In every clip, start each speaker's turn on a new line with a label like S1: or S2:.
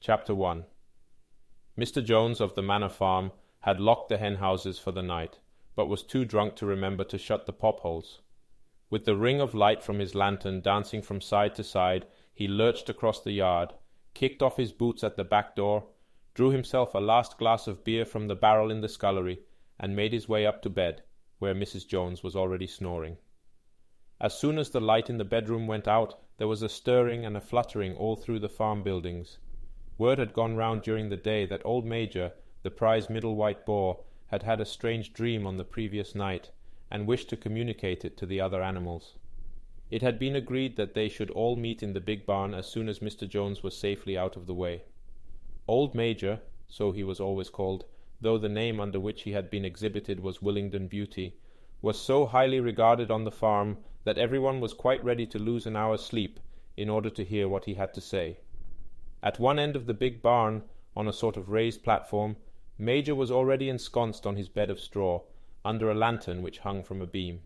S1: Chapter 1. Mr. Jones of the Manor Farm had locked the hen houses for the night, but was too drunk to remember to shut the pop-holes. With the ring of light from his lantern dancing from side to side, he lurched across the yard, kicked off his boots at the back door, drew himself a last glass of beer from the barrel in the scullery, and made his way up to bed, where Mrs. Jones was already snoring. As soon as the light in the bedroom went out, there was a stirring and a fluttering all through the farm buildings. Word had gone round during the day that old Major, the prize middle white boar, had had a strange dream on the previous night, and wished to communicate it to the other animals. It had been agreed that they should all meet in the big barn as soon as Mr. Jones was safely out of the way. Old Major, so he was always called, though the name under which he had been exhibited was Willingdon Beauty, was so highly regarded on the farm that everyone was quite ready to lose an hour's sleep in order to hear what he had to say. At one end of the big barn, on a sort of raised platform, Major was already ensconced on his bed of straw, under a lantern which hung from a beam.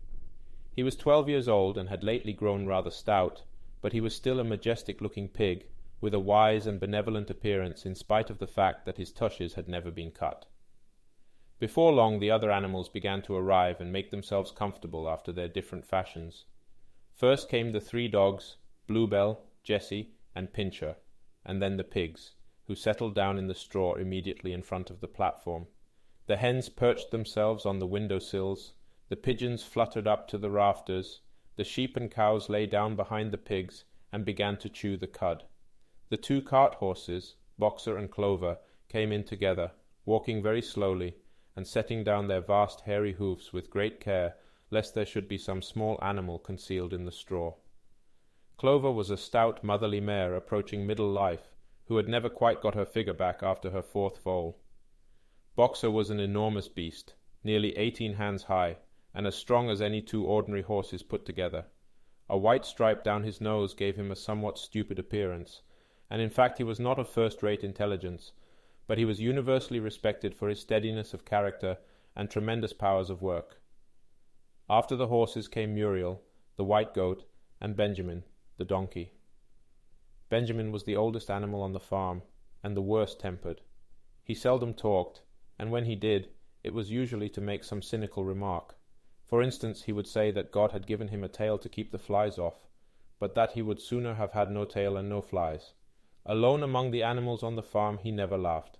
S1: He was 12 years old, and had lately grown rather stout, but he was still a majestic-looking pig, with a wise and benevolent appearance in spite of the fact that his tushes had never been cut. Before long the other animals began to arrive and make themselves comfortable after their different fashions. First came the 3 dogs, Bluebell, Jessie, and Pincher, and then the pigs, who settled down in the straw immediately in front of the platform. The hens perched themselves on the window-sills, the pigeons fluttered up to the rafters, the sheep and cows lay down behind the pigs and began to chew the cud. The 2 cart horses, Boxer and Clover, came in together, walking very slowly, and setting down their vast hairy hoofs with great care, lest there should be some small animal concealed in the straw. Clover was a stout motherly mare approaching middle life, who had never quite got her figure back after her 4th foal. Boxer was an enormous beast, nearly 18 hands high, and as strong as any 2 ordinary horses put together. A white stripe down his nose gave him a somewhat stupid appearance, and in fact he was not of first-rate intelligence, but he was universally respected for his steadiness of character and tremendous powers of work. After the horses came Muriel, the white goat, and Benjamin, the donkey. Benjamin was the oldest animal on the farm, and the worst-tempered. He seldom talked, and when he did, it was usually to make some cynical remark. For instance, he would say that God had given him a tail to keep the flies off, but that he would sooner have had no tail and no flies. Alone among the animals on the farm, he never laughed.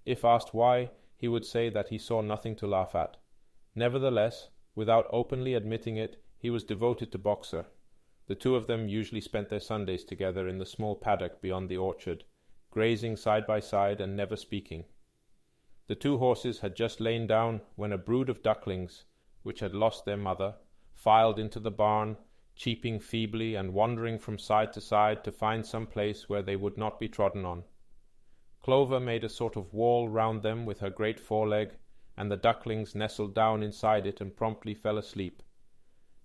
S1: If asked why, he would say that he saw nothing to laugh at. Nevertheless, without openly admitting it, he was devoted to Boxer. The 2 of them usually spent their Sundays together in the small paddock beyond the orchard, grazing side by side and never speaking. The 2 horses had just lain down when a brood of ducklings, which had lost their mother, filed into the barn, cheeping feebly and wandering from side to side to find some place where they would not be trodden on. Clover made a sort of wall round them with her great foreleg, and the ducklings nestled down inside it and promptly fell asleep.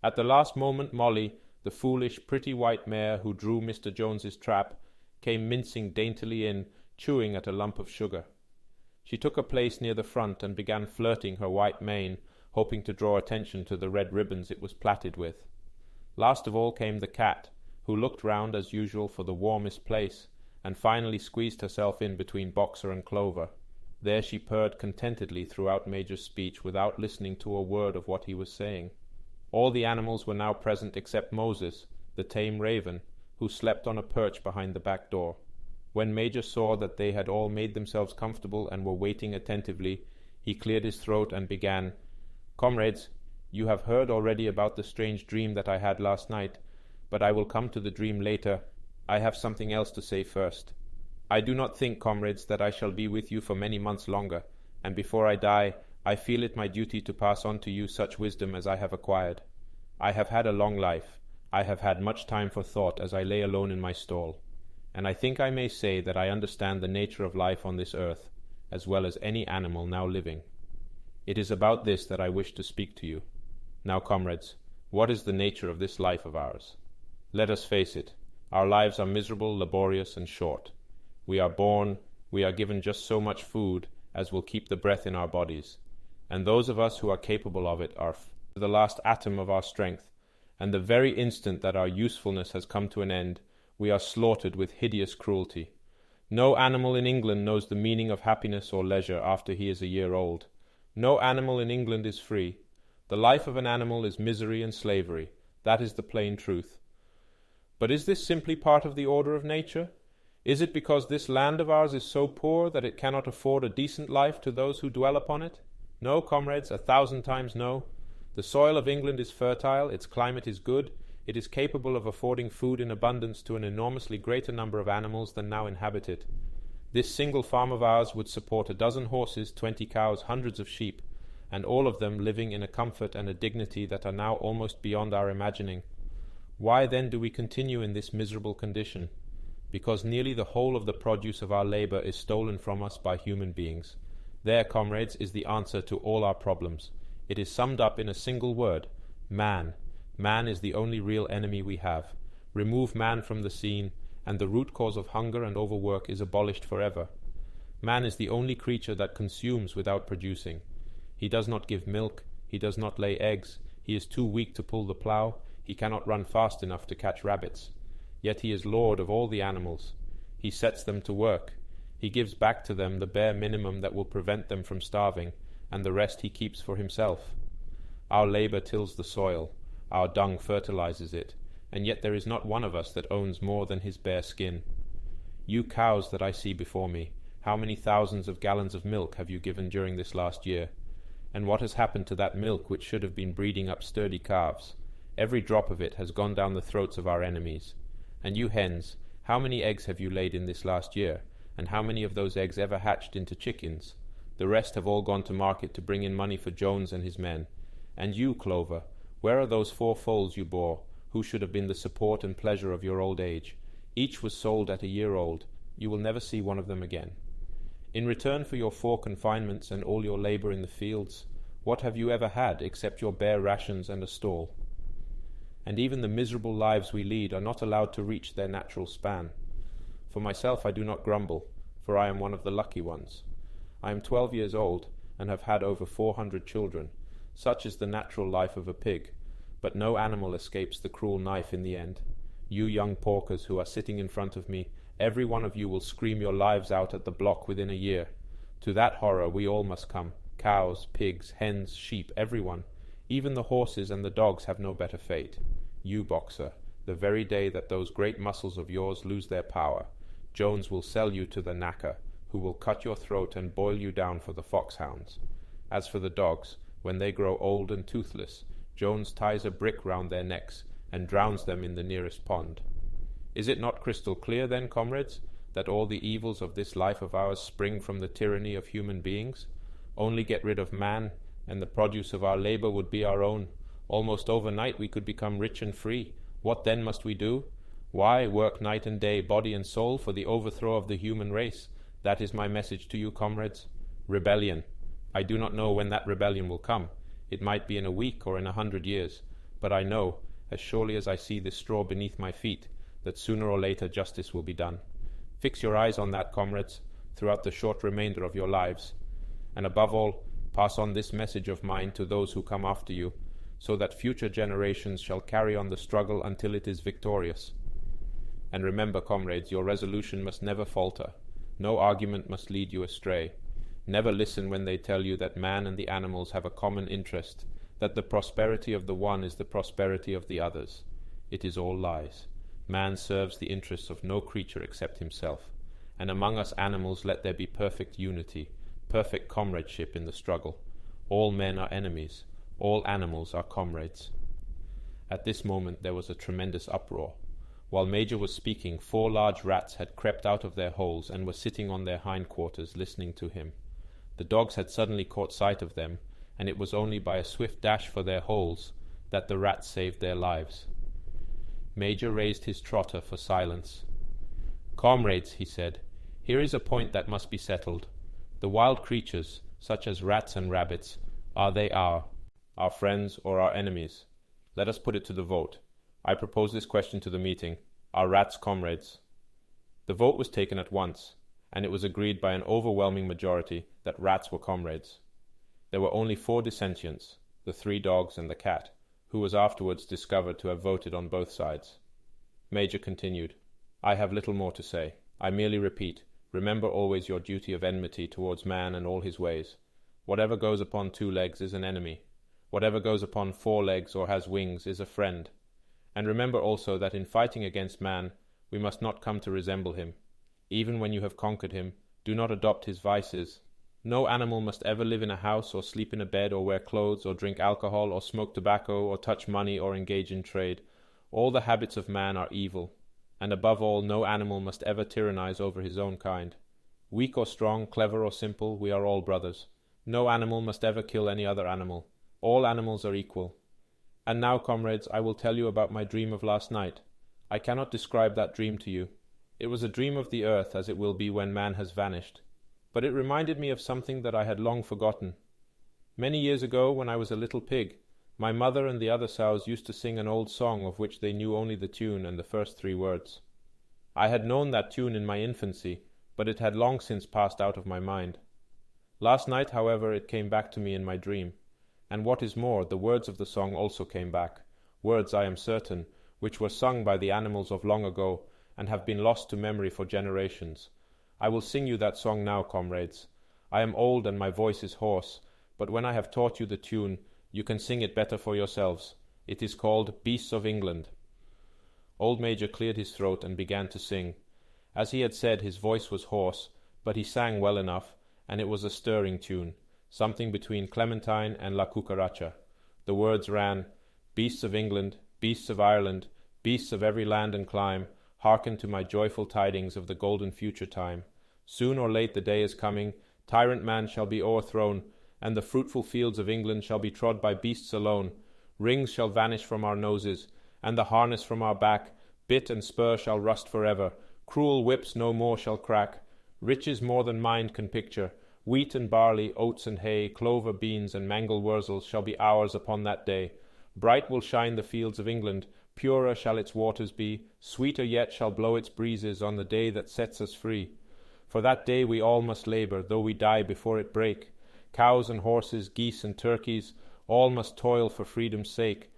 S1: At the last moment Molly, the foolish, pretty white mare who drew Mr. Jones's trap, came mincing daintily in, chewing at a lump of sugar. She took a place near the front and began flirting her white mane, hoping to draw attention to the red ribbons it was plaited with. Last of all came the cat, who looked round as usual for the warmest place, and finally squeezed herself in between Boxer and Clover. There she purred contentedly throughout Major's speech without listening to a word of what he was saying. All the animals were now present except Moses, the tame raven, who slept on a perch behind the back door. When Major saw that they had all made themselves comfortable and were waiting attentively, he cleared his throat and began, "Comrades, you have heard already about the strange dream that I had last night, but I will come to the dream later. I have something else to say first. I do not think, comrades, that I shall be with you for many months longer, and before I die, I feel it my duty to pass on to you such wisdom as I have acquired. I have had a long life. I have had much time for thought as I lay alone in my stall, and I think I may say that I understand the nature of life on this earth, as well as any animal now living. It is about this that I wish to speak to you. Now, comrades, what is the nature of this life of ours? Let us face it, our lives are miserable, laborious, and short. We are born, we are given just so much food as will keep the breath in our bodies, and those of us who are capable of it are to the last atom of our strength, and the very instant that our usefulness has come to an end, we are slaughtered with hideous cruelty. No animal in England knows the meaning of happiness or leisure after he is a year old. No animal in England is free. The life of an animal is misery and slavery. That is the plain truth. But is this simply part of the order of nature? Is it because this land of ours is so poor that it cannot afford a decent life to those who dwell upon it? No, comrades, 1,000 times no. The soil of England is fertile, its climate is good, it is capable of affording food in abundance to an enormously greater number of animals than now inhabit it. This single farm of ours would support 12 horses, 20 cows, hundreds of sheep, and all of them living in a comfort and a dignity that are now almost beyond our imagining. Why then do we continue in this miserable condition? Because nearly the whole of the produce of our labor is stolen from us by human beings. There, comrades, is the answer to all our problems. It is summed up in a single word: man. Man is the only real enemy we have. Remove man from the scene, and the root cause of hunger and overwork is abolished forever. Man is the only creature that consumes without producing. He does not give milk, he does not lay eggs, he is too weak to pull the plough, he cannot run fast enough to catch rabbits. Yet he is lord of all the animals. He sets them to work. He gives back to them the bare minimum that will prevent them from starving, and the rest he keeps for himself. Our labor tills the soil, our dung fertilizes it, and yet there is not one of us that owns more than his bare skin. You cows that I see before me, how many thousands of gallons of milk have you given during this last year? And what has happened to that milk which should have been breeding up sturdy calves? Every drop of it has gone down the throats of our enemies. And you hens, how many eggs have you laid in this last year, and how many of those eggs ever hatched into chickens? The rest have all gone to market to bring in money for Jones and his men. And you, Clover, where are those 4 foals you bore, who should have been the support and pleasure of your old age? Each was sold at a year old. You will never see one of them again. In return for your 4 confinements and all your labor in the fields, what have you ever had except your bare rations and a stall? And even the miserable lives we lead are not allowed to reach their natural span. For myself I do not grumble, for I am one of the lucky ones. I am 12 years old, and have had over 400 children. Such is the natural life of a pig, but no animal escapes the cruel knife in the end. You young porkers who are sitting in front of me, every one of you will scream your lives out at the block within a year. To that horror we all must come, cows, pigs, hens, sheep, everyone. Even the horses and the dogs have no better fate. You, Boxer, the very day that those great muscles of yours lose their power, Jones will sell you to the knacker, who will cut your throat and boil you down for the foxhounds. As for the dogs, when they grow old and toothless, Jones ties a brick round their necks and drowns them in the nearest pond. Is it not crystal clear, then, comrades, that all the evils of this life of ours spring from the tyranny of human beings? Only get rid of man, and the produce of our labor would be our own. Almost overnight we could become rich and free. What then must we do? Why, work night and day, body and soul, for the overthrow of the human race. That is my message to you, comrades. Rebellion. I do not know when that rebellion will come. It might be in a week or in 100 years. But I know, as surely as I see this straw beneath my feet, that sooner or later justice will be done. Fix your eyes on that, comrades, throughout the short remainder of your lives. And above all, pass on this message of mine to those who come after you, so that future generations shall carry on the struggle until it is victorious. And remember, comrades, your resolution must never falter. No argument must lead you astray. Never listen when they tell you that man and the animals have a common interest, that the prosperity of the one is the prosperity of the others. It is all lies. Man serves the interests of no creature except himself, and among us animals let there be perfect unity, perfect comradeship in the struggle. All men are enemies. All animals are comrades. At this moment there was a tremendous uproar. While Major was speaking, 4 large rats had crept out of their holes and were sitting on their hindquarters listening to him. The dogs had suddenly caught sight of them, and it was only by a swift dash for their holes that the rats saved their lives. Major raised his trotter for silence. "Comrades," he said, "here is a point that must be settled. The wild creatures, such as rats and rabbits, are they our friends or our enemies? Let us put it to the vote. I propose this question to the meeting. Are rats comrades?" The vote was taken at once, and it was agreed by an overwhelming majority that rats were comrades. There were only 4 dissentients, the 3 dogs and the cat, who was afterwards discovered to have voted on both sides. Major continued, "I have little more to say. I merely repeat, Remember always your duty of enmity towards man and all his ways. Whatever goes upon 2 legs is an enemy. Whatever goes upon 4 legs or has wings is a friend. And remember also that in fighting against man, we must not come to resemble him. Even when you have conquered him, do not adopt his vices. No animal must ever live in a house or sleep in a bed or wear clothes or drink alcohol or smoke tobacco or touch money or engage in trade. All the habits of man are evil. And above all, no animal must ever tyrannize over his own kind. Weak or strong, clever or simple, we are all brothers. No animal must ever kill any other animal. All animals are equal. And now, comrades, I will tell you about my dream of last night. I cannot describe that dream to you. It was a dream of the earth, as it will be when man has vanished. But it reminded me of something that I had long forgotten. Many years ago, when I was a little pig, my mother and the other sows used to sing an old song of which they knew only the tune and the first 3 words. I had known that tune in my infancy, but it had long since passed out of my mind. Last night, however, it came back to me in my dream. And what is more, the words of the song also came back, words, I am certain, which were sung by the animals of long ago, and have been lost to memory for generations. I will sing you that song now, comrades. I am old and my voice is hoarse, but when I have taught you the tune, you can sing it better for yourselves. It is called Beasts of England. Old Major cleared his throat and began to sing. As he had said, his voice was hoarse, but he sang well enough, and it was a stirring tune, something between Clementine and La Cucaracha. The words ran, Beasts of England, beasts of Ireland, beasts of every land and clime, hearken to my joyful tidings of the golden future time. Soon or late the day is coming, tyrant man shall be o'erthrown, and the fruitful fields of England shall be trod by beasts alone. Rings shall vanish from our noses, and the harness from our back, bit and spur shall rust forever, cruel whips no more shall crack. Riches more than mind can picture, wheat and barley, oats and hay, clover, beans, and mangel wurzels shall be ours upon that day. Bright will shine the fields of England, purer shall its waters be, sweeter yet shall blow its breezes on the day that sets us free. For that day we all must labour, though we die before it break. Cows and horses, geese and turkeys, all must toil for freedom's sake.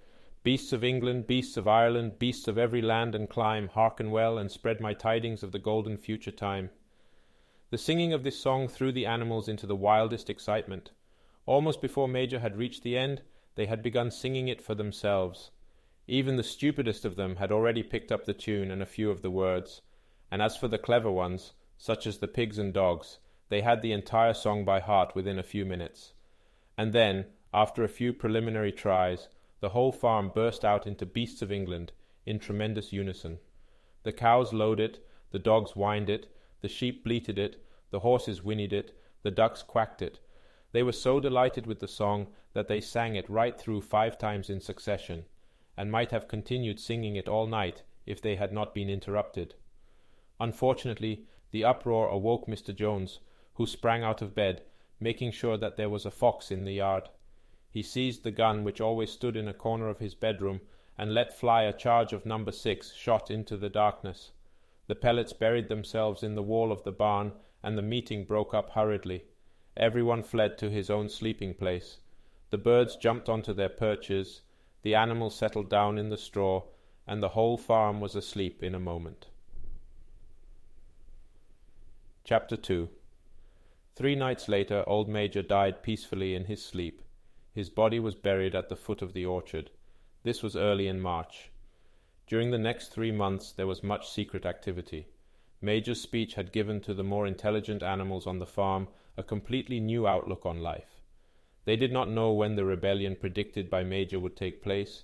S1: Beasts of England, beasts of Ireland, beasts of every land and clime, hearken well and spread my tidings of the golden future time. The singing of this song threw the animals into the wildest excitement. Almost before Major had reached the end, they had begun singing it for themselves. Even the stupidest of them had already picked up the tune and a few of the words, and as for the clever ones, such as the pigs and dogs, they had the entire song by heart within a few minutes. And then, after a few preliminary tries, the whole farm burst out into Beasts of England in tremendous unison. The cows lowed it, the dogs whined it, the sheep bleated it, the horses whinnied it, the ducks quacked it. They were so delighted with the song that they sang it right through 5 times in succession, and might have continued singing it all night if they had not been interrupted. Unfortunately, the uproar awoke Mr. Jones, who sprang out of bed, making sure that there was a fox in the yard. He seized the gun which always stood in a corner of his bedroom and let fly a charge of number 6 shot into the darkness. The pellets buried themselves in the wall of the barn, and the meeting broke up hurriedly. Everyone fled to his own sleeping place. The birds jumped onto their perches, the animals settled down in the straw, and the whole farm was asleep in a moment. Chapter 2. 3 nights later, old Major died peacefully in his sleep. His body was buried at the foot of the orchard. This was early in March. During the next 3 months there was much secret activity. Major's speech had given to the more intelligent animals on the farm a completely new outlook on life. They did not know when the rebellion predicted by Major would take place.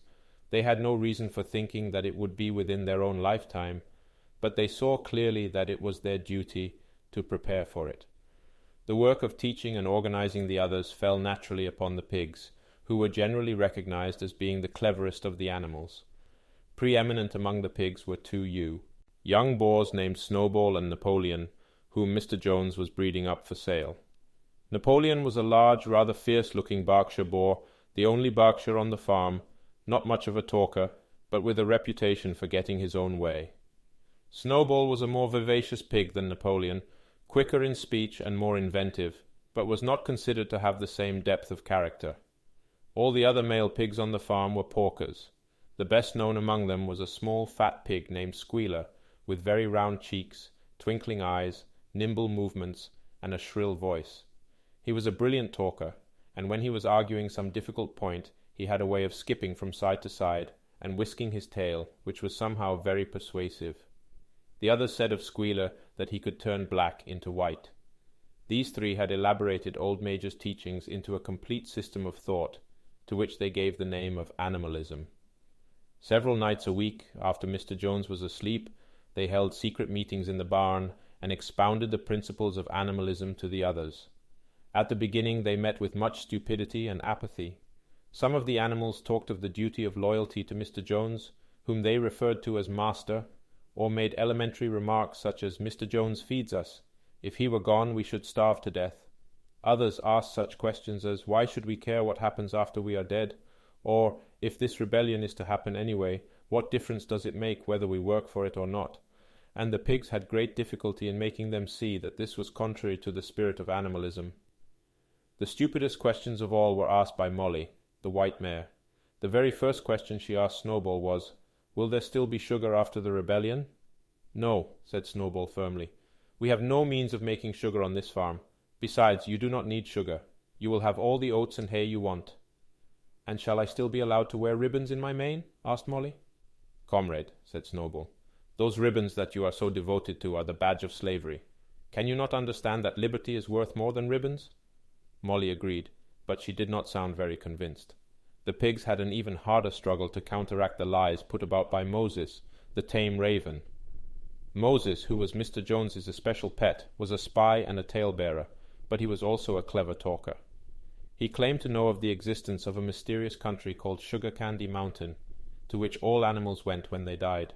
S1: They had no reason for thinking that it would be within their own lifetime, but they saw clearly that it was their duty to prepare for it. The work of teaching and organizing the others fell naturally upon the pigs, who were generally recognized as being the cleverest of the animals. Preeminent among the pigs were 2 young boars named Snowball and Napoleon, whom Mr. Jones was breeding up for sale. Napoleon was a large, rather fierce-looking Berkshire boar, the only Berkshire on the farm, not much of a talker, but with a reputation for getting his own way. Snowball was a more vivacious pig than Napoleon, quicker in speech and more inventive, but was not considered to have the same depth of character. All the other male pigs on the farm were porkers. The best known among them was a small fat pig named Squealer, with very round cheeks, twinkling eyes, nimble movements, and a shrill voice. He was a brilliant talker, and when he was arguing some difficult point, he had a way of skipping from side to side and whisking his tail, which was somehow very persuasive. The others said of Squealer that he could turn black into white. These three had elaborated Old Major's teachings into a complete system of thought, to which they gave the name of animalism. Several nights a week, after Mr. Jones was asleep, they held secret meetings in the barn and expounded the principles of animalism to the others. At the beginning they met with much stupidity and apathy. Some of the animals talked of the duty of loyalty to Mr. Jones, whom they referred to as Master, or made elementary remarks such as, "Mr. Jones feeds us. If he were gone, we should starve to death." Others asked such questions as, "Why should we care what happens after we are dead?" Or, "If this rebellion is to happen anyway, what difference does it make whether we work for it or not?" And the pigs had great difficulty in making them see that this was contrary to the spirit of animalism. The stupidest questions of all were asked by Molly, the white mare. The very first question she asked Snowball was, "Will there still be sugar after the rebellion?" "No," said Snowball firmly. "We have no means of making sugar on this farm. Besides, you do not need sugar. You will have all the oats and hay you want." "And shall I still be allowed to wear ribbons in my mane?" asked Molly. "Comrade," said Snowball, "those ribbons that you are so devoted to are the badge of slavery. Can you not understand that liberty is worth more than ribbons?" Molly agreed, but she did not sound very convinced. The pigs had an even harder struggle to counteract the lies put about by Moses, the tame raven. Moses, who was Mr. Jones's especial pet, was a spy and a tale-bearer, but he was also a clever talker. He claimed to know of the existence of a mysterious country called Sugar Candy Mountain, to which all animals went when they died.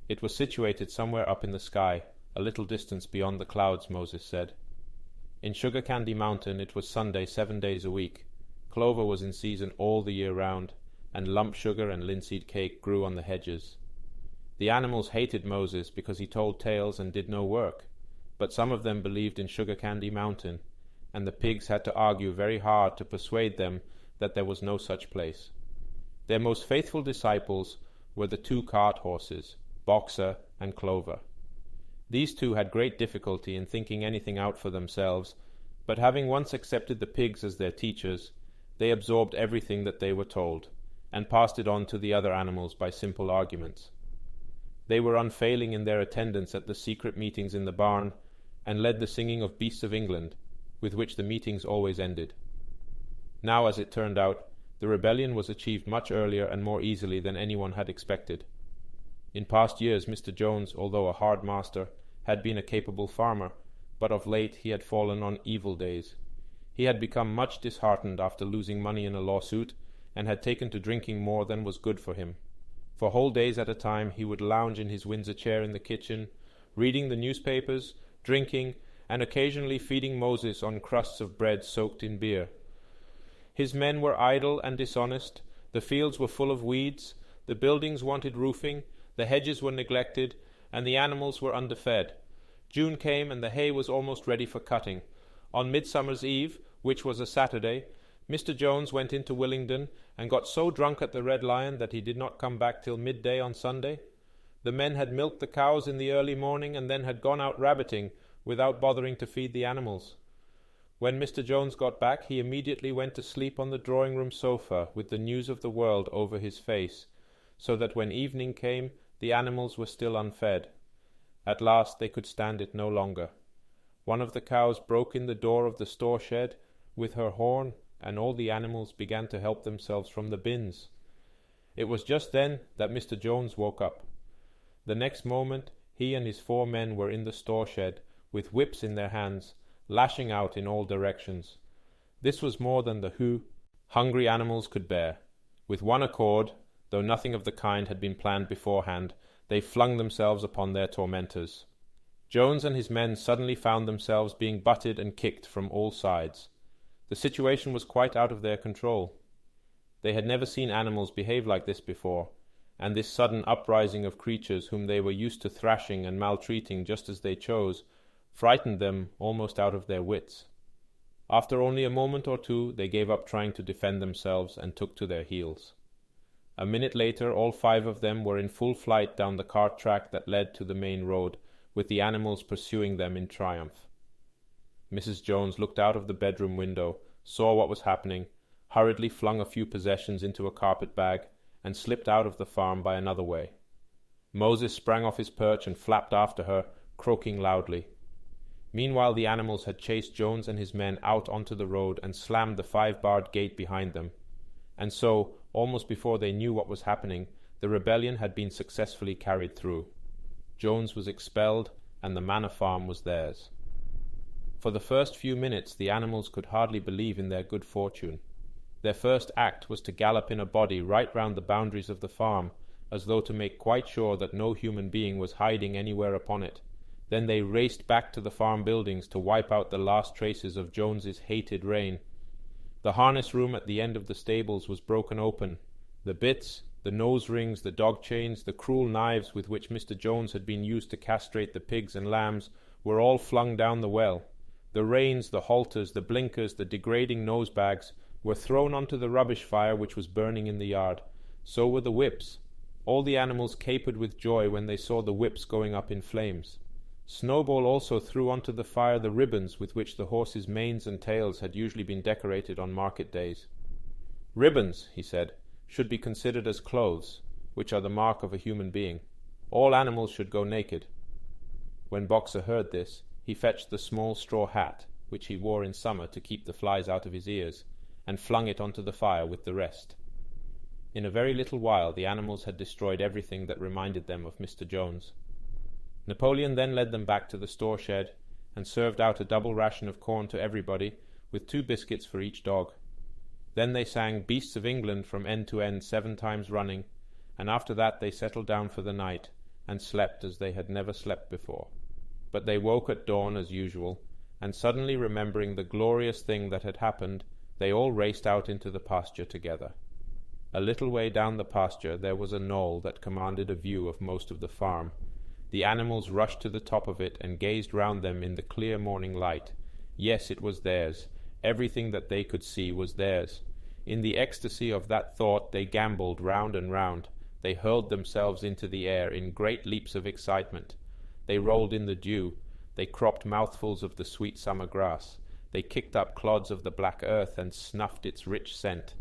S1: It was situated somewhere up in the sky, a little distance beyond the clouds, Moses said. In Sugar Candy Mountain it was Sunday 7 days a week. Clover was in season all the year round, and lump sugar and linseed cake grew on the hedges. The animals hated Moses because he told tales and did no work, but some of them believed in Sugar Candy Mountain, and the pigs had to argue very hard to persuade them that there was no such place. Their most faithful disciples were the 2 cart horses, Boxer and Clover. These two had great difficulty in thinking anything out for themselves, but having once accepted the pigs as their teachers, they absorbed everything that they were told, and passed it on to the other animals by simple arguments. They were unfailing in their attendance at the secret meetings in the barn, and led the singing of Beasts of England, with which the meetings always ended. Now, as it turned out, the rebellion was achieved much earlier and more easily than anyone had expected. In past years Mr. Jones, although a hard master, had been a capable farmer, but of late he had fallen on evil days. He had become much disheartened after losing money in a lawsuit, and had taken to drinking more than was good for him. For whole days at a time he would lounge in his Windsor chair in the kitchen, reading the newspapers, drinking, and occasionally feeding Moses on crusts of bread soaked in beer. His men were idle and dishonest, the fields were full of weeds, the buildings wanted roofing, the hedges were neglected, and the animals were underfed. June came, and the hay was almost ready for cutting. On Midsummer's Eve, which was a Saturday, Mr. Jones went into Willingdon, and got so drunk at the Red Lion that he did not come back till midday on Sunday. The men had milked the cows in the early morning, and then had gone out rabbiting, without bothering to feed the animals. When Mr. Jones got back, he immediately went to sleep on the drawing-room sofa, with the news of the world over his face, so that when evening came, the animals were still unfed. At last they could stand it no longer. One of the cows broke in the door of the store shed with her horn, and all the animals began to help themselves from the bins. It was just then that Mr. Jones woke up. The next moment he and his 4 men were in the store shed, with whips in their hands, lashing out in all directions. This was more than the hungry animals could bear. With one accord, though nothing of the kind had been planned beforehand, they flung themselves upon their tormentors. Jones and his men suddenly found themselves being butted and kicked from all sides. The situation was quite out of their control. They had never seen animals behave like this before, and this sudden uprising of creatures whom they were used to thrashing and maltreating just as they chose frightened them almost out of their wits. After only a moment or two, they gave up trying to defend themselves and took to their heels. A minute later all 5 of them were in full flight down the cart track that led to the main road, with the animals pursuing them in triumph. Mrs. Jones looked out of the bedroom window, saw what was happening, hurriedly flung a few possessions into a carpet bag, and slipped out of the farm by another way. Moses sprang off his perch and flapped after her, croaking loudly. Meanwhile the animals had chased Jones and his men out onto the road and slammed the 5-barred gate behind them. And so, almost before they knew what was happening, the rebellion had been successfully carried through. Jones was expelled, and the manor farm was theirs. For the first few minutes the animals could hardly believe in their good fortune. Their first act was to gallop in a body right round the boundaries of the farm, as though to make quite sure that no human being was hiding anywhere upon it. Then they raced back to the farm buildings to wipe out the last traces of Jones's hated reign. The harness room at the end of the stables was broken open. The bits, the nose rings, the dog chains, the cruel knives with which Mr. Jones had been used to castrate the pigs and lambs were all flung down the well. The reins, the halters, the blinkers, the degrading nose bags were thrown onto the rubbish fire which was burning in the yard. So were the whips. All the animals capered with joy when they saw the whips going up in flames. Snowball also threw onto the fire the ribbons with which the horses' manes and tails had usually been decorated on market days. "Ribbons," he said, "should be considered as clothes, which are the mark of a human being. All animals should go naked." When Boxer heard this, he fetched the small straw hat, which he wore in summer to keep the flies out of his ears, and flung it onto the fire with the rest. In a very little while the animals had destroyed everything that reminded them of Mr. Jones. Napoleon then led them back to the store shed, and served out a double ration of corn to everybody, with 2 biscuits for each dog. Then they sang Beasts of England from end to end 7 times running, and after that they settled down for the night, and slept as they had never slept before. But they woke at dawn as usual, and suddenly remembering the glorious thing that had happened, they all raced out into the pasture together. A little way down the pasture there was a knoll that commanded a view of most of the farm. The animals rushed to the top of it and gazed round them in the clear morning light. Yes, it was theirs. Everything that they could see was theirs. In the ecstasy of that thought they gambolled round and round. They hurled themselves into the air in great leaps of excitement. They rolled in the dew. They cropped mouthfuls of the sweet summer grass. They kicked up clods of the black earth and snuffed its rich scent.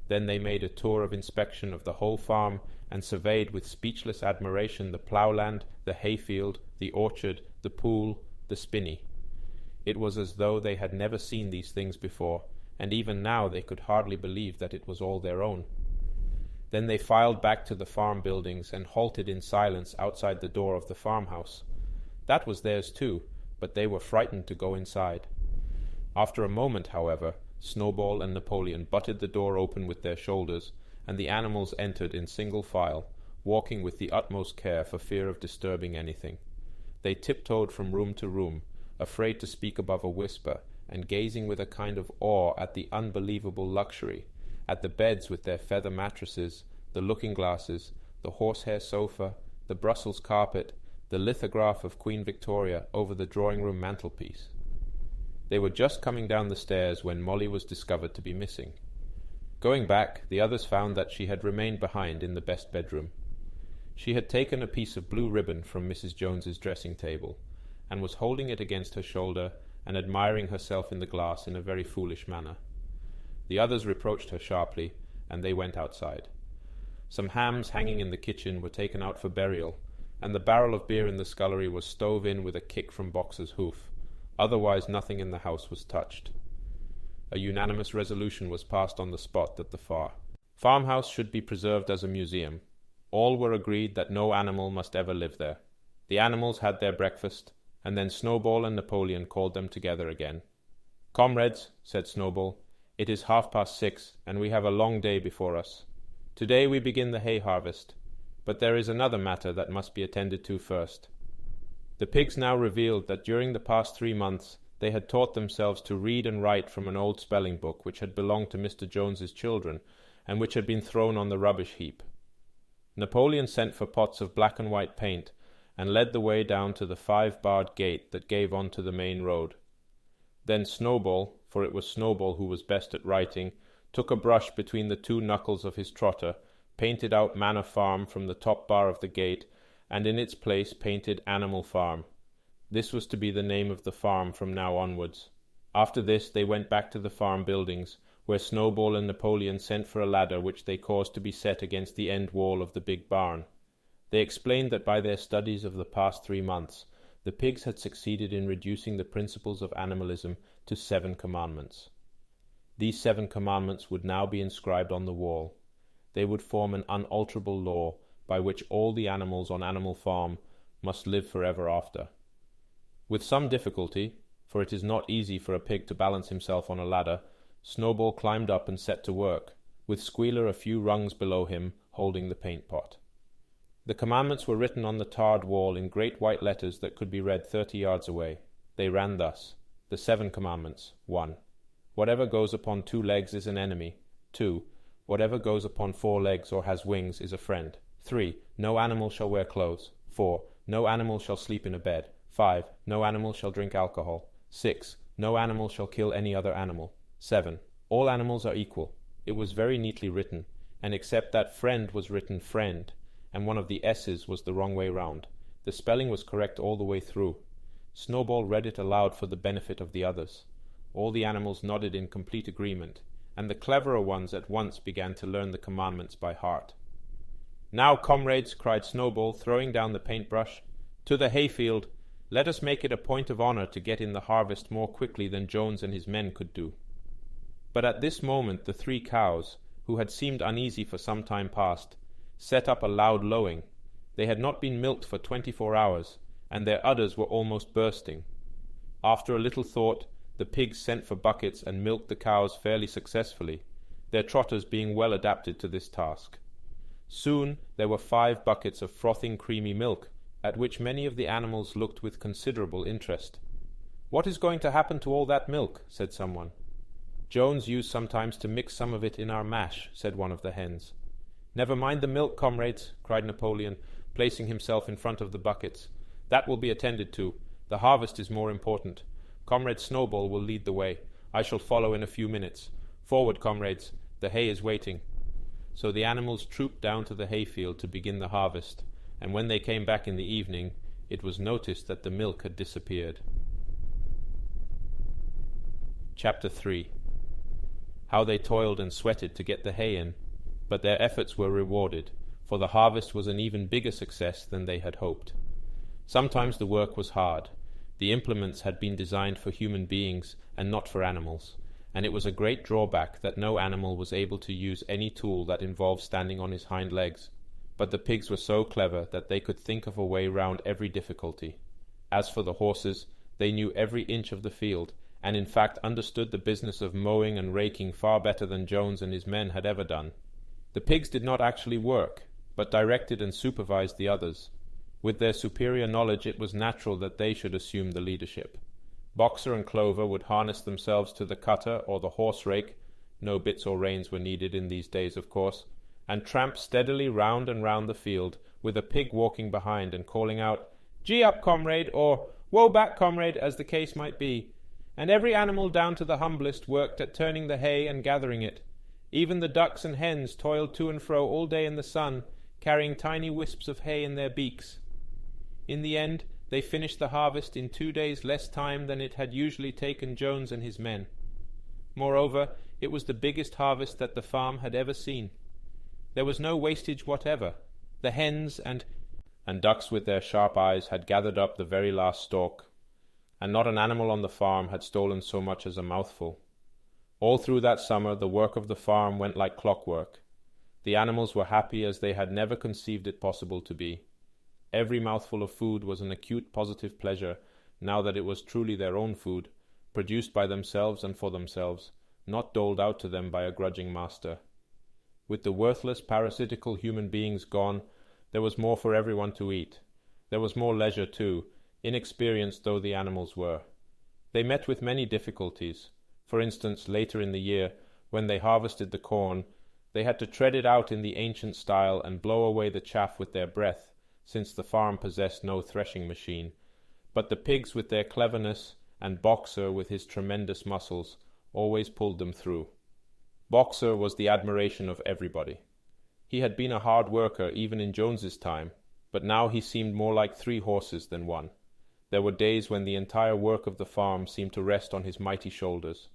S1: Then they made a tour of inspection of the whole farm, and surveyed with speechless admiration the ploughland, the hayfield, the orchard, the pool, the spinney. It was as though they had never seen these things before, and even now they could hardly believe that it was all their own. Then they filed back to the farm buildings and halted in silence outside the door of the farmhouse. That was theirs too, but they were frightened to go inside. After a moment, however, Snowball and Napoleon butted the door open with their shoulders, and the animals entered in single file, walking with the utmost care for fear of disturbing anything. They tiptoed from room to room, afraid to speak above a whisper, and gazing with a kind of awe at the unbelievable luxury, at the beds with their feather mattresses, the looking-glasses, the horsehair sofa, the Brussels carpet, the lithograph of Queen Victoria over the drawing-room mantelpiece. They were just coming down the stairs when Molly was discovered to be missing. Going back, the others found that she had remained behind in the best bedroom. She had taken a piece of blue ribbon from Mrs. Jones's dressing-table, and was holding it against her shoulder and admiring herself in the glass in a very foolish manner. The others reproached her sharply, and they went outside. Some hams hanging in the kitchen were taken out for burial, and the barrel of beer in the scullery was stove in with a kick from Boxer's hoof. Otherwise nothing in the house was touched. A unanimous resolution was passed on the spot that the farmhouse should be preserved as a museum. All were agreed that no animal must ever live there. The animals had their breakfast, and then Snowball and Napoleon called them together again. "Comrades," said Snowball, "it is 6:30, and we have a long day before us. Today we begin the hay harvest, but there is another matter that must be attended to first." The pigs now revealed that during the past 3 months they had taught themselves to read and write from an old spelling book which had belonged to Mr. Jones's children, and which had been thrown on the rubbish heap. Napoleon sent for pots of black and white paint, and led the way down to the 5-barred gate that gave on to the main road. Then Snowball, for it was Snowball who was best at writing, took a brush between the 2 knuckles of his trotter, painted out Manor Farm from the top bar of the gate, and in its place painted Animal Farm, This was to be the name of the farm from now onwards. After this they went back to the farm buildings, where Snowball and Napoleon sent for a ladder which they caused to be set against the end wall of the big barn. They explained that by their studies of the past 3 months, the pigs had succeeded in reducing the principles of animalism to 7 commandments. These 7 commandments would now be inscribed on the wall. They would form an unalterable law by which all the animals on Animal Farm must live forever after. With some difficulty, for it is not easy for a pig to balance himself on a ladder, Snowball climbed up and set to work, with Squealer a few rungs below him holding the paint pot. The commandments were written on the tarred wall in great white letters that could be read 30 yards away. They ran thus: the 7 commandments. 1. Whatever goes upon 2 legs is an enemy. 2. Whatever goes upon 4 legs or has wings is a friend. 3. No animal shall wear clothes. 4. No animal shall sleep in a bed. 5. No animal shall drink alcohol. 6. No animal shall kill any other animal. 7. All animals are equal. It was very neatly written, and except that friend was written friend, and one of the S's was the wrong way round. The spelling was correct all the way through. Snowball read it aloud for the benefit of the others. All the animals nodded in complete agreement, and the cleverer ones at once began to learn the commandments by heart. "Now, comrades," cried Snowball, throwing down the paintbrush, "to the hayfield. Let us make it a point of honor to get in the harvest more quickly than Jones and his men could do." But at this moment the 3 cows, who had seemed uneasy for some time past, set up a loud lowing. They had not been milked for 24 hours, and their udders were almost bursting. After a little thought, the pigs sent for buckets and milked the cows fairly successfully, their trotters being well adapted to this task. Soon there were 5 buckets of frothing creamy milk, at which many of the animals looked with considerable interest. "What is going to happen to all that milk?" said someone. "Jones used sometimes to mix some of it in our mash," said one of the hens. "Never mind the milk, comrades," cried Napoleon, placing himself in front of the buckets. "That will be attended to. The harvest is more important. Comrade Snowball will lead the way. I shall follow in a few minutes. Forward, comrades. The hay is waiting." So the animals trooped down to the hayfield to begin the harvest, and when they came back in the evening, it was noticed that the milk had disappeared. Chapter 3. How they toiled and sweated to get the hay in, but their efforts were rewarded, for the harvest was an even bigger success than they had hoped. Sometimes the work was hard. The implements had been designed for human beings and not for animals, and it was a great drawback that no animal was able to use any tool that involved standing on his hind legs. But the pigs were so clever that they could think of a way round every difficulty. As for the horses, they knew every inch of the field, and in fact understood the business of mowing and raking far better than Jones and his men had ever done. The pigs did not actually work, but directed and supervised the others. With their superior knowledge, it was natural that they should assume the leadership. Boxer and Clover would harness themselves to the cutter or the horse rake — no bits or reins were needed in these days, of course — and tramp steadily round and round the field, with a pig walking behind and calling out, "Gee up, comrade," or "Woe back, comrade," as the case might be. And every animal down to the humblest worked at turning the hay and gathering it. Even the ducks and hens toiled to and fro all day in the sun, carrying tiny wisps of hay in their beaks. In the end, they finished the harvest in 2 days less time than it had usually taken Jones and his men. Moreover, it was the biggest harvest that the farm had ever seen. There was no wastage whatever. The hens and ducks with their sharp eyes had gathered up the very last stalk, and not an animal on the farm had stolen so much as a mouthful. All through that summer the work of the farm went like clockwork. The animals were happy as they had never conceived it possible to be. Every mouthful of food was an acute positive pleasure, now that it was truly their own food, produced by themselves and for themselves, not doled out to them by a grudging master. With the worthless parasitical human beings gone, there was more for everyone to eat. There was more leisure too, inexperienced though the animals were. They met with many difficulties. For instance, later in the year, when they harvested the corn, they had to tread it out in the ancient style and blow away the chaff with their breath, since the farm possessed no threshing machine. But the pigs with their cleverness, and Boxer with his tremendous muscles, always pulled them through. Boxer was the admiration of everybody. He had been a hard worker even in Jones's time, but now he seemed more like 3 horses than 1. There were days when the entire work of the farm seemed to rest on his mighty shoulders.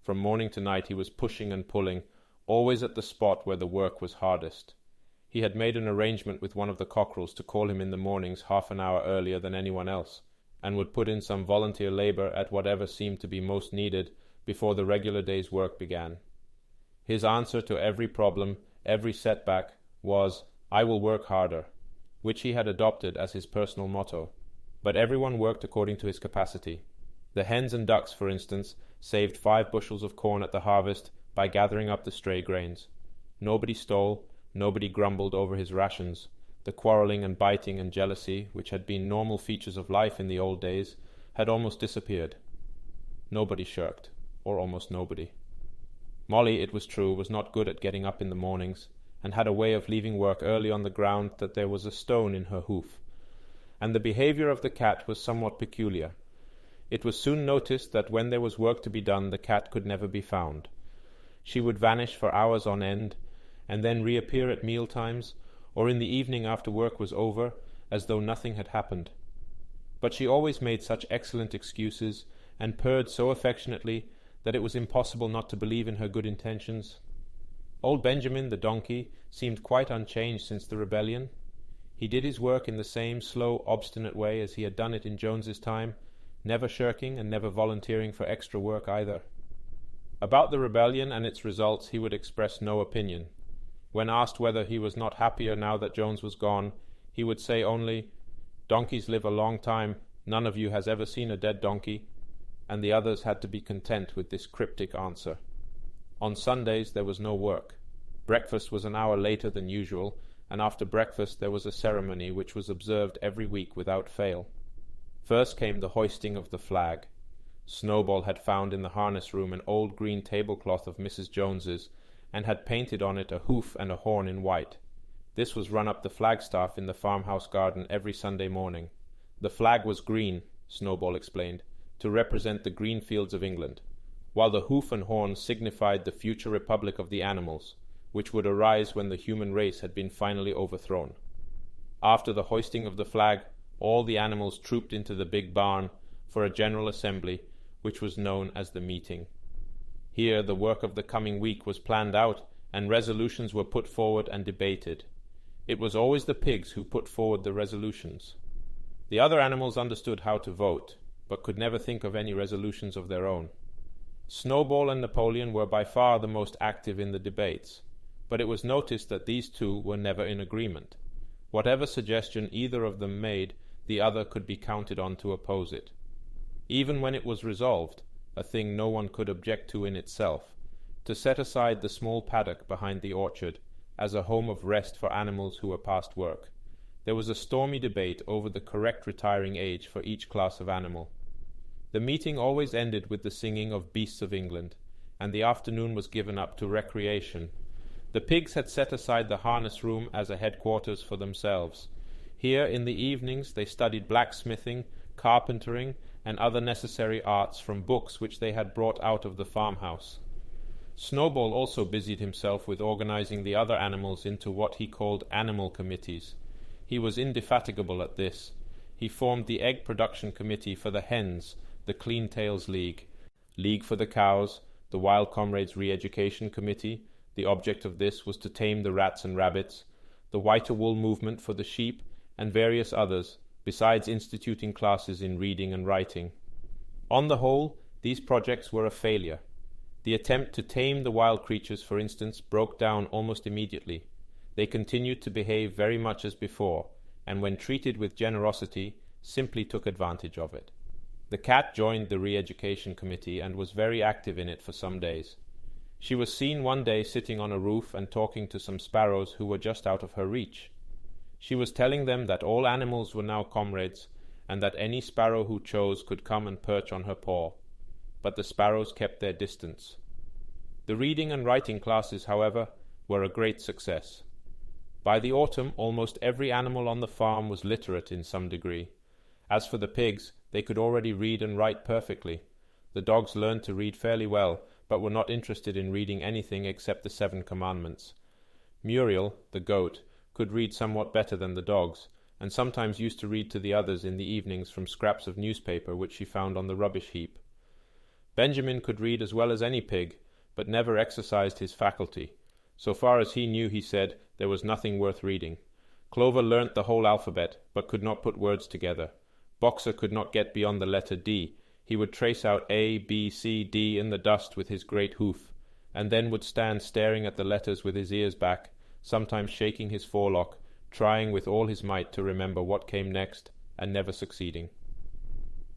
S1: From morning to night he was pushing and pulling, always at the spot where the work was hardest. He had made an arrangement with one of the cockerels to call him in the mornings half an hour earlier than anyone else, and would put in some volunteer labour at whatever seemed to be most needed before the regular day's work began. His answer to every problem, every setback, was, "I will work harder," which he had adopted as his personal motto. But everyone worked according to his capacity. The hens and ducks, for instance, saved 5 bushels of corn at the harvest by gathering up the stray grains. Nobody stole, nobody grumbled over his rations. The quarrelling and biting and jealousy, which had been normal features of life in the old days, had almost disappeared. Nobody shirked, or almost nobody. Molly, it was true, was not good at getting up in the mornings, and had a way of leaving work early on the ground that there was a stone in her hoof. And the behaviour of the cat was somewhat peculiar. It was soon noticed that when there was work to be done, the cat could never be found. She would vanish for hours on end, and then reappear at meal times, or in the evening after work was over, as though nothing had happened. But she always made such excellent excuses, and purred so affectionately, that it was impossible not to believe in her good intentions. Old Benjamin, the donkey, seemed quite unchanged since the rebellion. He did his work in the same slow, obstinate way as he had done it in Jones's time, never shirking and never volunteering for extra work either. About the rebellion and its results he would express no opinion. When asked whether he was not happier now that Jones was gone, he would say only, "Donkeys live a long time, none of you has ever seen a dead donkey," and the others had to be content with this cryptic answer. On Sundays there was no work. Breakfast was an hour later than usual, and after breakfast there was a ceremony which was observed every week without fail. First came the hoisting of the flag. Snowball had found in the harness room an old green tablecloth of Mrs. Jones's, and had painted on it a hoof and a horn in white. This was run up the flagstaff in the farmhouse garden every Sunday morning. The flag was green, Snowball explained, to represent the green fields of England, while the hoof and horn signified the future republic of the animals, which would arise when the human race had been finally overthrown. After the hoisting of the flag, all the animals trooped into the big barn for a general assembly, which was known as the meeting. Here the work of the coming week was planned out, and resolutions were put forward and debated. It was always the pigs who put forward the resolutions. The other animals understood how to vote, but could never think of any resolutions of their own. Snowball and Napoleon were by far the most active in the debates, but it was noticed that these two were never in agreement. Whatever suggestion either of them made, the other could be counted on to oppose it. Even when it was resolved, a thing no one could object to in itself, to set aside the small paddock behind the orchard as a home of rest for animals who were past work, there was a stormy debate over the correct retiring age for each class of animal. The meeting always ended with the singing of Beasts of England, and the afternoon was given up to recreation. The pigs had set aside the harness room as a headquarters for themselves. Here in the evenings they studied blacksmithing, carpentering, and other necessary arts from books which they had brought out of the farmhouse. Snowball also busied himself with organizing the other animals into what he called animal committees. He was indefatigable at this. He formed the egg production committee for the hens, the Clean Tails League, League for the cows, the Wild Comrades Re-Education Committee. The object of this was to tame the rats and rabbits, the whiter wool movement for the sheep, and various others, besides instituting classes in reading and writing. On the whole, these projects were a failure. The attempt to tame the wild creatures, for instance, broke down almost immediately. They continued to behave very much as before, and when treated with generosity, simply took advantage of it. The cat joined the Re-Education Committee and was very active in it for some days. She was seen one day sitting on a roof and talking to some sparrows who were just out of her reach. She was telling them that all animals were now comrades, and that any sparrow who chose could come and perch on her paw. But the sparrows kept their distance. The reading and writing classes, however, were a great success. By the autumn, almost every animal on the farm was literate in some degree. As for the pigs, they could already read and write perfectly. The dogs learned to read fairly well, but were not interested in reading anything except the 7 Commandments. Muriel, the goat, could read somewhat better than the dogs, and sometimes used to read to the others in the evenings from scraps of newspaper which she found on the rubbish heap. Benjamin could read as well as any pig, but never exercised his faculty. So far as he knew, he said, there was nothing worth reading. Clover learnt the whole alphabet, but could not put words together. Boxer could not get beyond the letter D. He would trace out A, B, C, D in the dust with his great hoof, and then would stand staring at the letters with his ears back, sometimes shaking his forelock, trying with all his might to remember what came next, and never succeeding.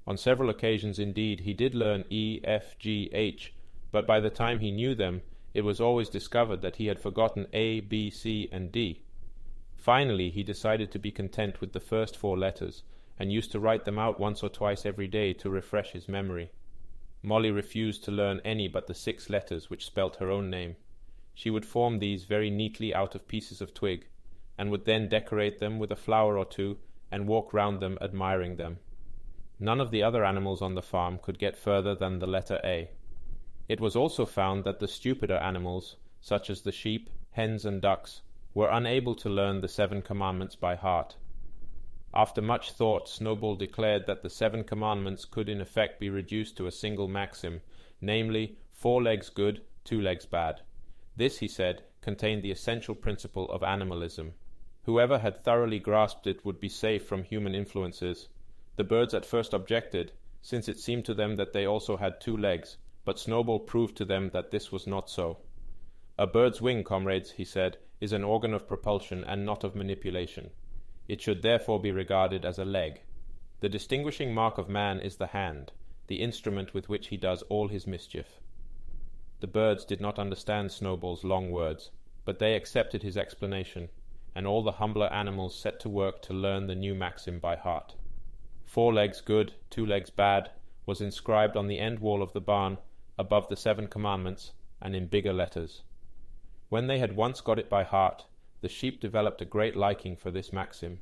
S1: On several occasions, indeed, he did learn E, F, G, H, but by the time he knew them, it was always discovered that he had forgotten A, B, C, and D. Finally, he decided to be content with the first 4 letters, and used to write them out once or twice every day to refresh his memory. Molly refused to learn any but the 6 letters which spelt her own name. She would form these very neatly out of pieces of twig, and would then decorate them with a flower or two, and walk round them admiring them. None of the other animals on the farm could get further than the letter A. It was also found that the stupider animals, such as the sheep, hens, and ducks, were unable to learn the 7 commandments by heart. After much thought, Snowball declared that the 7 commandments could in effect be reduced to a single maxim, namely, 4 legs good, 2 legs bad. This, he said, contained the essential principle of animalism. Whoever had thoroughly grasped it would be safe from human influences. The birds at first objected, since it seemed to them that they also had 2 legs, but Snowball proved to them that this was not so. A bird's wing, comrades, he said, is an organ of propulsion and not of manipulation. It should therefore be regarded as a leg. The distinguishing mark of man is the hand, the instrument with which he does all his mischief. The birds did not understand Snowball's long words, but they accepted his explanation, and all the humbler animals set to work to learn the new maxim by heart. 4 legs good, 2 legs bad, was inscribed on the end wall of the barn, above the 7 commandments, and in bigger letters. When they had once got it by heart, the sheep developed a great liking for this maxim,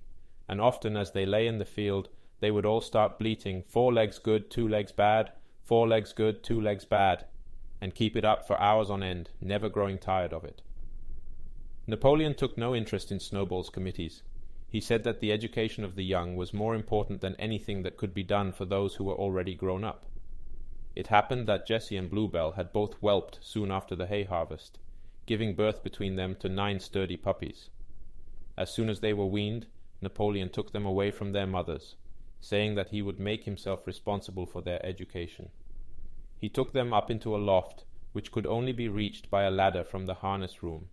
S1: and often as they lay in the field, they would all start bleating, 4 legs good, 2 legs bad, 4 legs good, 2 legs bad, and keep it up for hours on end, never growing tired of it. Napoleon took no interest in Snowball's committees. He said that the education of the young was more important than anything that could be done for those who were already grown up. It happened that Jessie and Bluebell had both whelped soon after the hay harvest, giving birth between them to 9 sturdy puppies. As soon as they were weaned, Napoleon took them away from their mothers, saying that he would make himself responsible for their education. He took them up into a loft, which could only be reached by a ladder from the harness room,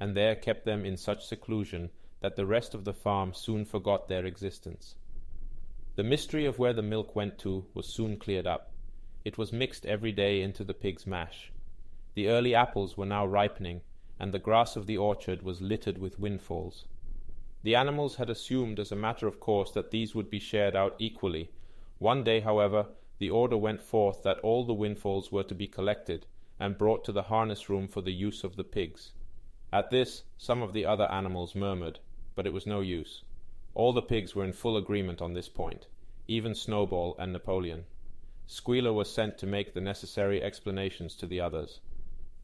S1: and there kept them in such seclusion that the rest of the farm soon forgot their existence. The mystery of where the milk went to was soon cleared up. It was mixed every day into the pig's mash. The early apples were now ripening, and the grass of the orchard was littered with windfalls. The animals had assumed as a matter of course that these would be shared out equally. One day, however, the order went forth that all the windfalls were to be collected and brought to the harness room for the use of the pigs. At this, some of the other animals murmured, but it was no use. All the pigs were in full agreement on this point, even Snowball and Napoleon. Squealer was sent to make the necessary explanations to the others.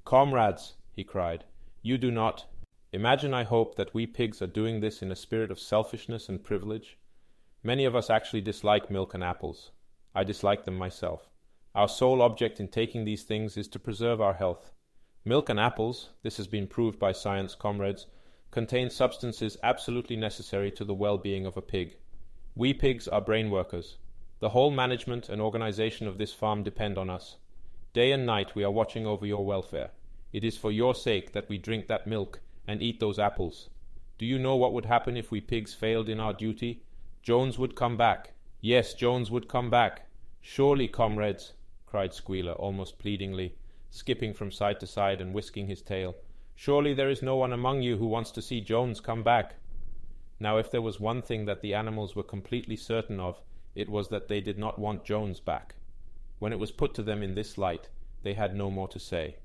S1: "Comrades," he cried, "you do not imagine, I hope, that we pigs are doing this in a spirit of selfishness and privilege. Many of us actually dislike milk and apples. I dislike them myself. Our sole object in taking these things is to preserve our health. Milk and apples, this has been proved by science, comrades, contain substances absolutely necessary to the well-being of a pig. We pigs are brain workers. The whole management and organization of this farm depend on us. Day and night we are watching over your welfare. It is for your sake that we drink that milk and eat those apples. Do you know what would happen if we pigs failed in our duty? Jones would come back. Yes, Jones would come back. Surely, comrades," cried Squealer, almost pleadingly, skipping from side to side and whisking his tail, "surely there is no one among you who wants to see Jones come back." Now, if there was one thing that the animals were completely certain of, it was that they did not want Jones back. When it was put to them in this light, they had no more to say.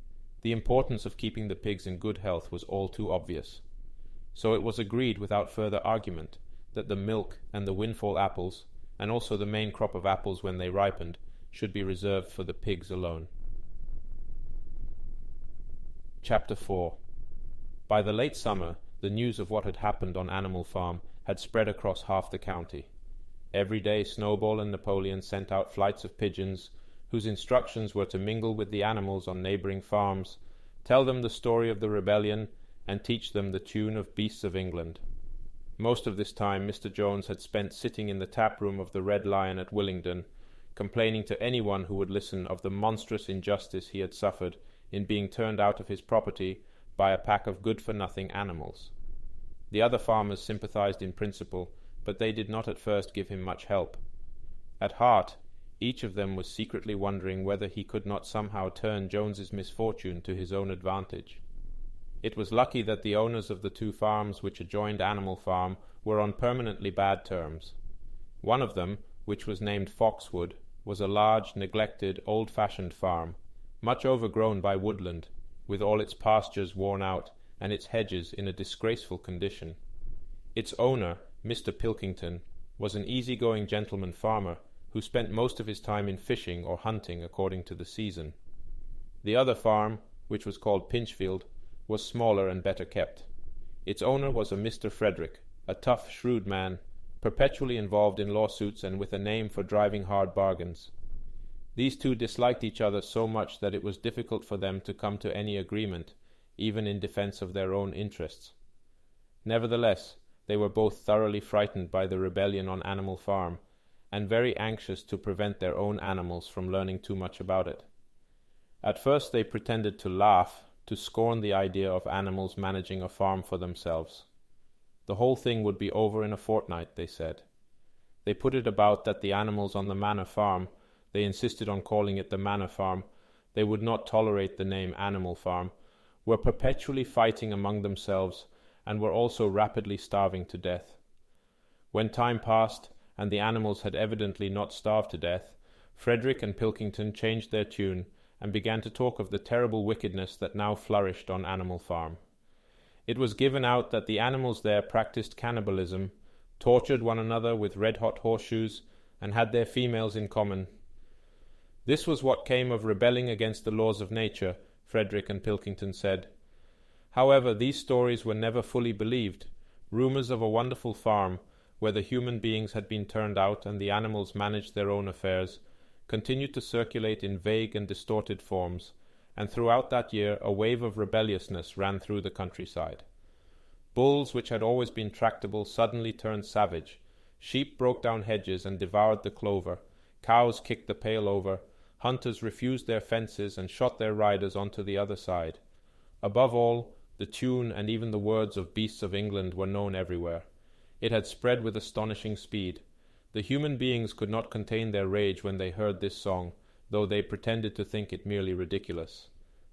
S1: The importance of keeping the pigs in good health was all too obvious. So it was agreed without further argument that the milk and the windfall apples, and also the main crop of apples when they ripened, should be reserved for the pigs alone. Chapter 4. By the late summer, the news of what had happened on Animal Farm had spread across half the county. Every day Snowball and Napoleon sent out flights of pigeons, whose instructions were to mingle with the animals on neighbouring farms, tell them the story of the rebellion, and teach them the tune of Beasts of England. Most of this time Mr. Jones had spent sitting in the tap-room of the Red Lion at Willingdon, complaining to anyone who would listen of the monstrous injustice he had suffered in being turned out of his property by a pack of good-for-nothing animals. The other farmers sympathized in principle, but they did not at first give him much help. At heart, each of them was secretly wondering whether he could not somehow turn Jones's misfortune to his own advantage. It was lucky that the owners of the two farms which adjoined Animal Farm were on permanently bad terms. One of them, which was named Foxwood, was a large, neglected, old-fashioned farm, much overgrown by woodland, with all its pastures worn out and its hedges in a disgraceful condition. Its owner, Mr. Pilkington, was an easy-going gentleman farmer who spent most of his time in fishing or hunting according to the season. The other farm, which was called Pinchfield, was smaller and better kept. Its owner was a Mr. Frederick, a tough, shrewd man, perpetually involved in lawsuits and with a name for driving hard bargains. These two disliked each other so much that it was difficult for them to come to any agreement, even in defense of their own interests. Nevertheless, they were both thoroughly frightened by the rebellion on Animal Farm, and very anxious to prevent their own animals from learning too much about it. At first they pretended to laugh, to scorn the idea of animals managing a farm for themselves. The whole thing would be over in a fortnight, they said. They put it about that the animals on the Manor Farm, they insisted on calling it the Manor Farm, they would not tolerate the name Animal Farm, were perpetually fighting among themselves, and were also rapidly starving to death. When time passed, and the animals had evidently not starved to death, Frederick and Pilkington changed their tune, and began to talk of the terrible wickedness that now flourished on Animal Farm. It was given out that the animals there practiced cannibalism, tortured one another with red-hot horseshoes, and had their females in common. This was what came of rebelling against the laws of nature, Frederick and Pilkington said. However, these stories were never fully believed. Rumours of a wonderful farm, where the human beings had been turned out and the animals managed their own affairs, continued to circulate in vague and distorted forms, and throughout that year a wave of rebelliousness ran through the countryside. Bulls, which had always been tractable, suddenly turned savage. Sheep broke down hedges and devoured the clover. Cows kicked the pail over. Hunters refused their fences and shot their riders onto the other side. Above all, the tune and even the words of Beasts of England were known everywhere. It had spread with astonishing speed. The human beings could not contain their rage when they heard this song, though they pretended to think it merely ridiculous.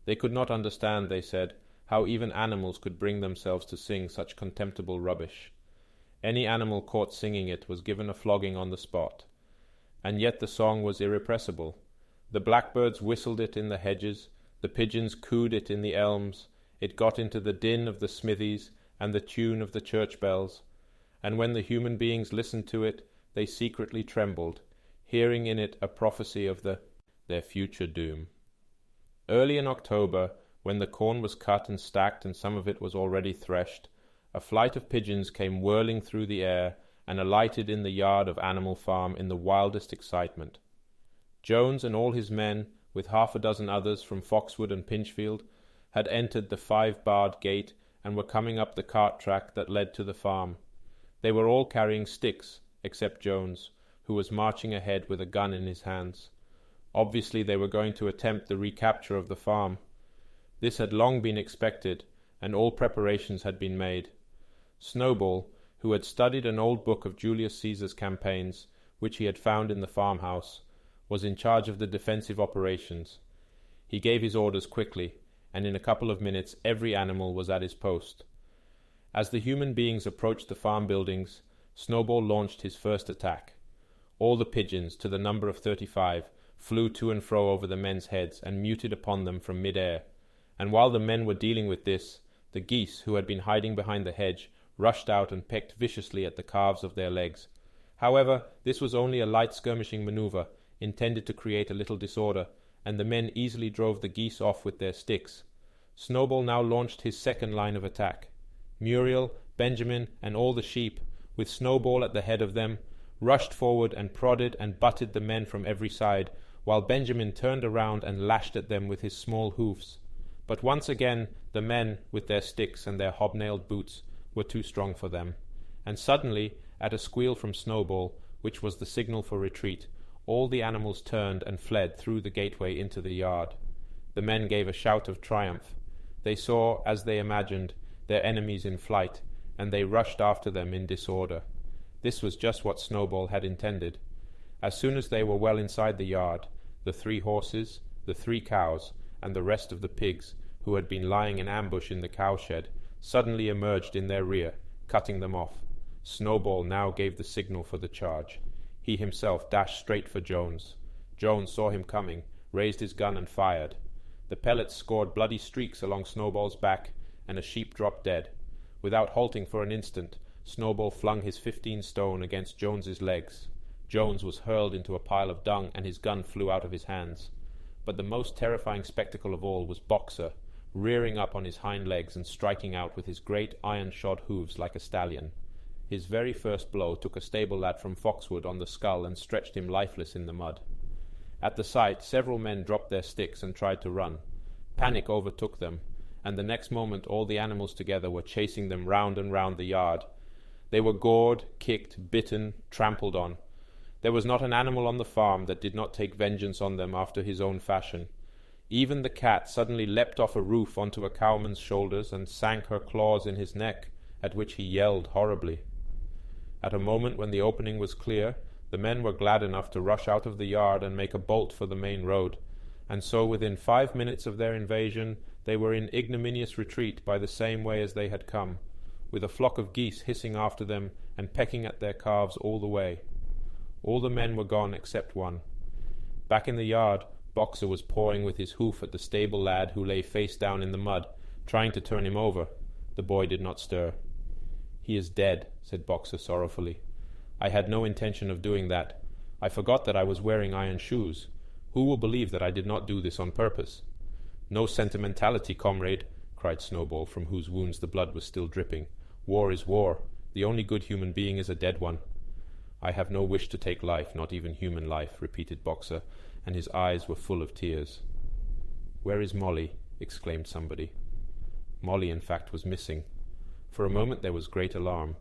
S1: They could not understand, they said, how even animals could bring themselves to sing such contemptible rubbish. Any animal caught singing it was given a flogging on the spot. And yet the song was irrepressible. The blackbirds whistled it in the hedges, the pigeons cooed it in the elms, it got into the din of the smithies and the tune of the church bells, and when the human beings listened to it, they secretly trembled, hearing in it a prophecy of their future doom. Early in October, when the corn was cut and stacked and some of it was already threshed, a flight of pigeons came whirling through the air and alighted in the yard of Animal Farm in the wildest excitement. Jones and all his men, with half a dozen others from Foxwood and Pinchfield, had entered the 5-barred gate and were coming up the cart track that led to the farm. They were all carrying sticks, except Jones, who was marching ahead with a gun in his hands. Obviously they were going to attempt the recapture of the farm. This had long been expected, and all preparations had been made. Snowball, who had studied an old book of Julius Caesar's campaigns, which he had found in the farmhouse, was in charge of the defensive operations. He gave his orders quickly, and in a couple of minutes every animal was at his post. As the human beings approached the farm buildings, Snowball launched his first attack. All the pigeons, to the number of 35, flew to and fro over the men's heads and muted upon them from mid-air, and while the men were dealing with this, the geese, who had been hiding behind the hedge, rushed out and pecked viciously at the calves of their legs. However, this was only a light skirmishing manoeuvre, intended to create a little disorder, and the men easily drove the geese off with their sticks. Snowball now launched his second line of attack. Muriel, Benjamin, and all the sheep, with Snowball at the head of them, rushed forward and prodded and butted the men from every side, while Benjamin turned around and lashed at them with his small hoofs. But once again the men, with their sticks and their hobnailed boots, were too strong for them, and suddenly, at a squeal from Snowball, which was the signal for retreat, all the animals turned and fled through the gateway into the yard. The men gave a shout of triumph. They saw, as they imagined, their enemies in flight, and they rushed after them in disorder. This was just what Snowball had intended. As soon as they were well inside the yard, the 3 horses, the 3 cows, and the rest of the pigs, who had been lying in ambush in the cowshed, suddenly emerged in their rear, cutting them off. Snowball now gave the signal for the charge. He himself dashed straight for Jones. Jones saw him coming, raised his gun and fired. The pellets scored bloody streaks along Snowball's back, and a sheep dropped dead. Without halting for an instant, Snowball flung his 15 stone against Jones's legs. Jones was hurled into a pile of dung, and his gun flew out of his hands. But the most terrifying spectacle of all was Boxer, rearing up on his hind legs and striking out with his great iron-shod hooves like a stallion. His very first blow took a stable lad from Foxwood on the skull and stretched him lifeless in the mud. At the sight, several men dropped their sticks and tried to run. Panic overtook them, and the next moment all the animals together were chasing them round and round the yard. They were gored, kicked, bitten, trampled on. There was not an animal on the farm that did not take vengeance on them after his own fashion. Even the cat suddenly leapt off a roof onto a cowman's shoulders and sank her claws in his neck, at which he yelled horribly. At a moment when the opening was clear, the men were glad enough to rush out of the yard and make a bolt for the main road, and so within 5 minutes of their invasion they were in ignominious retreat by the same way as they had come, with a flock of geese hissing after them and pecking at their calves all the way. All the men were gone except one. Back in the yard, Boxer was pawing with his hoof at the stable lad who lay face down in the mud, trying to turn him over. The boy did not stir. "He is dead," said Boxer sorrowfully. "I had no intention of doing that. I forgot that I was wearing iron shoes. Who will believe that I did not do this on purpose?" "No sentimentality, comrade," cried Snowball, from whose wounds the blood was still dripping. "War is war. The only good human being is a dead one." "I have no wish to take life, not even human life," repeated Boxer, and his eyes were full of tears. "Where is Molly?" exclaimed somebody. Molly, in fact, was missing. For a moment there was great alarm.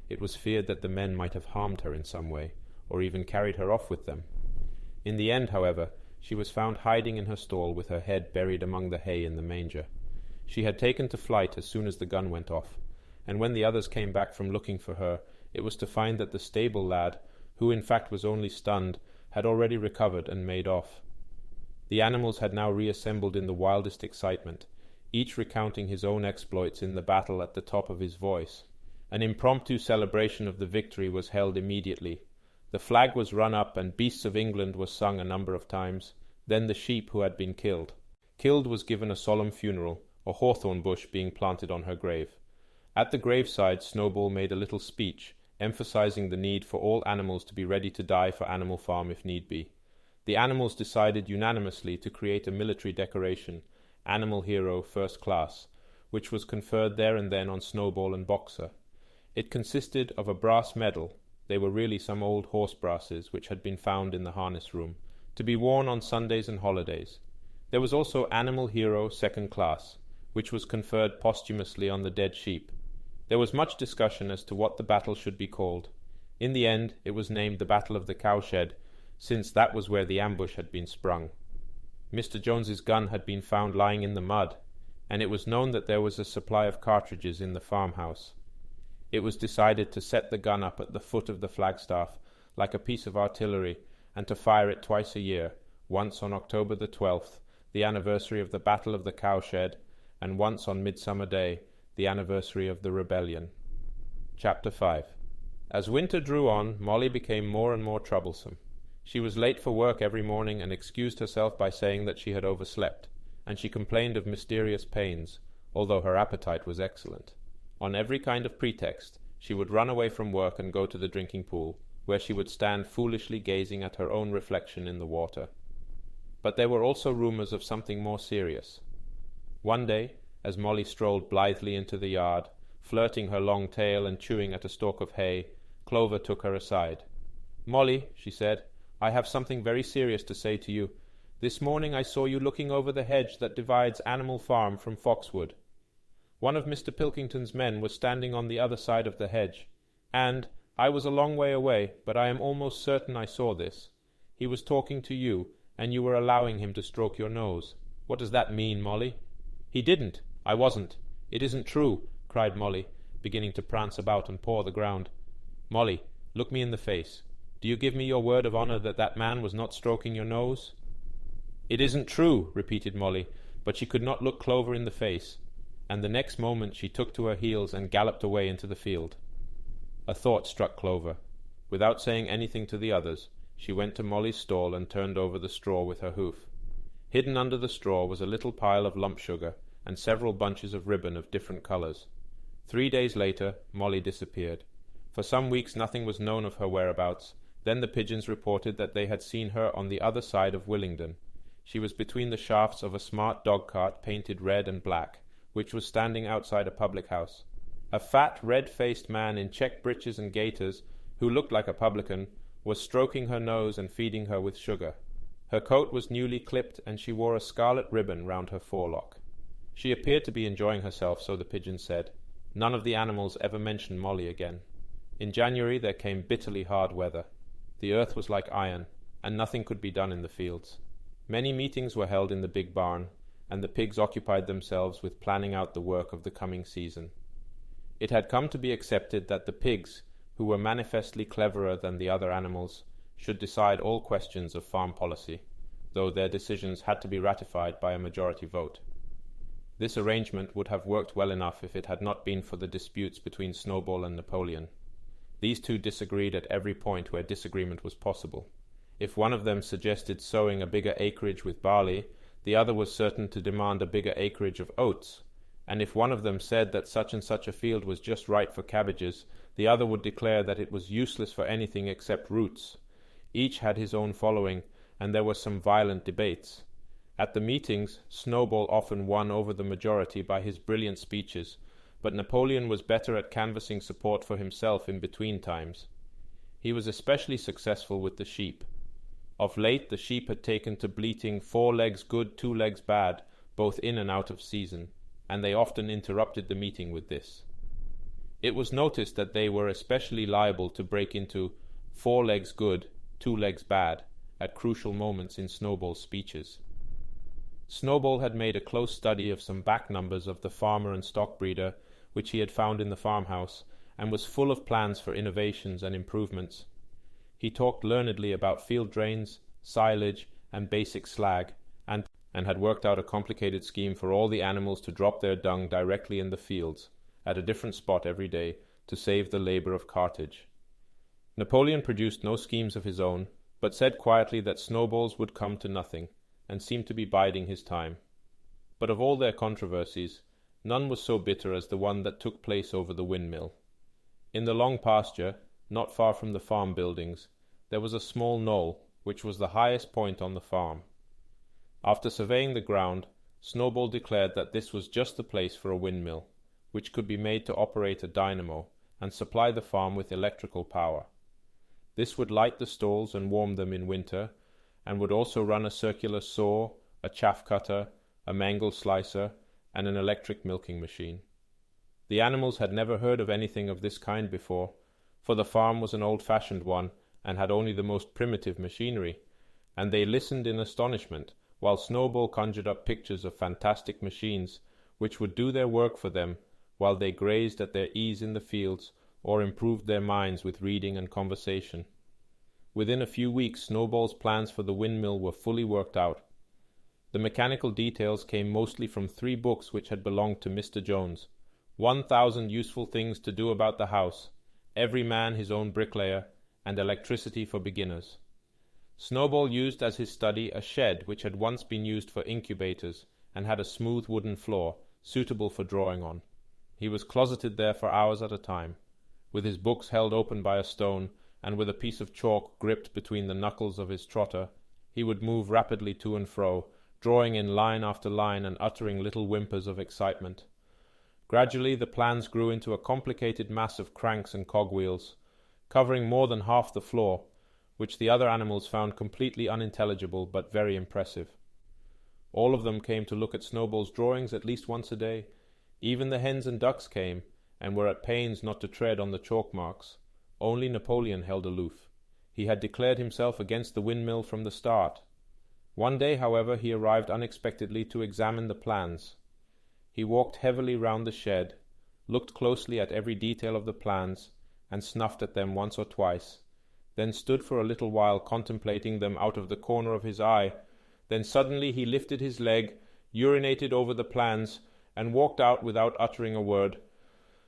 S1: It was feared that the men might have harmed her in some way, or even carried her off with them. In the end, however, she was found hiding in her stall with her head buried among the hay in the manger. She had taken to flight as soon as the gun went off, and when the others came back from looking for her, it was to find that the stable lad, who in fact was only stunned, had already recovered and made off. The animals had now reassembled in the wildest excitement, each recounting his own exploits in the battle at the top of his voice. An impromptu celebration of the victory was held immediately. The flag was run up, and Beasts of England was sung a number of times. Then the sheep who had been killed. Killed was given a solemn funeral, a hawthorn bush being planted on her grave. At the graveside Snowball made a little speech, emphasizing the need for all animals to be ready to die for Animal Farm if need be. The animals decided unanimously to create a military decoration, Animal Hero First Class, which was conferred there and then on Snowball and Boxer. It consisted of a brass medal — they were really some old horse brasses which had been found in the harness room — to be worn on Sundays and holidays. There was also Animal Hero Second Class, which was conferred posthumously on the dead sheep. There was much discussion as to what the battle should be called. In the end it was named the Battle of the Cowshed, since that was where the ambush had been sprung. Mr. Jones's gun had been found lying in the mud, and it was known that there was a supply of cartridges in the farmhouse. It was decided to set the gun up at the foot of the flagstaff, like a piece of artillery, and to fire it twice a year, once on October the 12th, the anniversary of the Battle of the Cowshed, and once on Midsummer Day, the anniversary of the rebellion. Chapter 5. As winter drew on, Molly became more and more troublesome. She was late for work every morning and excused herself by saying that she had overslept, and she complained of mysterious pains, although her appetite was excellent. On every kind of pretext, she would run away from work and go to the drinking pool, where she would stand foolishly gazing at her own reflection in the water. But there were also rumors of something more serious. One day, as Molly strolled blithely into the yard, flirting her long tail and chewing at a stalk of hay, Clover took her aside. "Molly," she said, "I have something very serious to say to you. This morning I saw you looking over the hedge that divides Animal Farm from Foxwood. One of Mr. Pilkington's men was standing on the other side of the hedge, and I was a long way away, but I am almost certain I saw this. He was talking to you, and you were allowing him to stroke your nose. What does that mean, Molly?" "He didn't. I wasn't. It isn't true," cried Molly, beginning to prance about and paw the ground. "Molly, look me in the face. Do you give me your word of honor that that man was not stroking your nose?" "It isn't true," repeated Molly, but she could not look Clover in the face, and the next moment she took to her heels and galloped away into the field. A thought struck Clover. Without saying anything to the others, she went to Molly's stall and turned over the straw with her hoof. Hidden under the straw was a little pile of lump sugar and several bunches of ribbon of different colors. 3 days later, Molly disappeared. For some weeks nothing was known of her whereabouts. Then the pigeons reported that they had seen her on the other side of Willingdon. She was between the shafts of a smart dog-cart painted red and black, which was standing outside a public house. A fat, red-faced man in check breeches and gaiters, who looked like a publican, was stroking her nose and feeding her with sugar. Her coat was newly clipped, and she wore a scarlet ribbon round her forelock. She appeared to be enjoying herself, so the pigeons said. None of the animals ever mentioned Molly again. In January there came bitterly hard weather. The earth was like iron, and nothing could be done in the fields. Many meetings were held in the big barn, and the pigs occupied themselves with planning out the work of the coming season. It had come to be accepted that the pigs, who were manifestly cleverer than the other animals, should decide all questions of farm policy, though their decisions had to be ratified by a majority vote. This arrangement would have worked well enough if it had not been for the disputes between Snowball and Napoleon. These two disagreed at every point where disagreement was possible. If one of them suggested sowing a bigger acreage with barley, the other was certain to demand a bigger acreage of oats, and if one of them said that such and such a field was just right for cabbages, the other would declare that it was useless for anything except roots. Each had his own following, and there were some violent debates. At the meetings, Snowball often won over the majority by his brilliant speeches, but Napoleon was better at canvassing support for himself in between times. He was especially successful with the sheep. Of late the sheep had taken to bleating 4 legs good, 2 legs bad, both in and out of season, and they often interrupted the meeting with this. It was noticed that they were especially liable to break into 4 legs good, 2 legs bad at crucial moments in Snowball's speeches. Snowball had made a close study of some back numbers of the Farmer and Stock Breeder, which he had found in the farmhouse, and was full of plans for innovations and improvements. He talked learnedly about field drains, silage, and basic slag, and had worked out a complicated scheme for all the animals to drop their dung directly in the fields, at a different spot every day, to save the labor of cartage. Napoleon produced no schemes of his own, but said quietly that Snowball's would come to nothing, and seemed to be biding his time. But of all their controversies, none was so bitter as the one that took place over the windmill. In the long pasture, not far from the farm buildings, there was a small knoll, which was the highest point on the farm. After surveying the ground, Snowball declared that this was just the place for a windmill, which could be made to operate a dynamo and supply the farm with electrical power. This would light the stalls and warm them in winter, and would also run a circular saw, a chaff cutter, a mangle slicer, and an electric milking machine. The animals had never heard of anything of this kind before, for the farm was an old-fashioned one and had only the most primitive machinery, and they listened in astonishment while Snowball conjured up pictures of fantastic machines which would do their work for them while they grazed at their ease in the fields or improved their minds with reading and conversation. Within a few weeks Snowball's plans for the windmill were fully worked out. The mechanical details came mostly from 3 books which had belonged to Mr. Jones. 1,000 useful things to do about the house, every man his own bricklayer, and electricity for beginners. Snowball used as his study a shed which had once been used for incubators and had a smooth wooden floor, suitable for drawing on. He was closeted there for hours at a time, with his books held open by a stone, and with a piece of chalk gripped between the knuckles of his trotter. He would move rapidly to and fro, drawing in line after line and uttering little whimpers of excitement. Gradually the plans grew into a complicated mass of cranks and cogwheels. covering more than half the floor, which the other animals found completely unintelligible but very impressive. All of them came to look at Snowball's drawings at least once a day. Even the hens and ducks came, and were at pains not to tread on the chalk marks. Only Napoleon held aloof. He had declared himself against the windmill from the start. One day, however, he arrived unexpectedly to examine the plans. He walked heavily round the shed, looked closely at every detail of the plans, and snuffed at them once or twice, then stood for a little while contemplating them out of the corner of his eye. Then suddenly he lifted his leg, urinated over the plans, and walked out without uttering a word.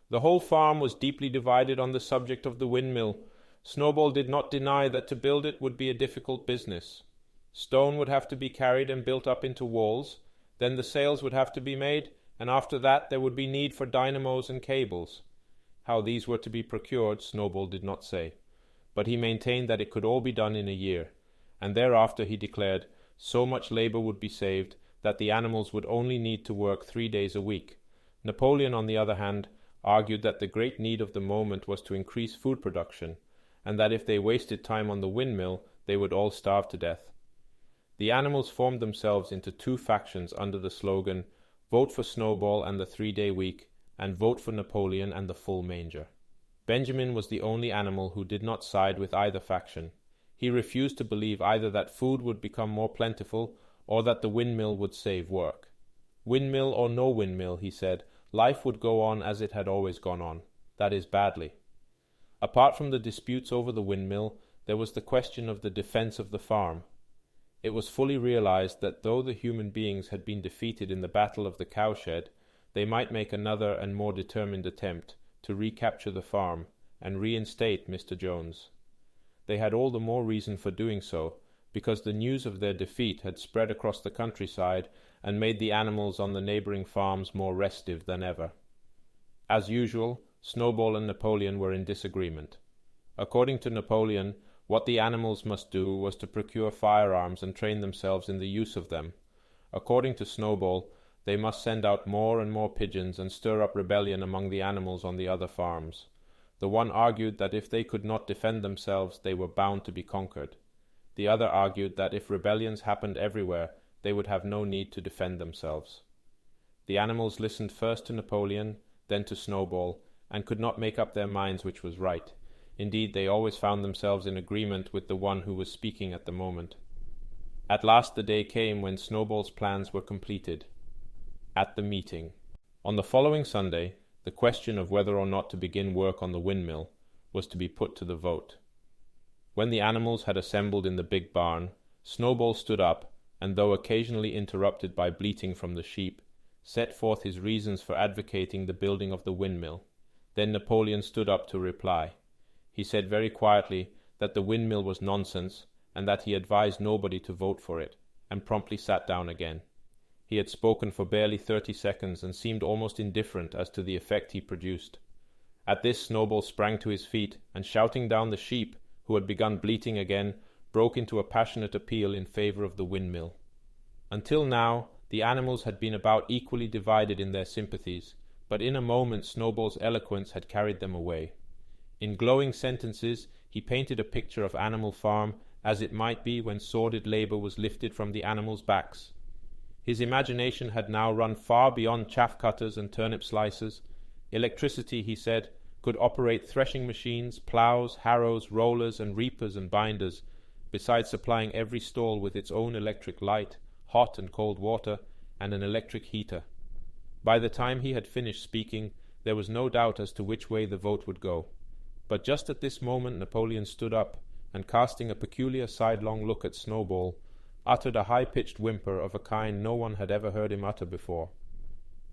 S1: The whole farm was deeply divided on the subject of the windmill. Snowball did not deny that to build it would be a difficult business. Stone would have to be carried and built up into walls, then the sails would have to be made, and after that there would be need for dynamos and cables. How these were to be procured, Snowball did not say, but he maintained that it could all be done in a year, and thereafter, he declared, so much labor would be saved that the animals would only need to work 3 days a week. Napoleon, on the other hand, argued that the great need of the moment was to increase food production, and that if they wasted time on the windmill, they would all starve to death. The animals formed themselves into 2 factions under the slogan, "Vote for Snowball and the 3-day week," and "Vote for Napoleon and the full manger." Benjamin was the only animal who did not side with either faction. He refused to believe either that food would become more plentiful or that the windmill would save work. Windmill or no windmill, he said, life would go on as it had always gone on, that is, badly. Apart from the disputes over the windmill, there was the question of the defense of the farm. It was fully realized that though the human beings had been defeated in the battle of the cowshed, they might make another and more determined attempt to recapture the farm and reinstate Mr. Jones. They had all the more reason for doing so, because the news of their defeat had spread across the countryside and made the animals on the neighboring farms more restive than ever. As usual, Snowball and Napoleon were in disagreement. According to Napoleon, what the animals must do was to procure firearms and train themselves in the use of them. According to Snowball, they must send out more and more pigeons and stir up rebellion among the animals on the other farms. The one argued that if they could not defend themselves, they were bound to be conquered. The other argued that if rebellions happened everywhere, they would have no need to defend themselves. The animals listened first to Napoleon, then to Snowball, and could not make up their minds which was right. Indeed, they always found themselves in agreement with the one who was speaking at the moment. At last the day came when Snowball's plans were completed. At the meeting. On the following Sunday, the question of whether or not to begin work on the windmill was to be put to the vote. When the animals had assembled in the big barn, Snowball stood up, and though occasionally interrupted by bleating from the sheep, set forth his reasons for advocating the building of the windmill. Then Napoleon stood up to reply. He said very quietly that the windmill was nonsense, and that he advised nobody to vote for it, and promptly sat down again. He had spoken for barely 30 seconds, and seemed almost indifferent as to the effect he produced. At this Snowball sprang to his feet, and shouting down the sheep, who had begun bleating again, broke into a passionate appeal in favour of the windmill. Until now, the animals had been about equally divided in their sympathies, but in a moment Snowball's eloquence had carried them away. In glowing sentences, he painted a picture of Animal Farm as it might be when sordid labour was lifted from the animals' backs. His imagination had now run far beyond chaff cutters and turnip slicers. Electricity, he said, could operate threshing machines, ploughs, harrows, rollers, and reapers and binders, besides supplying every stall with its own electric light, hot and cold water, and an electric heater. By the time he had finished speaking, there was no doubt as to which way the vote would go. But just at this moment Napoleon stood up, and casting a peculiar sidelong look at Snowball, uttered a high-pitched whimper of a kind no one had ever heard him utter before.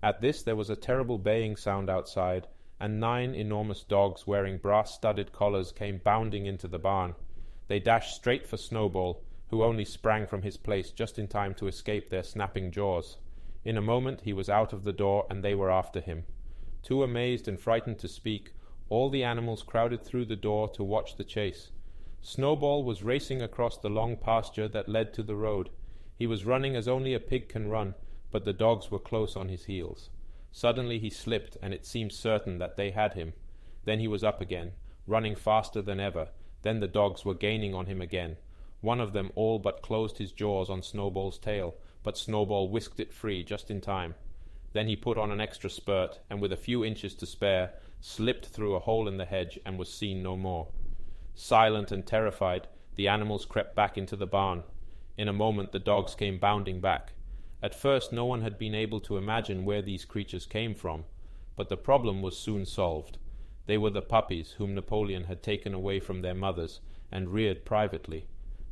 S1: At this there was a terrible baying sound outside, and 9 enormous dogs wearing brass-studded collars came bounding into the barn. They dashed straight for Snowball, who only sprang from his place just in time to escape their snapping jaws. In a moment he was out of the door, and they were after him. Too amazed and frightened to speak, all the animals crowded through the door to watch the chase. Snowball was racing across the long pasture that led to the road. He was running as only a pig can run, but the dogs were close on his heels. Suddenly he slipped, and it seemed certain that they had him. Then he was up again. running faster than ever. Then the dogs were gaining on him again. One of them all but closed his jaws on Snowball's tail, but Snowball whisked it free just in time. Then he put on an extra spurt, and with a few inches to spare, slipped through a hole in the hedge and was seen no more. Silent and terrified, the animals crept back into the barn. In a moment the dogs came bounding back. At first no one had been able to imagine where these creatures came from, but the problem was soon solved. They were the puppies whom Napoleon had taken away from their mothers and reared privately.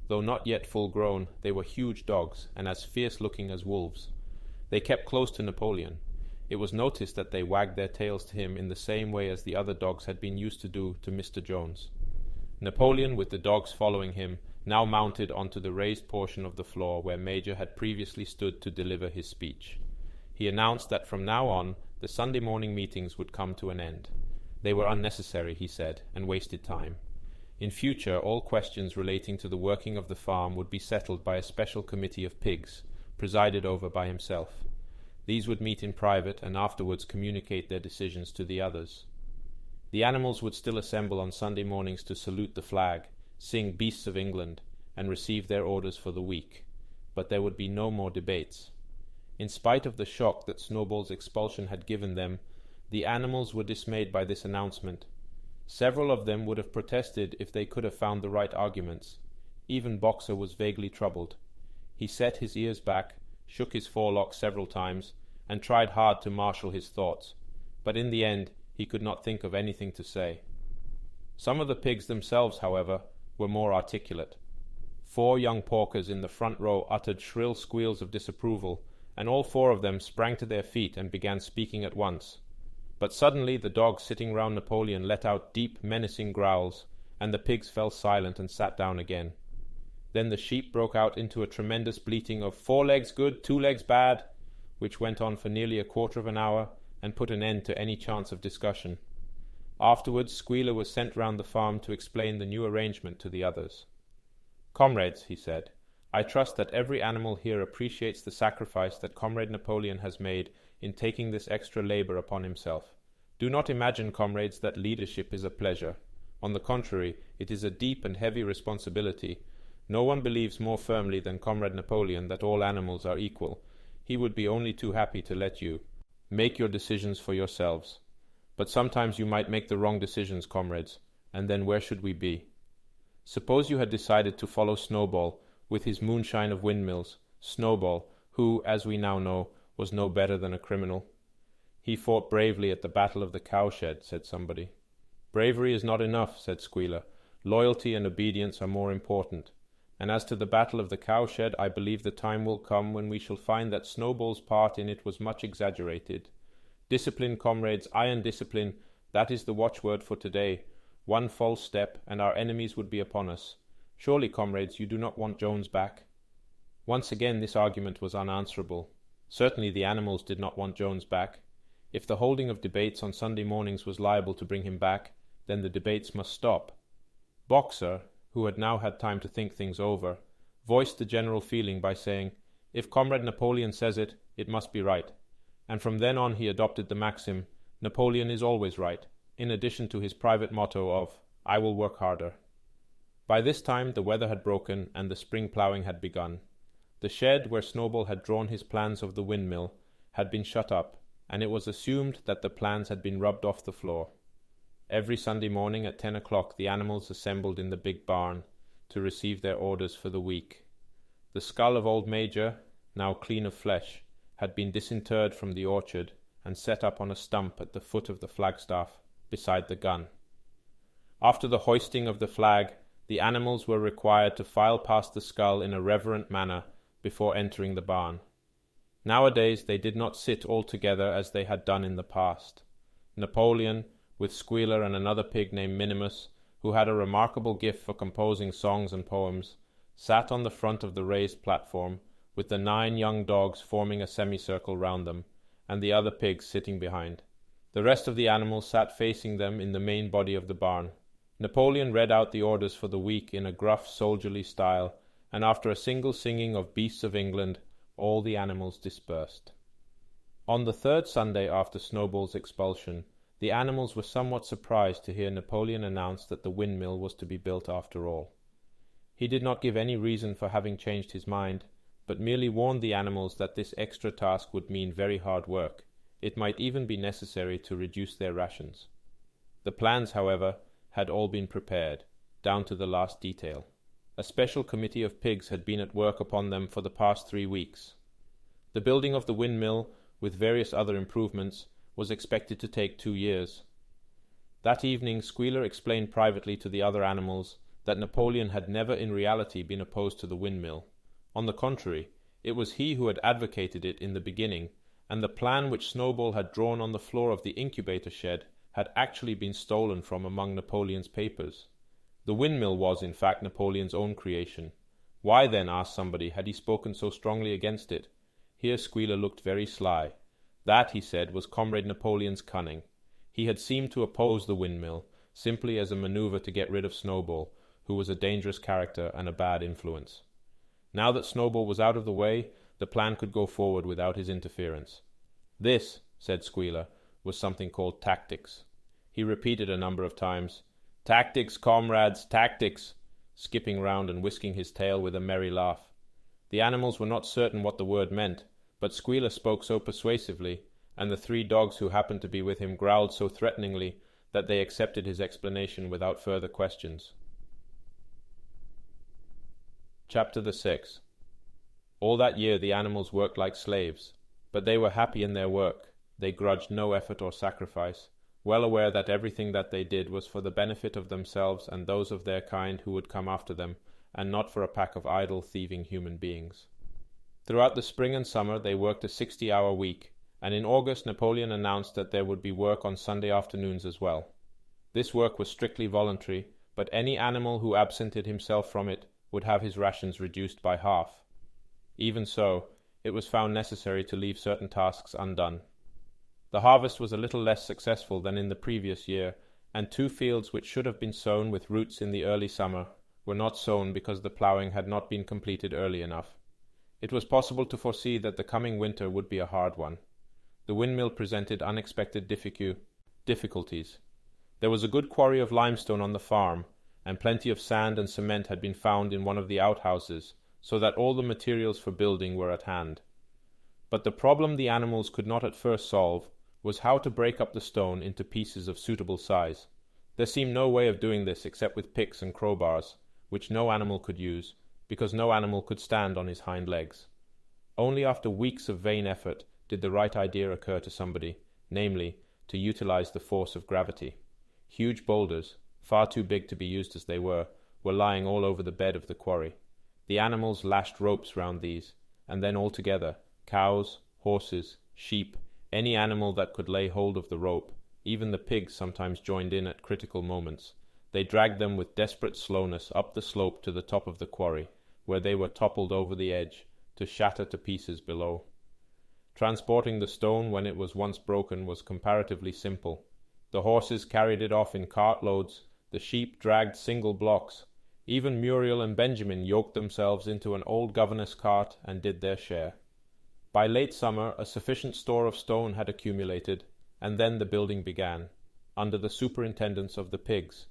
S1: Though not yet full grown, they were huge dogs and as fierce-looking as wolves. They kept close to Napoleon. It was noticed that they wagged their tails to him in the same way as the other dogs had been used to do to Mr. Jones. Napoleon, with the dogs following him, now mounted onto the raised portion of the floor where Major had previously stood to deliver his speech. He announced that from now on the Sunday morning meetings would come to an end. They were unnecessary, he said, and wasted time. In future, all questions relating to the working of the farm would be settled by a special committee of pigs, presided over by himself. These would meet in private and afterwards communicate their decisions to the others. The animals would still assemble on Sunday mornings to salute the flag, sing Beasts of England, and receive their orders for the week, but there would be no more debates. In spite of the shock that Snowball's expulsion had given them, the animals were dismayed by this announcement. Several of them would have protested if they could have found the right arguments. Even Boxer was vaguely troubled. He set his ears back, shook his forelock several times, and tried hard to marshal his thoughts, but in the end he could not think of anything to say. Some of the pigs themselves, however, were more articulate. 4 young porkers in the front row uttered shrill squeals of disapproval, and all 4 of them sprang to their feet and began speaking at once. But suddenly the dogs sitting round Napoleon let out deep, menacing growls, and the pigs fell silent and sat down again. Then the sheep broke out into a tremendous bleating of 4 legs good, 2 legs bad, which went on for nearly a quarter of an hour, and put an end to any chance of discussion. Afterwards Squealer was sent round the farm to explain the new arrangement to the others. "Comrades," he said, "I trust that every animal here appreciates the sacrifice that Comrade Napoleon has made in taking this extra labor upon himself. Do not imagine, comrades, that leadership is a pleasure. On the contrary, it is a deep and heavy responsibility. No one believes more firmly than Comrade Napoleon that all animals are equal. He would be only too happy to let you make your decisions for yourselves. But sometimes you might make the wrong decisions, comrades, and then where should we be? Suppose you had decided to follow Snowball with his moonshine of windmills, Snowball, who, as we now know, was no better than a criminal. He fought bravely at the Battle of the Cowshed, said somebody. Bravery is not enough, said Squealer. Loyalty and obedience are more important. And as to the Battle of the Cowshed, I believe the time will come when we shall find that Snowball's part in it was much exaggerated. Discipline, comrades, iron discipline, that is the watchword for today. One false step, and our enemies would be upon us. Surely, comrades, you do not want Jones back? Once again this argument was unanswerable. Certainly the animals did not want Jones back. If the holding of debates on Sunday mornings was liable to bring him back, then the debates must stop. Boxer, who had now had time to think things over, voiced the general feeling by saying, "If Comrade Napoleon says it, it must be right." And from then on he adopted the maxim, "Napoleon is always right," in addition to his private motto of, "I will work harder." By this time the weather had broken and the spring ploughing had begun. The shed where Snowball had drawn his plans of the windmill had been shut up, and it was assumed that the plans had been rubbed off the floor. Every Sunday morning at 10 o'clock the animals assembled in the big barn to receive their orders for the week. The skull of old Major, now clean of flesh, had been disinterred from the orchard and set up on a stump at the foot of the flagstaff beside the gun. After the hoisting of the flag, the animals were required to file past the skull in a reverent manner before entering the barn. Nowadays they did not sit all together as they had done in the past. Napoleon, with Squealer and another pig named Minimus, who had a remarkable gift for composing songs and poems, sat on the front of the raised platform, with the 9 young dogs forming a semicircle round them, and the other pigs sitting behind. The rest of the animals sat facing them in the main body of the barn. Napoleon read out the orders for the week in a gruff, soldierly style, and after a single singing of Beasts of England, all the animals dispersed. On the 3rd Sunday after Snowball's expulsion, The animals were somewhat surprised to hear Napoleon announce that the windmill was to be built after all. He did not give any reason for having changed his mind, but merely warned the animals that this extra task would mean very hard work. It might even be necessary to reduce their rations. The plans, however, had all been prepared, down to the last detail. A special committee of pigs had been at work upon them for the past 3 weeks. The building of the windmill, with various other improvements, was expected to take 2 years. That evening Squealer explained privately to the other animals that Napoleon had never in reality been opposed to the windmill. On the contrary, it was he who had advocated it in the beginning, and the plan which Snowball had drawn on the floor of the incubator shed had actually been stolen from among Napoleon's papers. The windmill was, in fact, Napoleon's own creation. Why then, asked somebody, had he spoken so strongly against it? Here Squealer looked very sly. That, he said, was Comrade Napoleon's cunning. He had seemed to oppose the windmill, simply as a manoeuvre to get rid of Snowball, who was a dangerous character and a bad influence. Now that Snowball was out of the way, the plan could go forward without his interference. This, said Squealer, was something called tactics. He repeated a number of times, "Tactics, comrades, tactics," skipping round and whisking his tail with a merry laugh. The animals were not certain what the word meant, but Squealer spoke so persuasively, and the 3 dogs who happened to be with him growled so threateningly, that they accepted his explanation without further questions. Chapter the 6th. All that year the animals worked like slaves, but they were happy in their work. They grudged no effort or sacrifice, well aware that everything that they did was for the benefit of themselves and those of their kind who would come after them, and not for a pack of idle, thieving human beings. Throughout the spring and summer they worked a 60-hour week, and in August Napoleon announced that there would be work on Sunday afternoons as well. This work was strictly voluntary, but any animal who absented himself from it would have his rations reduced by half. Even so, it was found necessary to leave certain tasks undone. The harvest was a little less successful than in the previous year, and 2 fields which should have been sown with roots in the early summer were not sown because the ploughing had not been completed early enough. It was possible to foresee that the coming winter would be a hard one. The windmill presented unexpected difficulties. There was a good quarry of limestone on the farm, and plenty of sand and cement had been found in one of the outhouses, so that all the materials for building were at hand. But the problem the animals could not at first solve was how to break up the stone into pieces of suitable size. There seemed no way of doing this except with picks and crowbars, which no animal could use, because no animal could stand on his hind legs. Only after weeks of vain effort did the right idea occur to somebody, namely, to utilize the force of gravity. Huge boulders, far too big to be used as they were lying all over the bed of the quarry. The animals lashed ropes round these, and then all together, cows, horses, sheep, any animal that could lay hold of the rope, even the pigs sometimes joined in at critical moments. They dragged them with desperate slowness up the slope to the top of the quarry, where they were toppled over the edge, to shatter to pieces below. Transporting the stone when it was once broken was comparatively simple. The horses carried it off in cartloads, the sheep dragged single blocks. Even Muriel and Benjamin yoked themselves into an old governess cart and did their share. By late summer a sufficient store of stone had accumulated, and then the building began, under the superintendence of the pigs.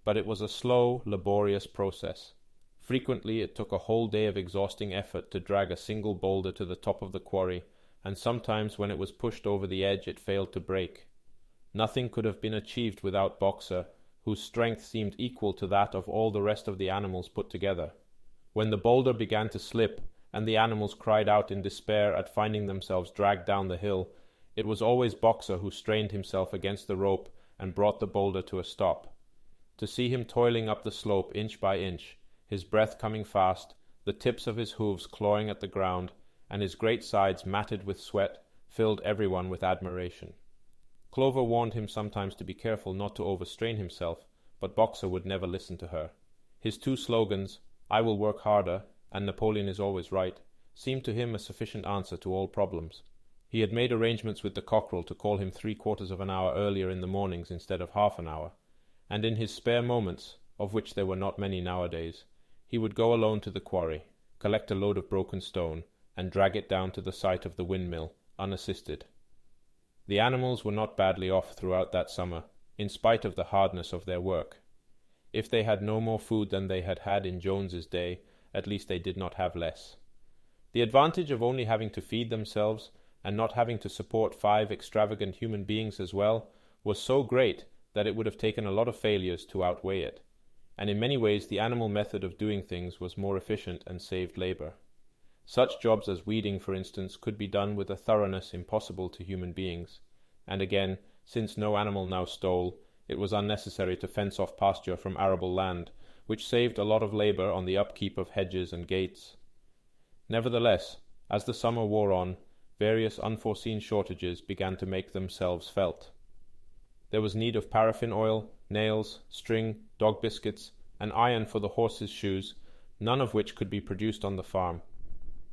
S1: But it was a slow, laborious process. Frequently it took a whole day of exhausting effort to drag a single boulder to the top of the quarry, and sometimes when it was pushed over the edge it failed to break. Nothing could have been achieved without Boxer, whose strength seemed equal to that of all the rest of the animals put together. When the boulder began to slip, and the animals cried out in despair at finding themselves dragged down the hill, it was always Boxer who strained himself against the rope and brought the boulder to a stop. To see him toiling up the slope inch by inch, his breath coming fast, the tips of his hooves clawing at the ground, and his great sides matted with sweat, filled everyone with admiration. Clover warned him sometimes to be careful not to overstrain himself, but Boxer would never listen to her. His 2 slogans, "I will work harder," and "Napoleon is always right," seemed to him a sufficient answer to all problems. He had made arrangements with the cockerel to call him 3/4 of an hour earlier in the mornings instead of half an hour, and in his spare moments, of which there were not many nowadays, he would go alone to the quarry, collect a load of broken stone, and drag it down to the site of the windmill, unassisted. The animals were not badly off throughout that summer, in spite of the hardness of their work. If they had no more food than they had had in Jones's day, at least they did not have less. The advantage of only having to feed themselves, and not having to support 5 extravagant human beings as well, was so great that it would have taken a lot of failures to outweigh it. And in many ways the animal method of doing things was more efficient and saved labor. Such jobs as weeding, for instance, could be done with a thoroughness impossible to human beings. And again, since no animal now stole, it was unnecessary to fence off pasture from arable land, which saved a lot of labor on the upkeep of hedges and gates. Nevertheless, as the summer wore on, various unforeseen shortages began to make themselves felt. There was need of paraffin oil, nails, string, dog biscuits, and iron for the horses' shoes, none of which could be produced on the farm.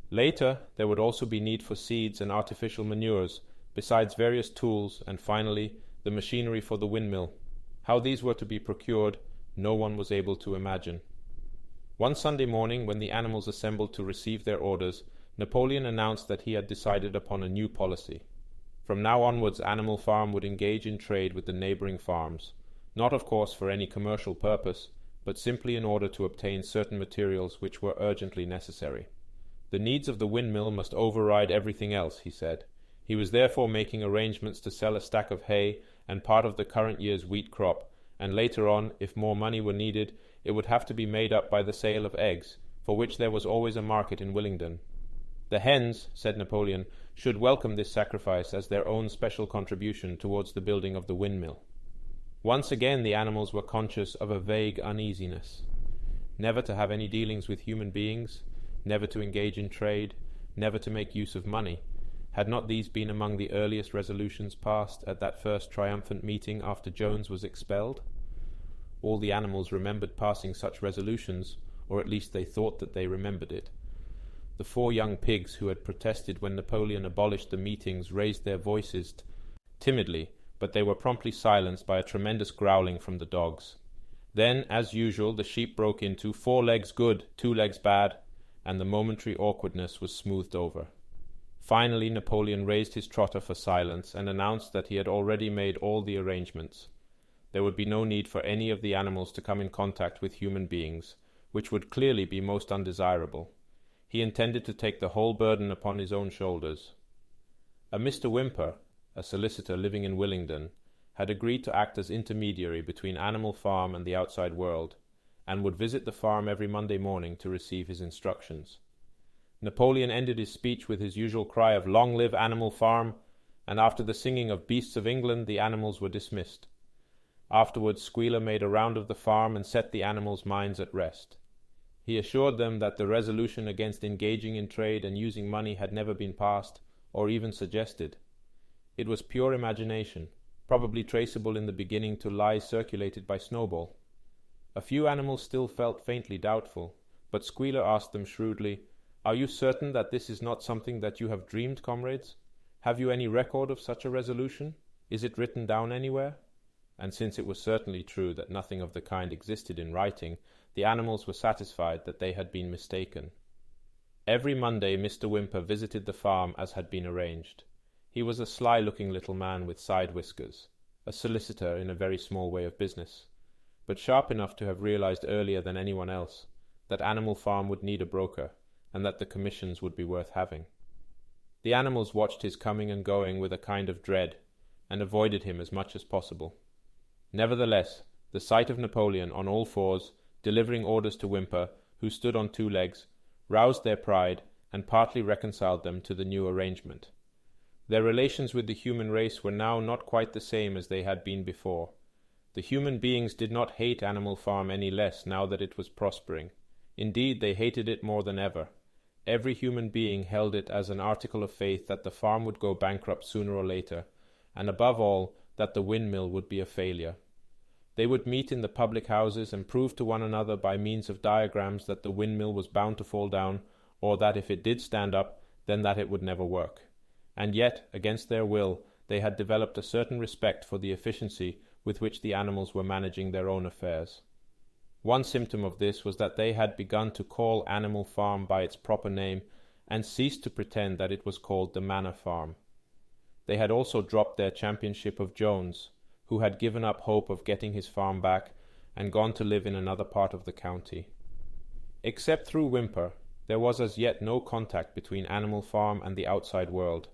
S1: Later, there would also be need for seeds and artificial manures, besides various tools, and finally, the machinery for the windmill. How these were to be procured, no one was able to imagine. One Sunday morning, when the animals assembled to receive their orders, Napoleon announced that he had decided upon a new policy. From now onwards, Animal Farm would engage in trade with the neighboring farms, not of course for any commercial purpose, but simply in order to obtain certain materials which were urgently necessary. The needs of the windmill must override everything else, he said. He was therefore making arrangements to sell a stack of hay and part of the current year's wheat crop, and later on, if more money were needed, it would have to be made up by the sale of eggs, for which there was always a market in Willingdon. The hens, said Napoleon, should welcome this sacrifice as their own special contribution towards the building of the windmill. Once again the animals were conscious of a vague uneasiness. Never to have any dealings with human beings, never to engage in trade, never to make use of money. Had not these been among the earliest resolutions passed at that first triumphant meeting after Jones was expelled? All the animals remembered passing such resolutions, or at least they thought that they remembered it. The 4 young pigs who had protested when Napoleon abolished the meetings raised their voices timidly, but they were promptly silenced by a tremendous growling from the dogs. Then, as usual, the sheep broke into 4 legs good, 2 legs bad, and the momentary awkwardness was smoothed over. Finally, Napoleon raised his trotter for silence and announced that he had already made all the arrangements. There would be no need for any of the animals to come in contact with human beings, which would clearly be most undesirable. He intended to take the whole burden upon his own shoulders. A Mr. Whymper, a solicitor living in Willingdon, had agreed to act as intermediary between Animal Farm and the outside world, and would visit the farm every Monday morning to receive his instructions. Napoleon ended his speech with his usual cry of "Long live Animal Farm," and after the singing of Beasts of England, the animals were dismissed. Afterwards Squealer made a round of the farm and set the animals' minds at rest. He assured them that the resolution against engaging in trade and using money had never been passed, or even suggested. It was pure imagination, probably traceable in the beginning to lies circulated by Snowball. A few animals still felt faintly doubtful, but Squealer asked them shrewdly, "Are you certain that this is not something that you have dreamed, comrades? Have you any record of such a resolution? Is it written down anywhere?" And since it was certainly true that nothing of the kind existed in writing, the animals were satisfied that they had been mistaken. Every Monday Mr. Whymper visited the farm as had been arranged. He was a sly-looking little man with side whiskers, a solicitor in a very small way of business, but sharp enough to have realized earlier than anyone else that Animal Farm would need a broker, and that the commissions would be worth having. The animals watched his coming and going with a kind of dread, and avoided him as much as possible. Nevertheless, the sight of Napoleon on all fours, delivering orders to Whymper, who stood on 2 legs, roused their pride, and partly reconciled them to the new arrangement. Their relations with the human race were now not quite the same as they had been before. The human beings did not hate Animal Farm any less now that it was prospering. Indeed, they hated it more than ever. Every human being held it as an article of faith that the farm would go bankrupt sooner or later, and above all, that the windmill would be a failure. They would meet in the public houses and prove to one another by means of diagrams that the windmill was bound to fall down, or that if it did stand up, then that it would never work. And yet, against their will, they had developed a certain respect for the efficiency with which the animals were managing their own affairs. One symptom of this was that they had begun to call Animal Farm by its proper name, and ceased to pretend that it was called the Manor Farm. They had also dropped their championship of Jones, who had given up hope of getting his farm back and gone to live in another part of the county. Except through Whymper, there was as yet no contact between Animal Farm and the outside world,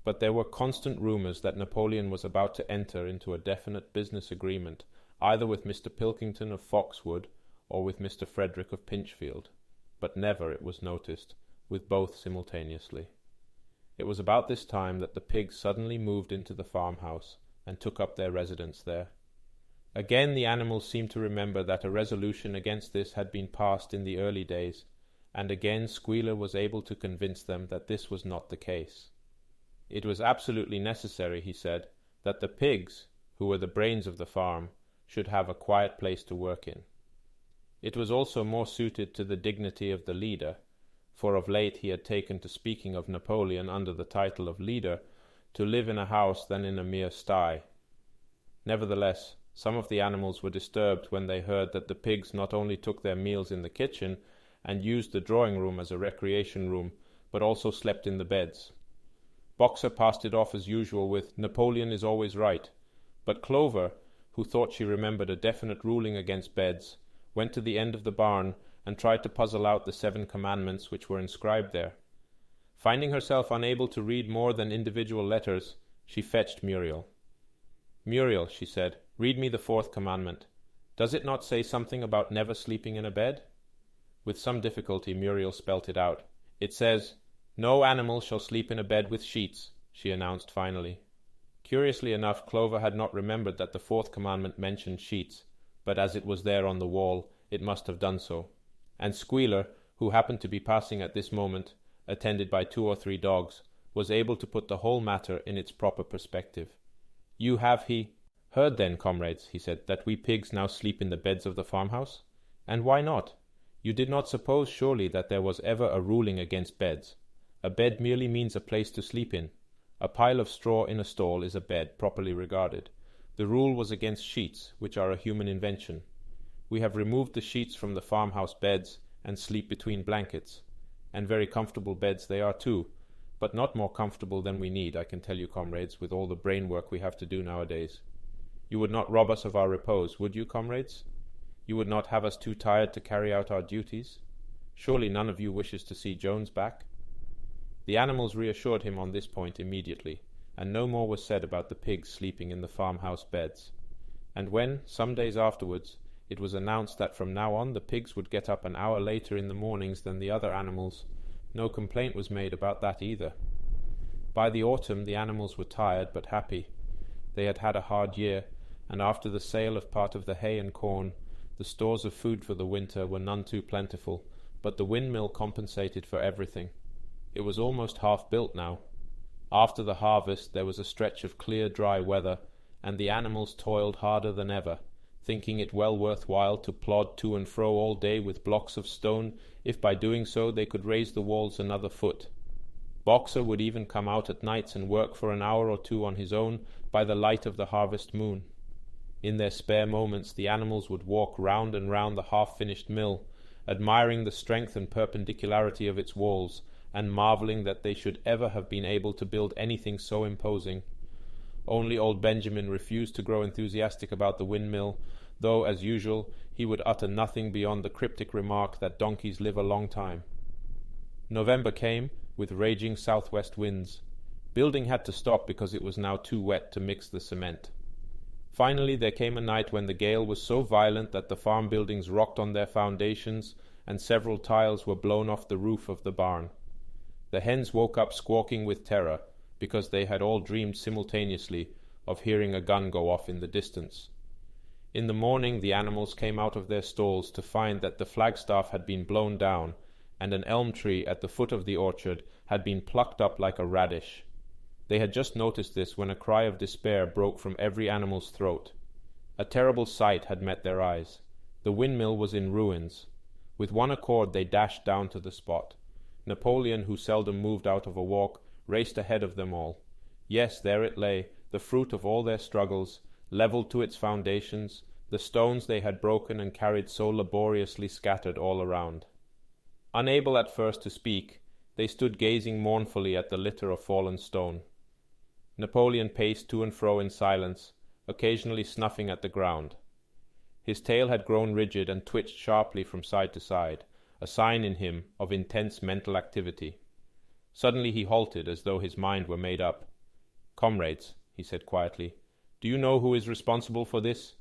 S1: but there were constant rumours that Napoleon was about to enter into a definite business agreement, either with Mr. Pilkington of Foxwood or with Mr. Frederick of Pinchfield, but never, it was noticed, with both simultaneously. It was about this time that the pigs suddenly moved into the farmhouse and took up their residence there. Again the animals seemed to remember that a resolution against this had been passed in the early days, and again Squealer was able to convince them that this was not the case. It was absolutely necessary, he said, that the pigs, who were the brains of the farm, should have a quiet place to work in. It was also more suited to the dignity of the leader, for of late he had taken to speaking of Napoleon under the title of leader, to live in a house than in a mere sty. Nevertheless, some of the animals were disturbed when they heard that the pigs not only took their meals in the kitchen and used the drawing-room as a recreation room, but also slept in the beds. Boxer passed it off as usual with "Napoleon is always right," but Clover, who thought she remembered a definite ruling against beds, went to the end of the barn and tried to puzzle out the 7 commandments which were inscribed there. Finding herself unable to read more than individual letters, she fetched Muriel. "Muriel," she said, "read me the 4th commandment. Does it not say something about never sleeping in a bed?" With some difficulty Muriel spelt it out. "It says, 'No animal shall sleep in a bed with sheets,'" she announced finally. Curiously enough, Clover had not remembered that the 4th commandment mentioned sheets, but as it was there on the wall, it must have done so. And Squealer, who happened to be passing at this moment, attended by 2 or 3 dogs, was able to put the whole matter in its proper perspective. "You have heard then, comrades," he said, "that we pigs now sleep in the beds of the farmhouse? And why not? You did not suppose surely that there was ever a ruling against beds. A bed merely means a place to sleep in. A pile of straw in a stall is a bed, properly regarded. The rule was against sheets, which are a human invention. We have removed the sheets from the farmhouse beds and sleep between blankets. And very comfortable beds they are too, but not more comfortable than we need, I can tell you, comrades, with all the brain work we have to do nowadays. You would not rob us of our repose, would you, comrades? You would not have us too tired to carry out our duties? Surely none of you wishes to see Jones back?" The animals reassured him on this point immediately, and no more was said about the pigs sleeping in the farmhouse beds. And when, some days afterwards, it was announced that from now on the pigs would get up an hour later in the mornings than the other animals, no complaint was made about that either. By the autumn the animals were tired but happy. They had had a hard year, and after the sale of part of the hay and corn, the stores of food for the winter were none too plentiful, but the windmill compensated for everything. It was almost half built now. After the harvest there was a stretch of clear, dry weather, and the animals toiled harder than ever, thinking it well worth while to plod to and fro all day with blocks of stone, if by doing so they could raise the walls another foot. Boxer would even come out at nights and work for an hour or 2 on his own by the light of the harvest moon. In their spare moments the animals would walk round and round the half-finished mill, admiring the strength and perpendicularity of its walls, and marvelling that they should ever have been able to build anything so imposing. Only old Benjamin refused to grow enthusiastic about the windmill, though, as usual, he would utter nothing beyond the cryptic remark that donkeys live a long time. November came, with raging southwest winds. Building had to stop because it was now too wet to mix the cement. Finally there came a night when the gale was so violent that the farm buildings rocked on their foundations, and several tiles were blown off the roof of the barn. The hens woke up squawking with terror, because they had all dreamed simultaneously of hearing a gun go off in the distance. In the morning the animals came out of their stalls to find that the flagstaff had been blown down, and an elm tree at the foot of the orchard had been plucked up like a radish. They had just noticed this when a cry of despair broke from every animal's throat. A terrible sight had met their eyes. The windmill was in ruins. With one accord they dashed down to the spot. Napoleon, who seldom moved out of a walk, raced ahead of them all. Yes, there it lay, the fruit of all their struggles, levelled to its foundations, the stones they had broken and carried so laboriously scattered all around. Unable at first to speak, they stood gazing mournfully at the litter of fallen stone. Napoleon paced to and fro in silence, occasionally snuffing at the ground. His tail had grown rigid and twitched sharply from side to side, a sign in him of intense mental activity. Suddenly he halted, as though his mind were made up. "Comrades," he said quietly, "do you know who is responsible for this?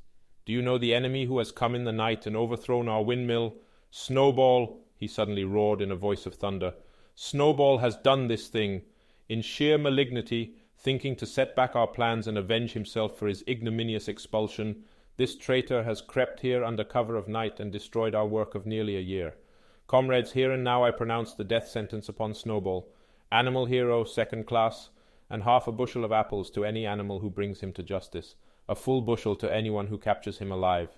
S1: Do you know the enemy who has come in the night and overthrown our windmill? Snowball," he suddenly roared in a voice of thunder, "Snowball has done this thing. In sheer malignity, thinking to set back our plans and avenge himself for his ignominious expulsion, this traitor has crept here under cover of night and destroyed our work of nearly a year. Comrades, here and now I pronounce the death sentence upon Snowball. Animal hero, second class, and half a bushel of apples to any animal who brings him to justice, a full bushel to anyone who captures him alive."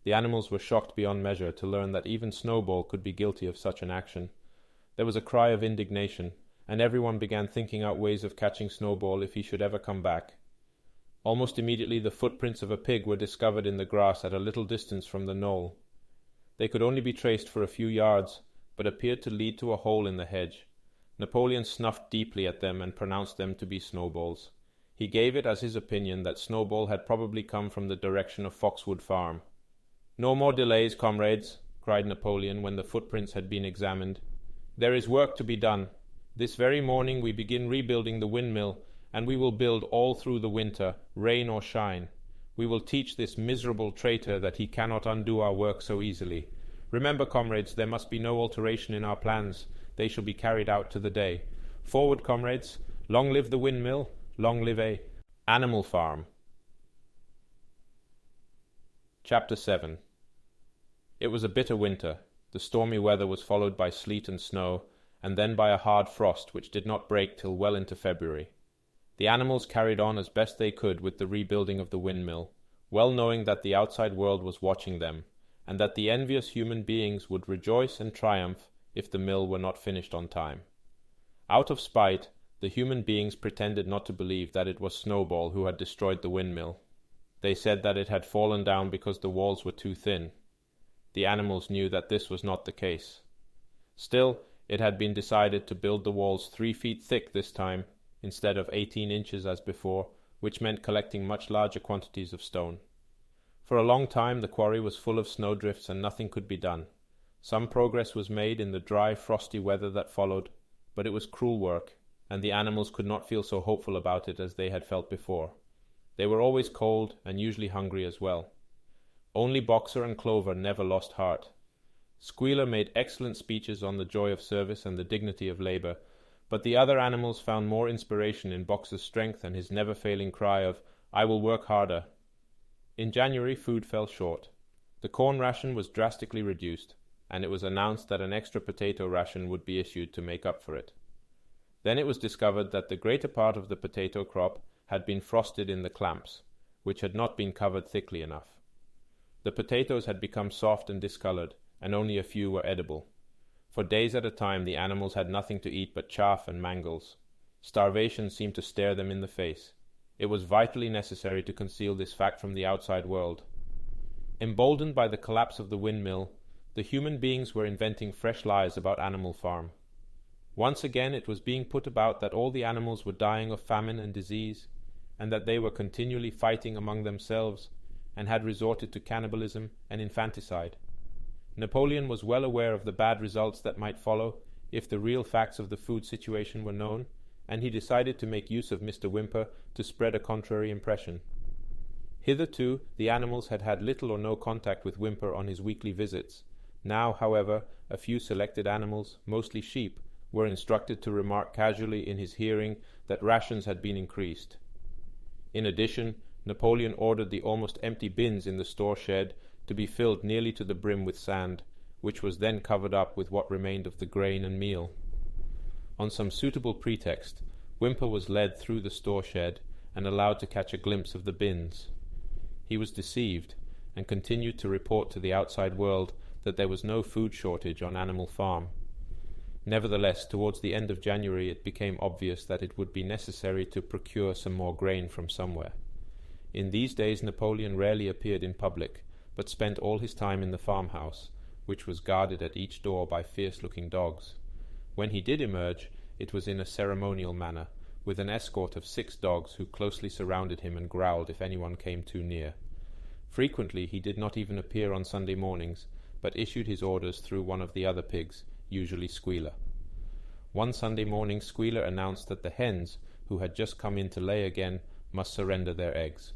S1: The animals were shocked beyond measure to learn that even Snowball could be guilty of such an action. There was a cry of indignation, and everyone began thinking out ways of catching Snowball if he should ever come back. Almost immediately the footprints of a pig were discovered in the grass at a little distance from the knoll. They could only be traced for a few yards, but appeared to lead to a hole in the hedge. Napoleon snuffed deeply at them and pronounced them to be Snowball's. He gave it as his opinion that Snowball had probably come from the direction of Foxwood Farm. "No more delays, comrades," cried Napoleon when the footprints had been examined. "There is work to be done. This very morning we begin rebuilding the windmill, and we will build all through the winter, rain or shine. We will teach this miserable traitor that he cannot undo our work so easily. Remember, comrades, there must be no alteration in our plans. They shall be carried out to the day. Forward, comrades. Long live the windmill. Long live a Animal Farm." Chapter 7. It was a bitter winter. The stormy weather was followed by sleet and snow, and then by a hard frost which did not break till well into February. The animals carried on as best they could with the rebuilding of the windmill, well knowing that the outside world was watching them, and that the envious human beings would rejoice and triumph if the mill were not finished on time. Out of spite, the human beings pretended not to believe that it was Snowball who had destroyed the windmill. They said that it had fallen down because the walls were too thin. The animals knew that this was not the case. Still, it had been decided to build the walls 3 feet thick this time, instead of 18 inches as before, which meant collecting much larger quantities of stone. For a long time the quarry was full of snowdrifts and nothing could be done. Some progress was made in the dry, frosty weather that followed, but it was cruel work, and the animals could not feel so hopeful about it as they had felt before. They were always cold and usually hungry as well. Only Boxer and Clover never lost heart. Squealer made excellent speeches on the joy of service and the dignity of labor, but the other animals found more inspiration in Boxer's strength and his never-failing cry of, "I will work harder." In January, food fell short. The corn ration was drastically reduced, and it was announced that an extra potato ration would be issued to make up for it. Then it was discovered that the greater part of the potato crop had been frosted in the clamps, which had not been covered thickly enough. The potatoes had become soft and discolored, and only a few were edible. For days at a time the animals had nothing to eat but chaff and mangles. Starvation seemed to stare them in the face. It was vitally necessary to conceal this fact from the outside world. Emboldened by the collapse of the windmill, the human beings were inventing fresh lies about Animal Farm. Once again it was being put about that all the animals were dying of famine and disease, and that they were continually fighting among themselves, and had resorted to cannibalism and infanticide. Napoleon was well aware of the bad results that might follow if the real facts of the food situation were known, and he decided to make use of Mr. Whymper to spread a contrary impression. Hitherto, the animals had had little or no contact with Whymper on his weekly visits. Now, however, a few selected animals, mostly sheep, were instructed to remark casually in his hearing that rations had been increased. In addition, Napoleon ordered the almost empty bins in the store shed to be filled nearly to the brim with sand, which was then covered up with what remained of the grain and meal. On some suitable pretext, Whymper was led through the store shed and allowed to catch a glimpse of the bins. He was deceived, and continued to report to the outside world that there was no food shortage on Animal Farm. Nevertheless, towards the end of January it became obvious that it would be necessary to procure some more grain from somewhere. In these days Napoleon rarely appeared in public, but spent all his time in the farmhouse, which was guarded at each door by fierce-looking dogs. When he did emerge, it was in a ceremonial manner, with an escort of 6 dogs who closely surrounded him and growled if anyone came too near. Frequently he did not even appear on Sunday mornings, but issued his orders through one of the other pigs, usually Squealer. One Sunday morning Squealer announced that the hens, who had just come in to lay again, must surrender their eggs.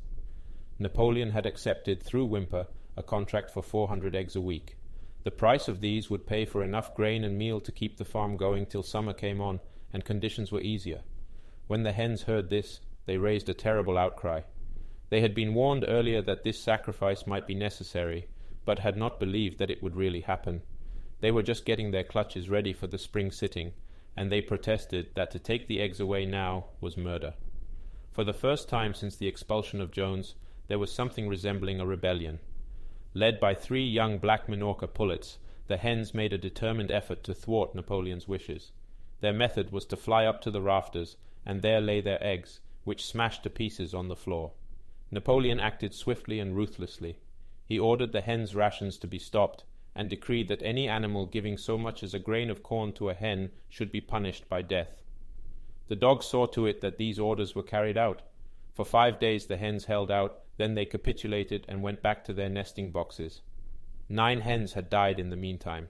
S1: Napoleon had accepted, through Whymper, a contract for 400 eggs a week. The price of these would pay for enough grain and meal to keep the farm going till summer came on and conditions were easier. When the hens heard this, they raised a terrible outcry. They had been warned earlier that this sacrifice might be necessary, but had not believed that it would really happen. They were just getting their clutches ready for the spring sitting, and they protested that to take the eggs away now was murder. For the first time since the expulsion of Jones, there was something resembling a rebellion. Led by 3 young black Minorca pullets, the hens made a determined effort to thwart Napoleon's wishes. Their method was to fly up to the rafters and there lay their eggs, which smashed to pieces on the floor. Napoleon acted swiftly and ruthlessly. He ordered the hens' rations to be stopped, and decreed that any animal giving so much as a grain of corn to a hen should be punished by death. The dogs saw to it that these orders were carried out. For 5 days the hens held out, then they capitulated and went back to their nesting boxes. 9 hens had died in the meantime.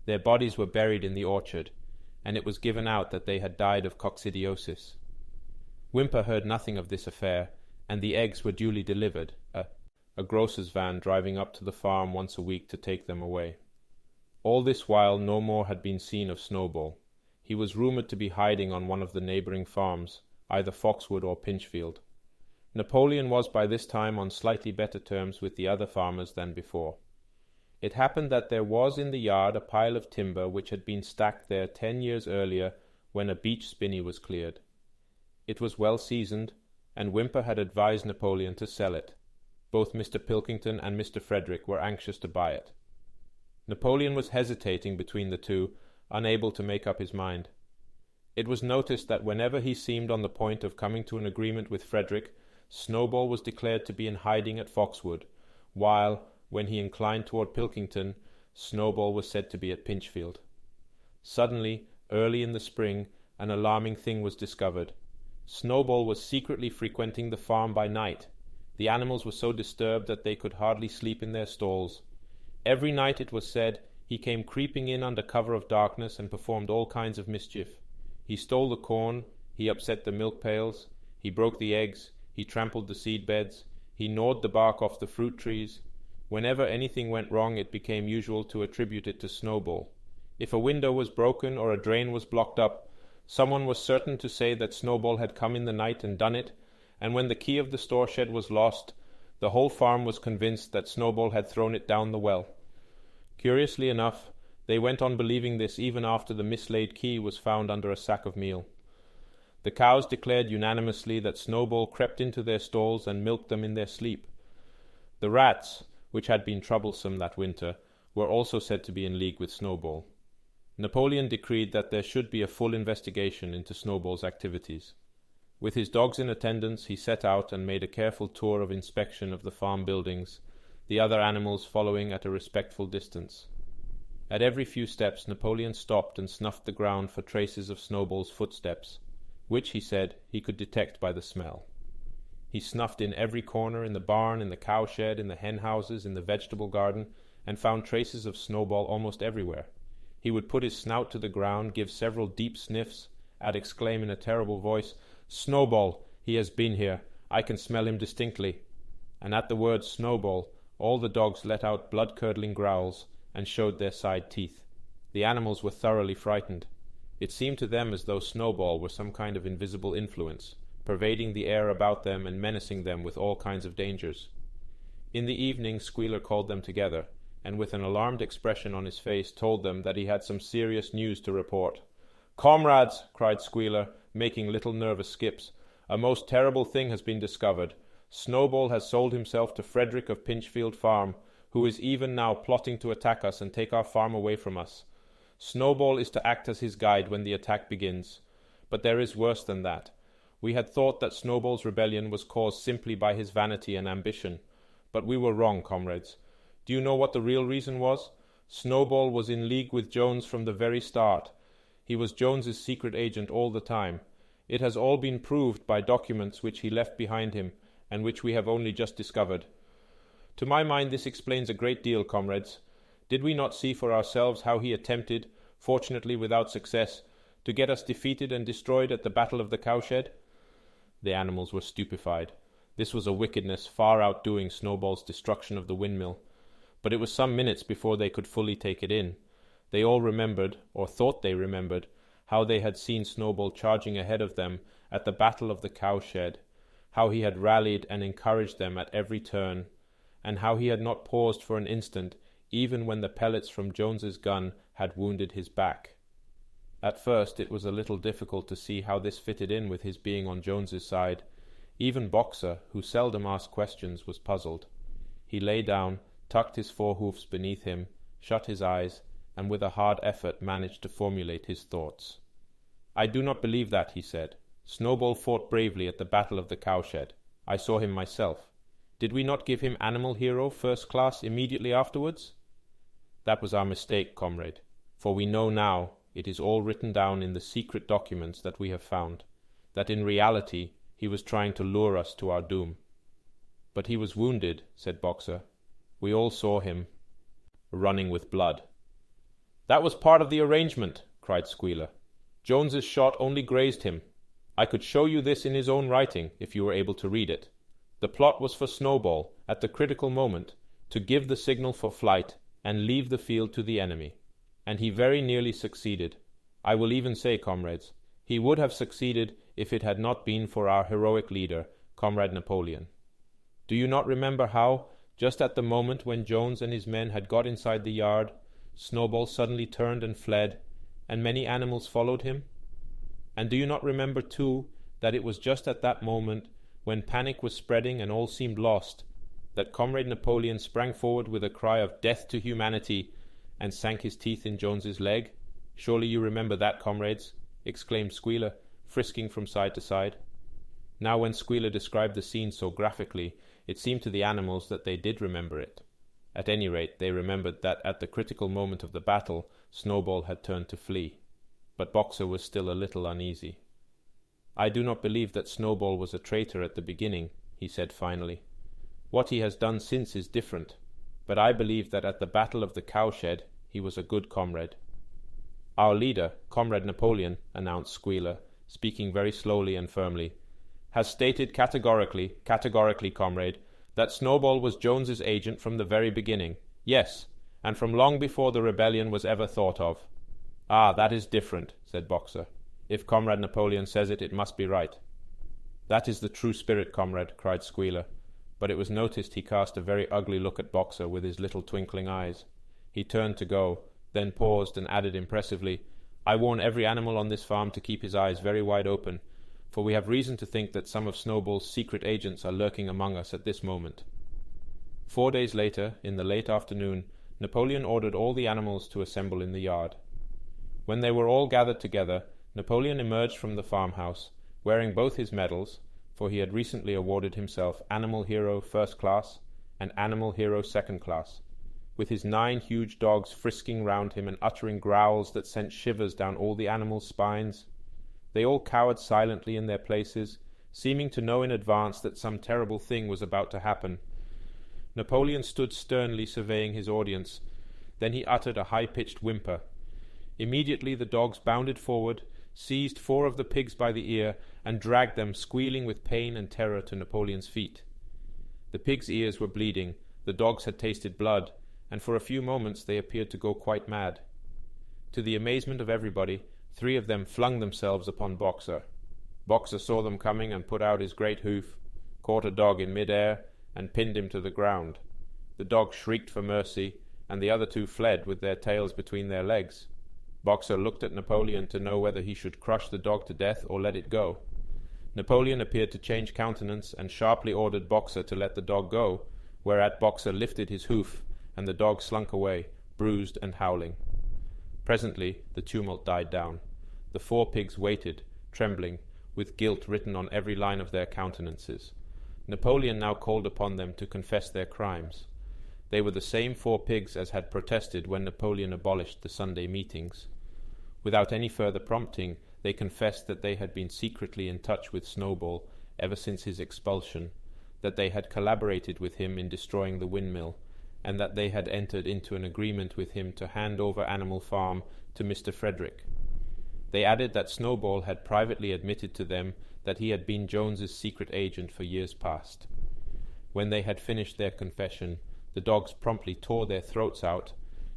S1: Their bodies were buried in the orchard, and it was given out that they had died of coccidiosis. Whymper heard nothing of this affair, and the eggs were duly delivered, a grocer's van driving up to the farm once a week to take them away. All this while no more had been seen of Snowball. He was rumoured to be hiding on one of the neighbouring farms, either Foxwood or Pinchfield. Napoleon was by this time on slightly better terms with the other farmers than before. It happened that there was in the yard a pile of timber which had been stacked there 10 years earlier when a beech spinney was cleared. It was well seasoned, and Whymper had advised Napoleon to sell it. Both Mr. Pilkington and Mr. Frederick were anxious to buy it. Napoleon was hesitating between the two, unable to make up his mind. It was noticed that whenever he seemed on the point of coming to an agreement with Frederick, Snowball was declared to be in hiding at Foxwood, while, when he inclined toward Pilkington, Snowball was said to be at Pinchfield. Suddenly, early in the spring, an alarming thing was discovered. Snowball was secretly frequenting the farm by night. The animals were so disturbed that they could hardly sleep in their stalls. Every night, it was said, he came creeping in under cover of darkness and performed all kinds of mischief. He stole the corn, he upset the milk pails, he broke the eggs, he trampled the seed beds, he gnawed the bark off the fruit trees. Whenever anything went wrong, it became usual to attribute it to Snowball. If a window was broken or a drain was blocked up, someone was certain to say that Snowball had come in the night and done it, and when the key of the store shed was lost, the whole farm was convinced that Snowball had thrown it down the well. Curiously enough, they went on believing this even after the mislaid key was found under a sack of meal. The cows declared unanimously that Snowball crept into their stalls and milked them in their sleep. The rats, which had been troublesome that winter, were also said to be in league with Snowball. Napoleon decreed that there should be a full investigation into Snowball's activities. With his dogs in attendance, he set out and made a careful tour of inspection of the farm buildings, the other animals following at a respectful distance. At every few steps Napoleon stopped and snuffed the ground for traces of Snowball's footsteps, which, he said, he could detect by the smell. He snuffed in every corner, in the barn, in the cowshed, in the hen houses, in the vegetable garden, and found traces of Snowball almost everywhere. He would put his snout to the ground, give several deep sniffs, and exclaim in a terrible voice, "Snowball! He has been here. I can smell him distinctly." And at the word Snowball, all the dogs let out blood-curdling growls and showed their side teeth. The animals were thoroughly frightened. It seemed to them as though Snowball were some kind of invisible influence, pervading the air about them and menacing them with all kinds of dangers. In the evening Squealer called them together, and with an alarmed expression on his face told them that he had some serious news to report. "Comrades," cried Squealer, making little nervous skips, "a most terrible thing has been discovered. Snowball has sold himself to Frederick of Pinchfield Farm, who is even now plotting to attack us and take our farm away from us. Snowball is to act as his guide when the attack begins. But there is worse than that. We had thought that Snowball's rebellion was caused simply by his vanity and ambition. But we were wrong, comrades. Do you know what the real reason was? Snowball was in league with Jones from the very start. He was Jones's secret agent all the time. It has all been proved by documents which he left behind him, and which we have only just discovered. To my mind this explains a great deal, comrades. Did we not see for ourselves how he attempted, fortunately without success, to get us defeated and destroyed at the Battle of the Cowshed? The animals were stupefied. This was a wickedness far outdoing Snowball's destruction of the windmill, but it was some minutes before they could fully take it in. They all remembered, or thought they remembered, how they had seen Snowball charging ahead of them at the Battle of the Cowshed, how he had rallied and encouraged them at every turn, and how he had not paused for an instant, even when the pellets from Jones's gun had wounded his back. At first it was a little difficult to see how this fitted in with his being on Jones's side. Even Boxer, who seldom asked questions, was puzzled. He lay down, tucked his forehoofs beneath him, shut his eyes, and with a hard effort managed to formulate his thoughts. "I do not believe that," he said. "Snowball fought bravely at the Battle of the Cowshed. I saw him myself. Did we not give him Animal Hero First Class immediately afterwards? That was our mistake, comrade, for we know now, it is all written down in the secret documents that we have found, that in reality he was trying to lure us to our doom." "But he was wounded," said Boxer. "We all saw him, running with blood." "That was part of the arrangement," cried Squealer. "Jones's shot only grazed him. I could show you this in his own writing, if you were able to read it. The plot was for Snowball, at the critical moment, to give the signal for flight and leave the field to the enemy. And he very nearly succeeded. I will even say, comrades, he would have succeeded if it had not been for our heroic leader, Comrade Napoleon. Do you not remember how, just at the moment when Jones and his men had got inside the yard, Snowball suddenly turned and fled, and many animals followed him? And do you not remember, too, that it was just at that moment, when panic was spreading and all seemed lost, that Comrade Napoleon sprang forward with a cry of "Death to humanity!" and sank his teeth in Jones's leg? Surely you remember that, comrades? Exclaimed Squealer, frisking from side to side. Now when Squealer described the scene so graphically, it seemed to the animals that they did remember it. At any rate, they remembered that at the critical moment of the battle, Snowball had turned to flee. But Boxer was still a little uneasy. "I do not believe that Snowball was a traitor at the beginning," he said finally. "What he has done since is different, but I believe that at the Battle of the Cowshed he was a good comrade." "Our leader, Comrade Napoleon," announced Squealer, speaking very slowly and firmly, "has stated categorically, comrade, that Snowball was Jones's agent from the very beginning. Yes, and from long before the rebellion was ever thought of." "Ah, that is different," said Boxer. "If Comrade Napoleon says it, it must be right." "That is the true spirit, comrade," cried Squealer, but it was noticed he cast a very ugly look at Boxer with his little twinkling eyes. He turned to go, then paused and added impressively, "I warn every animal on this farm to keep his eyes very wide open, for we have reason to think that some of Snowball's secret agents are lurking among us at this moment." 4 days later, in the late afternoon, Napoleon ordered all the animals to assemble in the yard. When they were all gathered together, Napoleon emerged from the farmhouse, wearing both his medals, for he had recently awarded himself Animal Hero First Class and Animal Hero Second Class, with his 9 huge dogs frisking round him and uttering growls that sent shivers down all the animals' spines. They all cowered silently in their places, seeming to know in advance that some terrible thing was about to happen. Napoleon stood sternly surveying his audience. Then he uttered a high-pitched whimper. Immediately the dogs bounded forward, seized 4 of the pigs by the ear, and dragged them, squealing with pain and terror, to Napoleon's feet. The pigs' ears were bleeding, the dogs had tasted blood, and for a few moments they appeared to go quite mad. To the amazement of everybody, 3 of them flung themselves upon Boxer. Boxer saw them coming and put out his great hoof, caught a dog in mid-air, and pinned him to the ground. The dog shrieked for mercy, and the other 2 fled with their tails between their legs. Boxer looked at Napoleon to know whether he should crush the dog to death or let it go. Napoleon appeared to change countenance and sharply ordered Boxer to let the dog go, whereat Boxer lifted his hoof, and the dog slunk away, bruised and howling. Presently the tumult died down. The 4 pigs waited, trembling, with guilt written on every line of their countenances. Napoleon now called upon them to confess their crimes. They were the same 4 pigs as had protested when Napoleon abolished the Sunday meetings. Without any further prompting, they confessed that they had been secretly in touch with Snowball ever since his expulsion, that they had collaborated with him in destroying the windmill, and that they had entered into an agreement with him to hand over Animal Farm to Mr. Frederick. They added that Snowball had privately admitted to them that he had been Jones's secret agent for years past. When they had finished their confession, the dogs promptly tore their throats out,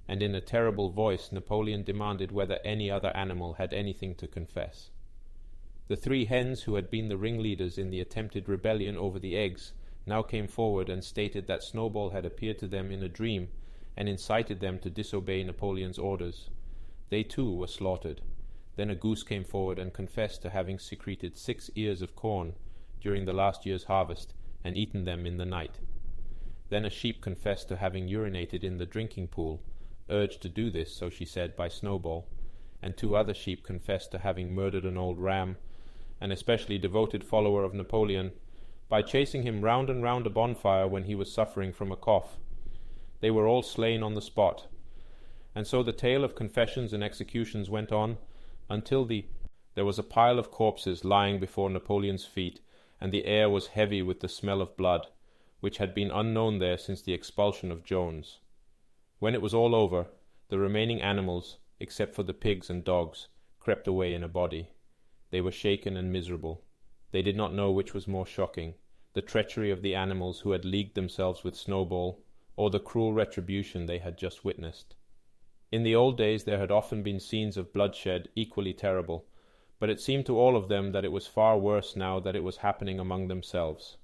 S1: and in a terrible voice Napoleon demanded whether any other animal had anything to confess. The 3 hens who had been the ringleaders in the attempted rebellion over the eggs now came forward and stated that Snowball had appeared to them in a dream and incited them to disobey Napoleon's orders. They too were slaughtered. Then a goose came forward and confessed to having secreted 6 ears of corn during the last year's harvest and eaten them in the night. Then a sheep confessed to having urinated in the drinking pool, urged to do this, so she said, by Snowball, and 2 other sheep confessed to having murdered an old ram, an especially devoted follower of Napoleon, by chasing him round and round a bonfire when he was suffering from a cough. They were all slain on the spot. And so the tale of confessions and executions went on until there was a pile of corpses lying before Napoleon's feet, and the air was heavy with the smell of blood, which had been unknown there since the expulsion of Jones. When it was all over, the remaining animals, except for the pigs and dogs, crept away in a body. They were shaken and miserable. They did not know which was more shocking, the treachery of the animals who had leagued themselves with Snowball, or the cruel retribution they had just witnessed. In the old days there had often been scenes of bloodshed equally terrible, but it seemed to all of them that it was far worse now that it was happening among themselves.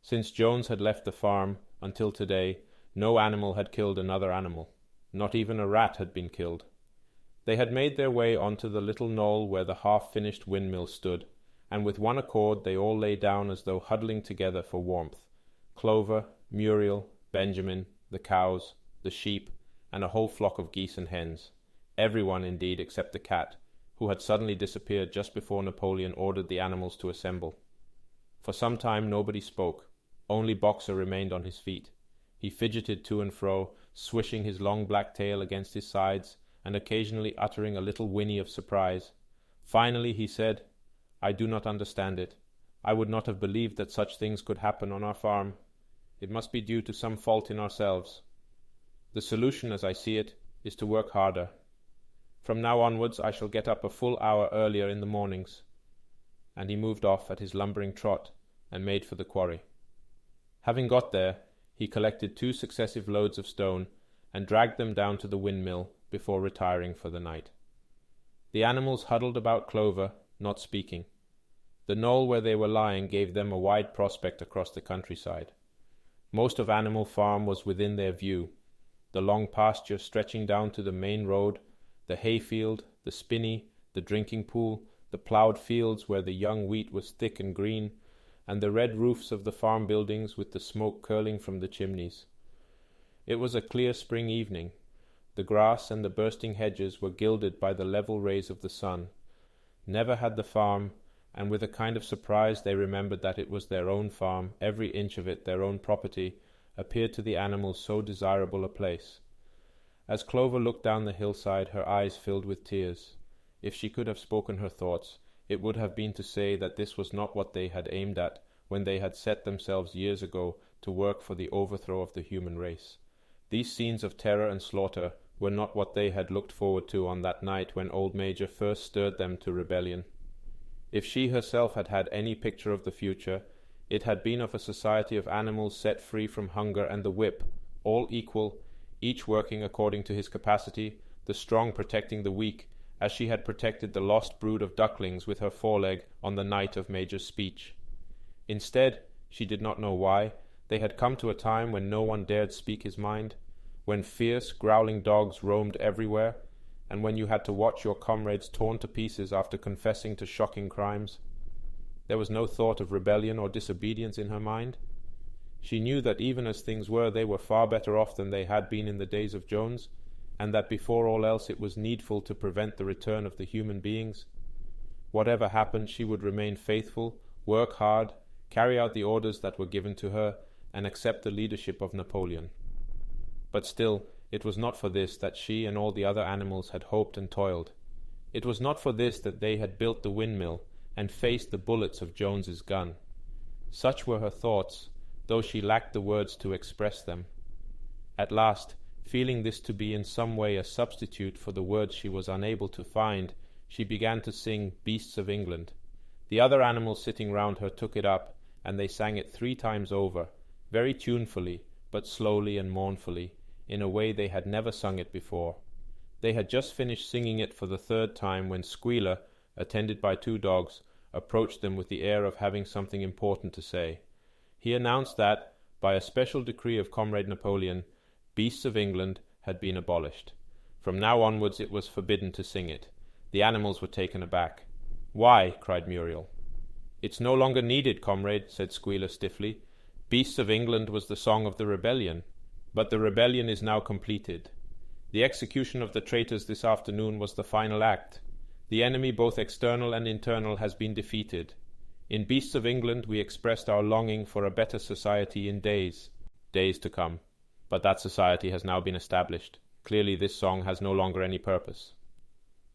S1: Since Jones had left the farm until today, no animal had killed another animal. Not even a rat had been killed. They had made their way onto the little knoll where the half-finished windmill stood, and with one accord they all lay down as though huddling together for warmth. Clover, Muriel, Benjamin, the cows, the sheep, and a whole flock of geese and hens. Everyone, indeed, except the cat, who had suddenly disappeared just before Napoleon ordered the animals to assemble. For some time nobody spoke. Only Boxer remained on his feet. He fidgeted to and fro, swishing his long black tail against his sides, and occasionally uttering a little whinny of surprise. Finally he said, "I do not understand it. I would not have believed that such things could happen on our farm. It must be due to some fault in ourselves. The solution, as I see it, is to work harder. From now onwards I shall get up a full hour earlier in the mornings." And he moved off at his lumbering trot and made for the quarry. Having got there, he collected 2 successive loads of stone and dragged them down to the windmill before retiring for the night. The animals huddled about Clover, not speaking. The knoll where they were lying gave them a wide prospect across the countryside. Most of Animal Farm was within their view, the long pasture stretching down to the main road, the hayfield, the spinney, the drinking pool, the ploughed fields where the young wheat was thick and green, and the red roofs of the farm buildings with the smoke curling from the chimneys. It was a clear spring evening. The grass and the bursting hedges were gilded by the level rays of the sun. Never had the farm, and with a kind of surprise they remembered that it was their own farm, every inch of it their own property, appeared to the animals so desirable a place. As Clover looked down the hillside, her eyes filled with tears. If she could have spoken her thoughts, it would have been to say that this was not what they had aimed at when they had set themselves years ago to work for the overthrow of the human race. These scenes of terror and slaughter were not what they had looked forward to on that night when old Major first stirred them to rebellion. If she herself had had any picture of the future, it had been of a society of animals set free from hunger and the whip, all equal, each working according to his capacity, the strong protecting the weak, as she had protected the lost brood of ducklings with her foreleg on the night of Major's speech. Instead, she did not know why, they had come to a time when no one dared speak his mind, when fierce, growling dogs roamed everywhere, and when you had to watch your comrades torn to pieces after confessing to shocking crimes. There was no thought of rebellion or disobedience in her mind. She knew that even as things were, they were far better off than they had been in the days of Jones, and that before all else it was needful to prevent the return of the human beings. Whatever happened, she would remain faithful, work hard, carry out the orders that were given to her, and accept the leadership of Napoleon. But still, it was not for this that she and all the other animals had hoped and toiled. It was not for this that they had built the windmill and faced the bullets of Jones's gun. Such were her thoughts, though she lacked the words to express them. At last, feeling this to be in some way a substitute for the words she was unable to find, she began to sing Beasts of England. The other animals sitting round her took it up, and they sang it 3 times over, very tunefully, but slowly and mournfully, in a way they had never sung it before. They had just finished singing it for the 3rd time when Squealer, attended by 2 dogs, approached them with the air of having something important to say. He announced that, by a special decree of Comrade Napoleon, Beasts of England had been abolished. From now onwards it was forbidden to sing it. The animals were taken aback. "Why?" cried Muriel. "It's no longer needed, comrade," said Squealer stiffly. "Beasts of England was the song of the rebellion, but the rebellion is now completed. The execution of the traitors this afternoon was the final act. The enemy, both external and internal, has been defeated. In Beasts of England we expressed our longing for a better society in days to come. But that society has now been established. Clearly this song has no longer any purpose."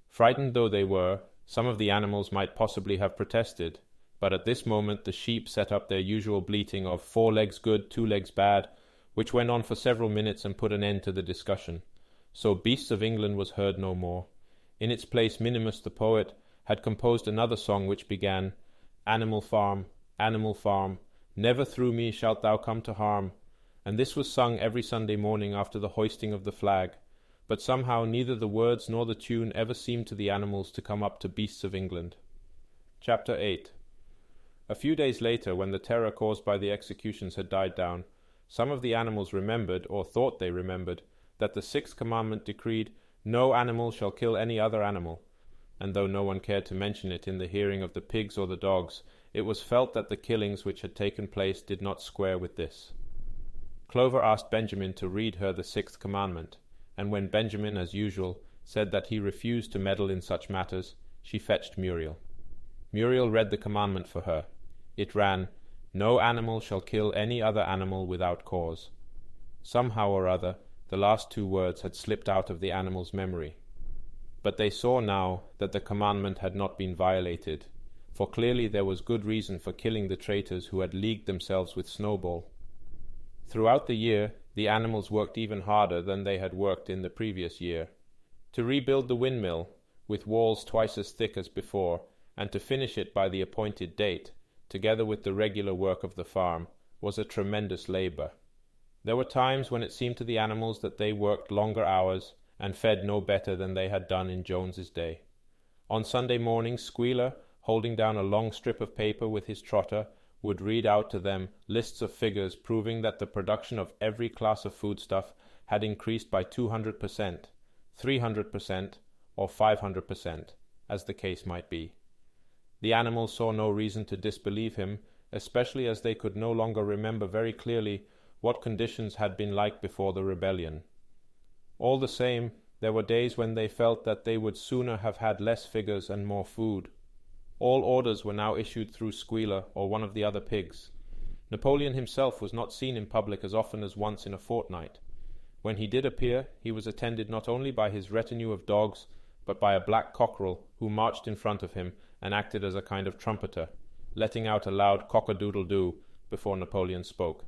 S1: Frightened though they were, some of the animals might possibly have protested, but at this moment the sheep set up their usual bleating of 4 legs good, 2 legs bad, which went on for several minutes and put an end to the discussion. So Beasts of England was heard no more. In its place Minimus the poet had composed another song which began, Animal farm, never through me shalt thou come to harm, and this was sung every Sunday morning after the hoisting of the flag, but somehow neither the words nor the tune ever seemed to the animals to come up to Beasts of England. Chapter 8. A few days later, when the terror caused by the executions had died down, some of the animals remembered, or thought they remembered, that the 6th commandment decreed, "No animal shall kill any other animal," and though no one cared to mention it in the hearing of the pigs or the dogs, it was felt that the killings which had taken place did not square with this. Clover asked Benjamin to read her the 6th commandment, and when Benjamin, as usual, said that he refused to meddle in such matters, she fetched Muriel. Muriel read the commandment for her. It ran, "No animal shall kill any other animal without cause." Somehow or other, the last 2 words had slipped out of the animals' memory. But they saw now that the commandment had not been violated, for clearly there was good reason for killing the traitors who had leagued themselves with Snowball. Throughout the year, the animals worked even harder than they had worked in the previous year. To rebuild the windmill, with walls twice as thick as before, and to finish it by the appointed date, together with the regular work of the farm, was a tremendous labor. There were times when it seemed to the animals that they worked longer hours and fed no better than they had done in Jones's day. On Sunday mornings, Squealer, holding down a long strip of paper with his trotter, would read out to them lists of figures proving that the production of every class of foodstuff had increased by 200%, 300%, or 500%, as the case might be. The animals saw no reason to disbelieve him, especially as they could no longer remember very clearly what conditions had been like before the rebellion. All the same, there were days when they felt that they would sooner have had less figures and more food. All orders were now issued through Squealer or one of the other pigs. Napoleon himself was not seen in public as often as once in a fortnight. When he did appear, he was attended not only by his retinue of dogs, but by a black cockerel who marched in front of him and acted as a kind of trumpeter, letting out a loud cock-a-doodle-doo before Napoleon spoke.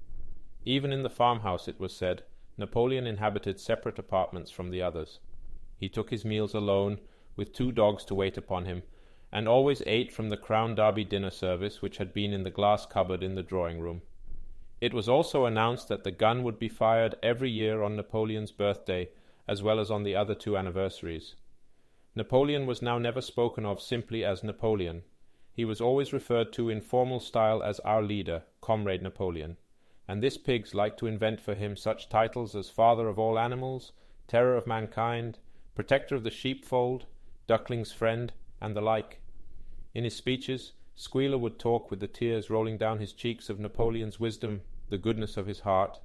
S1: Even in the farmhouse, it was said, Napoleon inhabited separate apartments from the others. He took his meals alone, with 2 dogs to wait upon him, and always ate from the Crown Derby dinner service which had been in the glass cupboard in the drawing-room. It was also announced that the gun would be fired every year on Napoleon's birthday, as well as on the other 2 anniversaries. Napoleon was now never spoken of simply as Napoleon. He was always referred to in formal style as our leader, Comrade Napoleon, and this pigs liked to invent for him such titles as Father of all animals, Terror of mankind, Protector of the sheepfold, Duckling's friend, and the like. In his speeches, Squealer would talk with the tears rolling down his cheeks of Napoleon's wisdom, the goodness of his heart,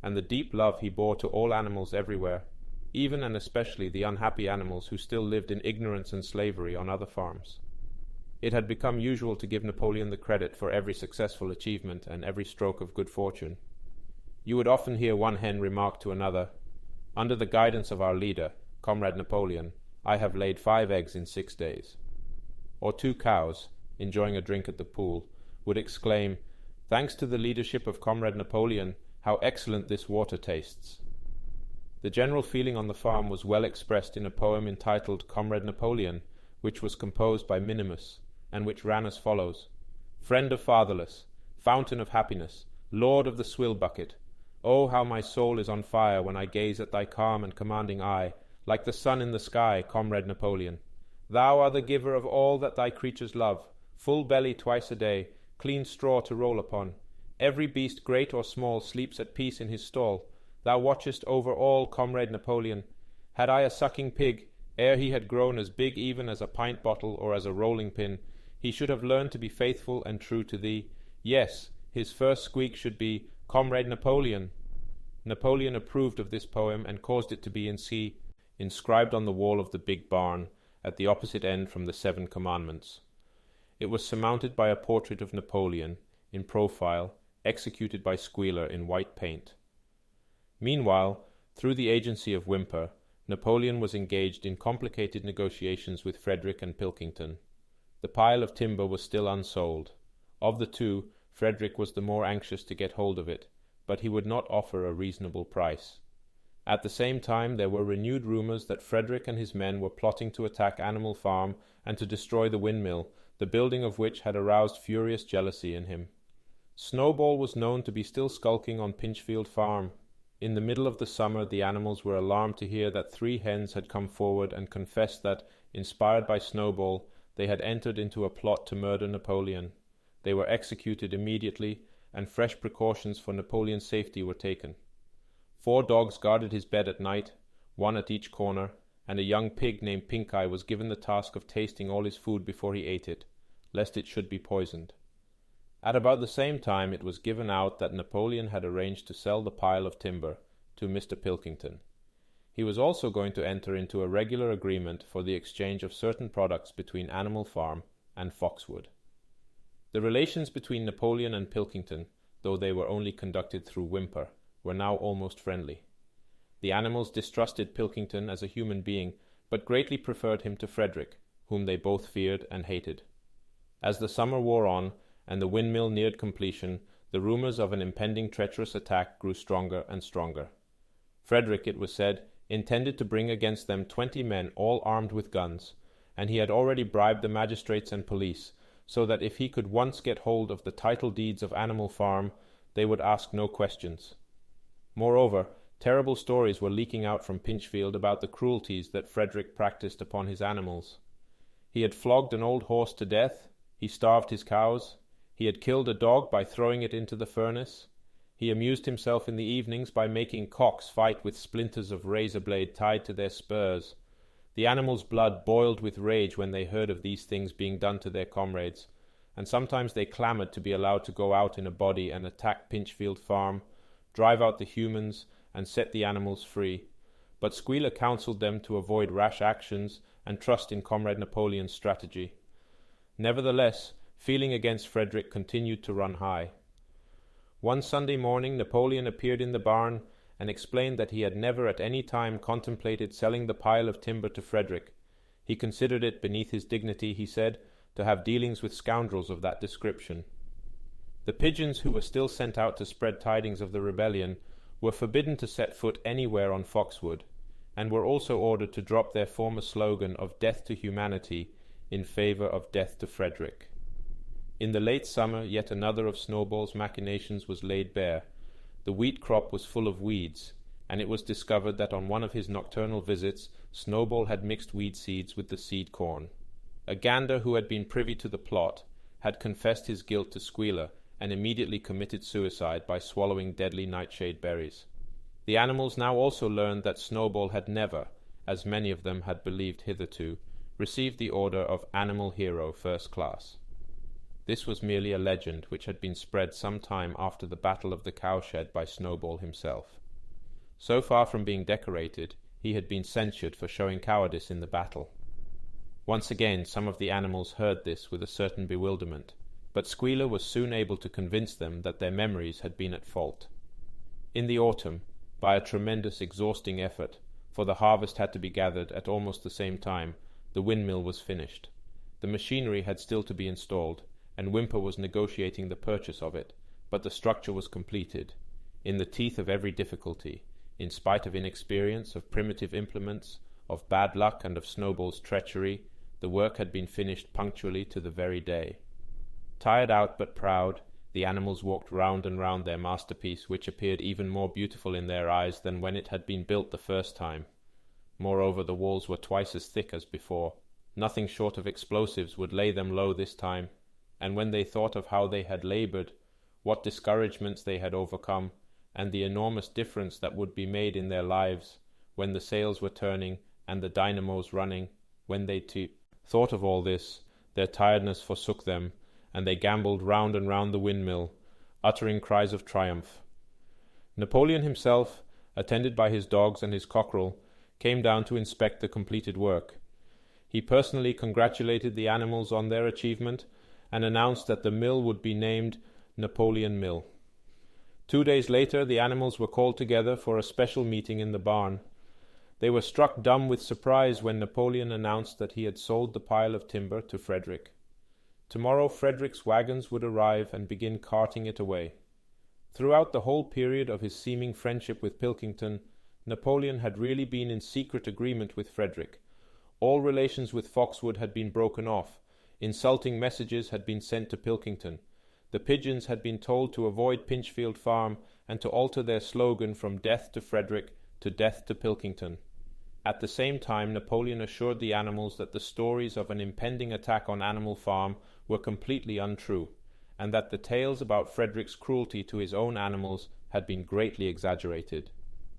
S1: and the deep love he bore to all animals everywhere, even and especially the unhappy animals who still lived in ignorance and slavery on other farms. It had become usual to give Napoleon the credit for every successful achievement and every stroke of good fortune. You would often hear one hen remark to another, "Under the guidance of our leader, Comrade Napoleon, I have laid 5 eggs in 6 days. Or 2 cows, enjoying a drink at the pool, would exclaim, Thanks to the leadership of Comrade Napoleon, how excellent this water tastes. The general feeling on the farm was well expressed in a poem entitled Comrade Napoleon, which was composed by Minimus, and which ran as follows: Friend of fatherless, fountain of happiness, lord of the swill bucket, oh, how my soul is on fire when I gaze at thy calm and commanding eye, like the sun in the sky, Comrade Napoleon. Thou art the giver of all that thy creatures love, full belly twice a day, clean straw to roll upon. Every beast, great or small, sleeps at peace in his stall. Thou watchest over all, Comrade Napoleon. Had I a sucking pig, ere he had grown as big even as a pint bottle or as a rolling pin, he should have learned to be faithful and true to thee. Yes, his first squeak should be, Comrade Napoleon. Napoleon approved of this poem and caused it to be inscribed on the wall of the big barn, at the opposite end from the 7 Commandments. It was surmounted by a portrait of Napoleon, in profile, executed by Squealer in white paint. Meanwhile, through the agency of Whymper, Napoleon was engaged in complicated negotiations with Frederick and Pilkington. The pile of timber was still unsold. Of the two, Frederick was the more anxious to get hold of it, but he would not offer a reasonable price. At the same time, there were renewed rumors that Frederick and his men were plotting to attack Animal Farm and to destroy the windmill, the building of which had aroused furious jealousy in him. Snowball was known to be still skulking on Pinchfield Farm. In the middle of the summer, the animals were alarmed to hear that 3 hens had come forward and confessed that, inspired by Snowball, they had entered into a plot to murder Napoleon. They were executed immediately, and fresh precautions for Napoleon's safety were taken. 4 dogs guarded his bed at night, 1 at each corner, and a young pig named Pink Eye was given the task of tasting all his food before he ate it, lest it should be poisoned. At about the same time it was given out that Napoleon had arranged to sell the pile of timber to Mr. Pilkington. He was also going to enter into a regular agreement for the exchange of certain products between Animal Farm and Foxwood. The relations between Napoleon and Pilkington, though they were only conducted through Whymper, were now almost friendly. The animals distrusted Pilkington as a human being, but greatly preferred him to Frederick, whom they both feared and hated. As the summer wore on, and the windmill neared completion, the rumors of an impending treacherous attack grew stronger and stronger. Frederick, it was said, intended to bring against them 20 men all armed with guns, and he had already bribed the magistrates and police, so that if he could once get hold of the title deeds of Animal Farm, they would ask no questions. Moreover, terrible stories were leaking out from Pinchfield about the cruelties that Frederick practiced upon his animals. He had flogged an old horse to death, he starved his cows, he had killed a dog by throwing it into the furnace, he amused himself in the evenings by making cocks fight with splinters of razor blade tied to their spurs. The animals' blood boiled with rage when they heard of these things being done to their comrades, and sometimes they clamoured to be allowed to go out in a body and attack Pinchfield Farm, drive out the humans, and set the animals free. But Squealer counselled them to avoid rash actions and trust in Comrade Napoleon's strategy. Nevertheless, feeling against Frederick continued to run high. One Sunday morning Napoleon appeared in the barn and explained that he had never at any time contemplated selling the pile of timber to Frederick. He considered it beneath his dignity, he said, to have dealings with scoundrels of that description. The pigeons who were still sent out to spread tidings of the rebellion were forbidden to set foot anywhere on Foxwood, and were also ordered to drop their former slogan of death to humanity in favour of death to Frederick. In the late summer, yet another of Snowball's machinations was laid bare. The wheat crop was full of weeds, and it was discovered that on one of his nocturnal visits Snowball had mixed weed seeds with the seed corn. A gander who had been privy to the plot had confessed his guilt to Squealer and immediately committed suicide by swallowing deadly nightshade berries. The animals now also learned that Snowball had never, as many of them had believed hitherto, received the order of Animal Hero First Class. This was merely a legend which had been spread some time after the Battle of the Cowshed by Snowball himself. So far from being decorated, he had been censured for showing cowardice in the battle. Once again some of the animals heard this with a certain bewilderment, but Squealer was soon able to convince them that their memories had been at fault. In the autumn, by a tremendous exhausting effort, for the harvest had to be gathered at almost the same time, the windmill was finished. The machinery had still to be installed, and Whymper was negotiating the purchase of it, but the structure was completed. In the teeth of every difficulty, in spite of inexperience, of primitive implements, of bad luck, and of Snowball's treachery, the work had been finished punctually to the very day. Tired out but proud, the animals walked round and round their masterpiece, which appeared even more beautiful in their eyes than when it had been built the first time. Moreover, the walls were twice as thick as before. Nothing short of explosives would lay them low this time, and when they thought of how they had laboured, what discouragements they had overcome, and the enormous difference that would be made in their lives when the sails were turning and the dynamos running, when they thought of all this, their tiredness forsook them, and they gambolled round and round the windmill, uttering cries of triumph. Napoleon himself, attended by his dogs and his cockerel, came down to inspect the completed work. He personally congratulated the animals on their achievement, and announced that the mill would be named Napoleon Mill. 2 days later, the animals were called together for a special meeting in the barn. They were struck dumb with surprise when Napoleon announced that he had sold the pile of timber to Frederick. Tomorrow Frederick's wagons would arrive and begin carting it away. Throughout the whole period of his seeming friendship with Pilkington, Napoleon had really been in secret agreement with Frederick. All relations with Foxwood had been broken off. Insulting messages had been sent to Pilkington. The pigeons had been told to avoid Pinchfield Farm and to alter their slogan from death to Frederick to death to Pilkington. At the same time, Napoleon assured the animals that the stories of an impending attack on Animal Farm were completely untrue, and that the tales about Frederick's cruelty to his own animals had been greatly exaggerated.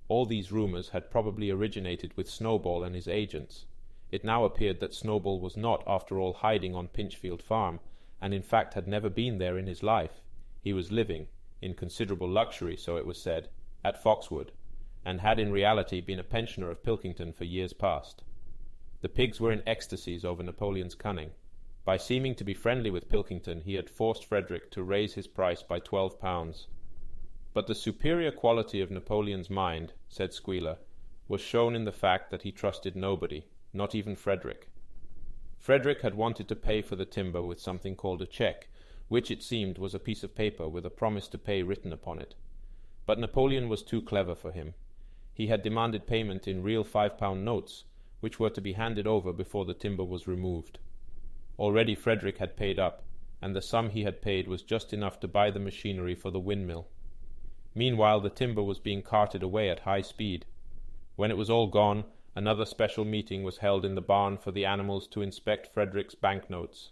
S1: All these rumours had probably originated with Snowball and his agents. It now appeared that Snowball was not, after all, hiding on Pinchfield Farm, and in fact had never been there in his life. He was living, in considerable luxury, so it was said, at Foxwood, and had in reality been a pensioner of Pilkington for years past. The pigs were in ecstasies over Napoleon's cunning. By seeming to be friendly with Pilkington, he had forced Frederick to raise his price by £12. But the superior quality of Napoleon's mind, said Squealer, was shown in the fact that he trusted nobody, not even Frederick. Frederick had wanted to pay for the timber with something called a cheque, which it seemed was a piece of paper with a promise to pay written upon it. But Napoleon was too clever for him. He had demanded payment in real £5 notes, which were to be handed over before the timber was removed. Already Frederick had paid up, and the sum he had paid was just enough to buy the machinery for the windmill. Meanwhile the timber was being carted away at high speed. When it was all gone, another special meeting was held in the barn for the animals to inspect Frederick's banknotes.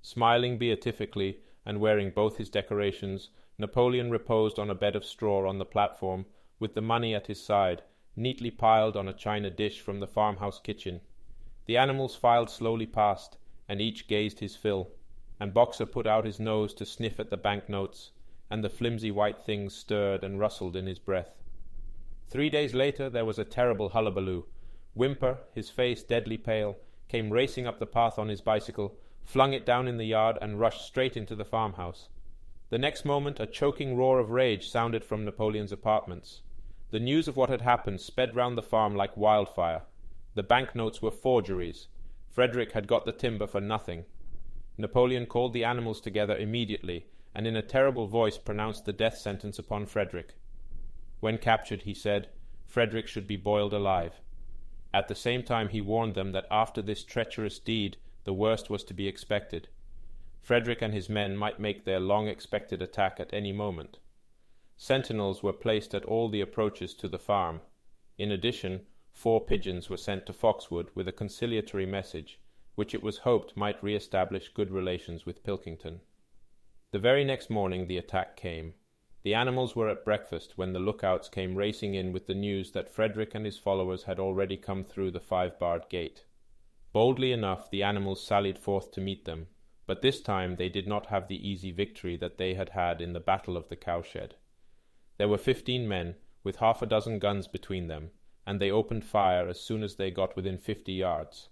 S1: Smiling beatifically and wearing both his decorations, Napoleon reposed on a bed of straw on the platform, with the money at his side, neatly piled on a china dish from the farmhouse kitchen. The animals filed slowly past, and each gazed his fill, and Boxer put out his nose to sniff at the banknotes, and the flimsy white things stirred and rustled in his breath. 3 days later there was a terrible hullabaloo. Whymper, his face deadly pale, came racing up the path on his bicycle, flung it down in the yard, and rushed straight into the farmhouse. The next moment a choking roar of rage sounded from Napoleon's apartments. The news of what had happened sped round the farm like wildfire. The banknotes were forgeries. Frederick had got the timber for nothing. Napoleon called the animals together immediately, and in a terrible voice pronounced the death sentence upon Frederick. When captured, he said, Frederick should be boiled alive. At the same time he warned them that after this treacherous deed the worst was to be expected. Frederick and his men might make their long-expected attack at any moment. Sentinels were placed at all the approaches to the farm. In addition, 4 pigeons were sent to Foxwood with a conciliatory message, which it was hoped might re-establish good relations with Pilkington. The very next morning the attack came. The animals were at breakfast when the lookouts came racing in with the news that Frederick and his followers had already come through the 5-barred gate. Boldly enough the animals sallied forth to meet them, but this time they did not have the easy victory that they had had in the Battle of the Cowshed. There were 15 men, with half a dozen guns between them, and they opened fire as soon as they got within 50 yards.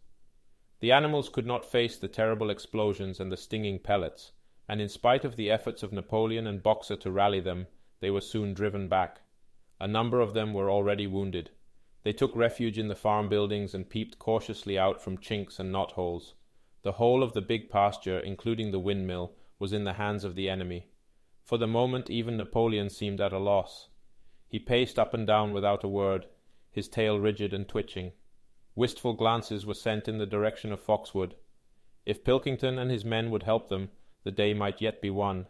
S1: The animals could not face the terrible explosions and the stinging pellets, and in spite of the efforts of Napoleon and Boxer to rally them, they were soon driven back. A number of them were already wounded. They took refuge in the farm buildings and peeped cautiously out from chinks and knotholes. The whole of the big pasture, including the windmill, was in the hands of the enemy. For the moment even Napoleon seemed at a loss. He paced up and down without a word, his tail rigid and twitching. Wistful glances were sent in the direction of Foxwood. If Pilkington and his men would help them, the day might yet be won.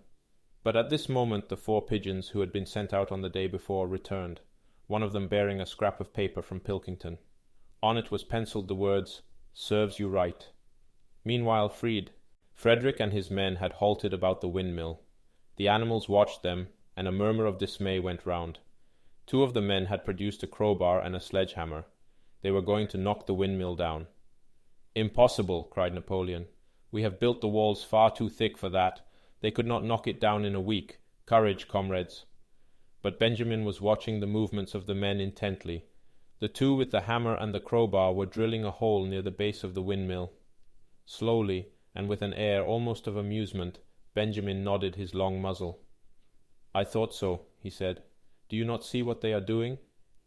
S1: But at this moment the 4 pigeons who had been sent out on the day before returned, one of them bearing a scrap of paper from Pilkington. On it was penciled the words, "Serves you right." Meanwhile Frederick and his men had halted about the windmill. The animals watched them, and a murmur of dismay went round. 2 of the men had produced a crowbar and a sledgehammer. They were going to knock the windmill down. "Impossible," cried Napoleon. "We have built the walls far too thick for that. They could not knock it down in a week. Courage, comrades." But Benjamin was watching the movements of the men intently. The 2 with the hammer and the crowbar were drilling a hole near the base of the windmill. Slowly, and with an air almost of amusement, Benjamin nodded his long muzzle. "I thought so," he said. "Do you not see what they are doing?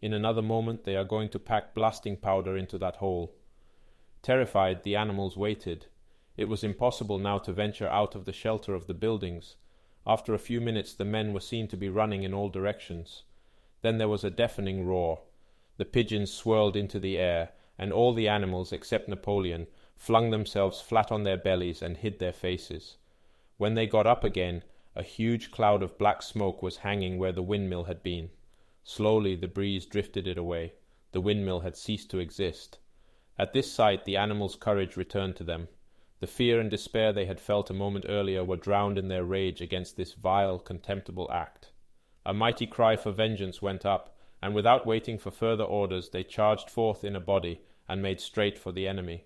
S1: In another moment they are going to pack blasting powder into that hole." Terrified, the animals waited. It was impossible now to venture out of the shelter of the buildings. After a few minutes the men were seen to be running in all directions. Then there was a deafening roar. The pigeons swirled into the air, and all the animals, except Napoleon, flung themselves flat on their bellies and hid their faces. When they got up again, a huge cloud of black smoke was hanging where the windmill had been. Slowly the breeze drifted it away. The windmill had ceased to exist. At this sight the animals' courage returned to them. The fear and despair they had felt a moment earlier were drowned in their rage against this vile, contemptible act. A mighty cry for vengeance went up, and without waiting for further orders they charged forth in a body and made straight for the enemy.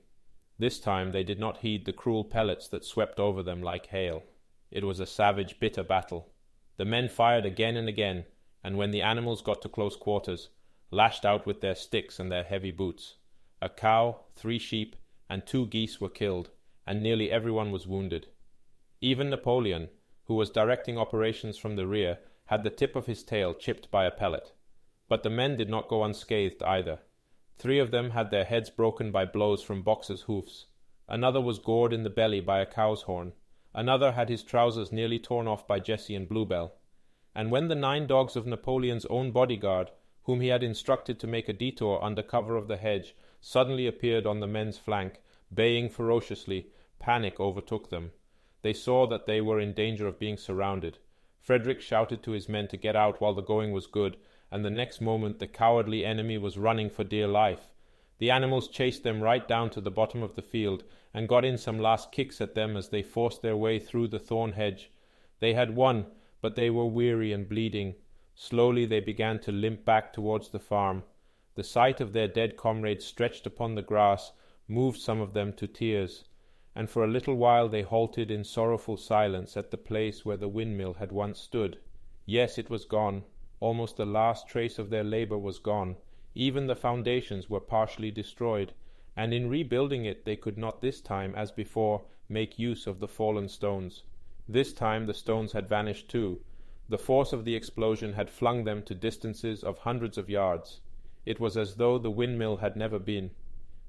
S1: This time they did not heed the cruel pellets that swept over them like hail. It was a savage, bitter battle. The men fired again and again, and when the animals got to close quarters, lashed out with their sticks and their heavy boots. A cow, 3 sheep, and 2 geese were killed, and nearly everyone was wounded. Even Napoleon, who was directing operations from the rear, had the tip of his tail chipped by a pellet. But the men did not go unscathed either. 3 of them had their heads broken by blows from Boxer's hoofs. Another was gored in the belly by a cow's horn. Another had his trousers nearly torn off by Jessie and Bluebell. And when the 9 dogs of Napoleon's own bodyguard, whom he had instructed to make a detour under cover of the hedge, suddenly appeared on the men's flank, baying ferociously, panic overtook them. They saw that they were in danger of being surrounded. Frederick shouted to his men to get out while the going was good, and the next moment the cowardly enemy was running for dear life. The animals chased them right down to the bottom of the field, and got in some last kicks at them as they forced their way through the thorn hedge. They had won, but they were weary and bleeding. Slowly they began to limp back towards the farm. The sight of their dead comrades stretched upon the grass moved some of them to tears, and for a little while they halted in sorrowful silence at the place where the windmill had once stood. Yes, it was gone. Almost the last trace of their labor was gone. Even the foundations were partially destroyed, and in rebuilding it they could not this time, as before, make use of the fallen stones. This time the stones had vanished too. The force of the explosion had flung them to distances of hundreds of yards. It was as though the windmill had never been.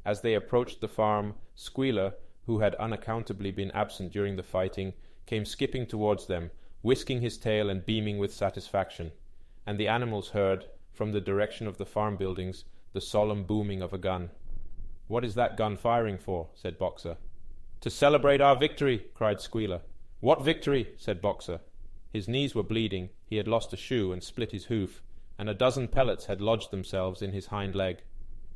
S1: As they approached the farm, Squealer, who had unaccountably been absent during the fighting, came skipping towards them, whisking his tail and beaming with satisfaction. And the animals heard, from the direction of the farm buildings, the solemn booming of a gun. "What is that gun firing for?" said Boxer. "To celebrate our victory," cried Squealer. "What victory?" said Boxer. His knees were bleeding, he had lost a shoe and split his hoof, and a dozen pellets had lodged themselves in his hind leg.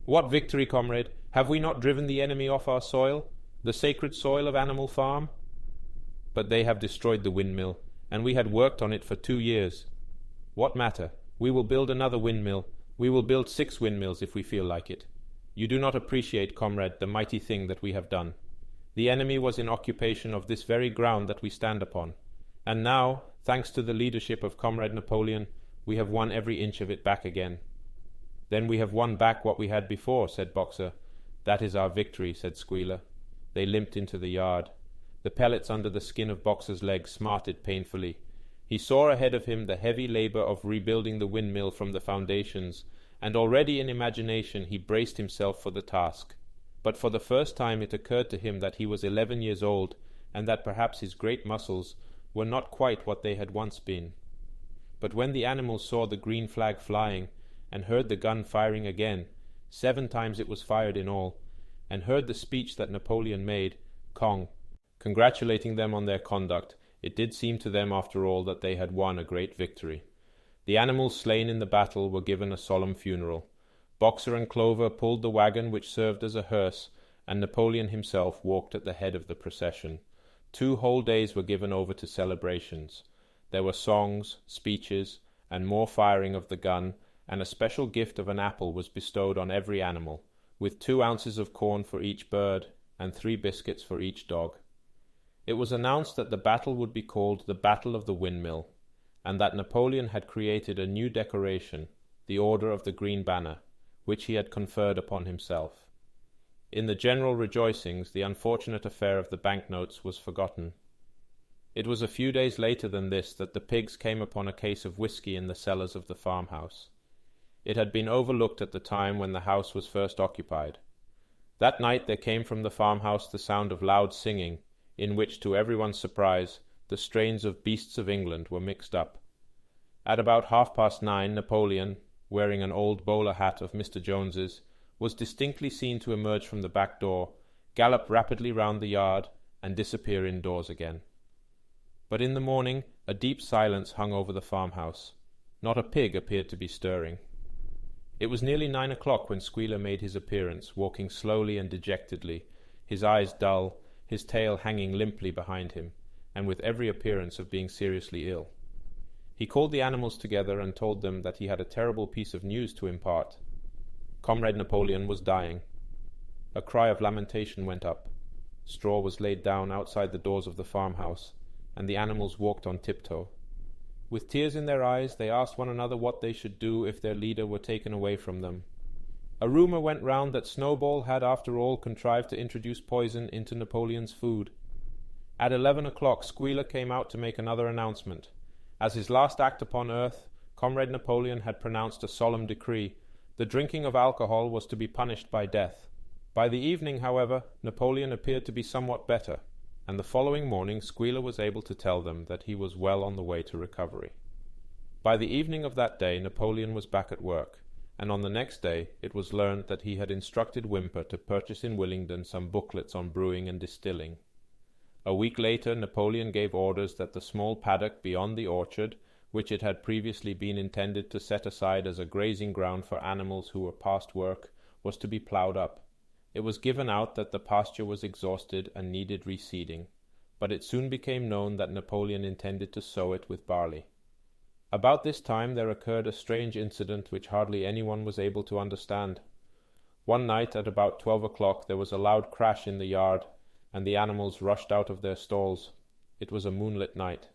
S1: "What victory, comrade? Have we not driven the enemy off our soil, the sacred soil of Animal Farm?" "But they have destroyed the windmill, and we had worked on it for 2 years. What matter? We will build another windmill. We will build 6 windmills if we feel like it. You do not appreciate, comrade, the mighty thing that we have done. The enemy was in occupation of this very ground that we stand upon, and now, thanks to the leadership of Comrade Napoleon, we have won every inch of it back again." "Then we have won back what we had before," said Boxer. "That is our victory," said Squealer. They limped into the yard. The pellets under the skin of Boxer's leg smarted painfully. He saw ahead of him the heavy labor of rebuilding the windmill from the foundations, and already in imagination he braced himself for the task. But for the first time it occurred to him that he was 11 years old, and that perhaps his great muscles were not quite what they had once been. But when the animals saw the green flag flying, and heard the gun firing again, 7 times it was fired in all, and heard the speech that Napoleon made, congratulating them on their conduct, it did seem to them after all that they had won a great victory. The animals slain in the battle were given a solemn funeral. Boxer and Clover pulled the wagon which served as a hearse, and Napoleon himself walked at the head of the procession. 2 whole days were given over to celebrations. There were songs, speeches, and more firing of the gun, and a special gift of an apple was bestowed on every animal, with 2 ounces of corn for each bird, and 3 biscuits for each dog. It was announced that the battle would be called the Battle of the Windmill, and that Napoleon had created a new decoration, the Order of the Green Banner, which he had conferred upon himself. In the general rejoicings, the unfortunate affair of the banknotes was forgotten. It was a few days later than this that the pigs came upon a case of whisky in the cellars of the farmhouse. It had been overlooked at the time when the house was first occupied. That night there came from the farmhouse the sound of loud singing, in which, to everyone's surprise, the strains of Beasts of England were mixed up. At about 9:30, Napoleon, wearing an old bowler hat of Mr. Jones's, was distinctly seen to emerge from the back door, gallop rapidly round the yard, and disappear indoors again. But in the morning a deep silence hung over the farmhouse. Not a pig appeared to be stirring. It was nearly 9 o'clock when Squealer made his appearance, walking slowly and dejectedly, his eyes dull, his tail hanging limply behind him, and with every appearance of being seriously ill. He called the animals together and told them that he had a terrible piece of news to impart. Comrade Napoleon was dying. A cry of lamentation went up. Straw was laid down outside the doors of the farmhouse, and the animals walked on tiptoe. With tears in their eyes, they asked one another what they should do if their leader were taken away from them. A rumor went round that Snowball had after all contrived to introduce poison into Napoleon's food. At 11 o'clock Squealer came out to make another announcement. As his last act upon earth, Comrade Napoleon had pronounced a solemn decree. The drinking of alcohol was to be punished by death. By the evening, however, Napoleon appeared to be somewhat better, and the following morning Squealer was able to tell them that he was well on the way to recovery. By the evening of that day Napoleon was back at work, and on the next day it was learned that he had instructed Whymper to purchase in Willingdon some booklets on brewing and distilling. A week later Napoleon gave orders that the small paddock beyond the orchard, which it had previously been intended to set aside as a grazing ground for animals who were past work, was to be ploughed up. It was given out that the pasture was exhausted and needed reseeding, but it soon became known that Napoleon intended to sow it with barley. About this time there occurred a strange incident which hardly anyone was able to understand. One night at about 12 o'clock there was a loud crash in the yard, and the animals rushed out of their stalls. It was a moonlit night.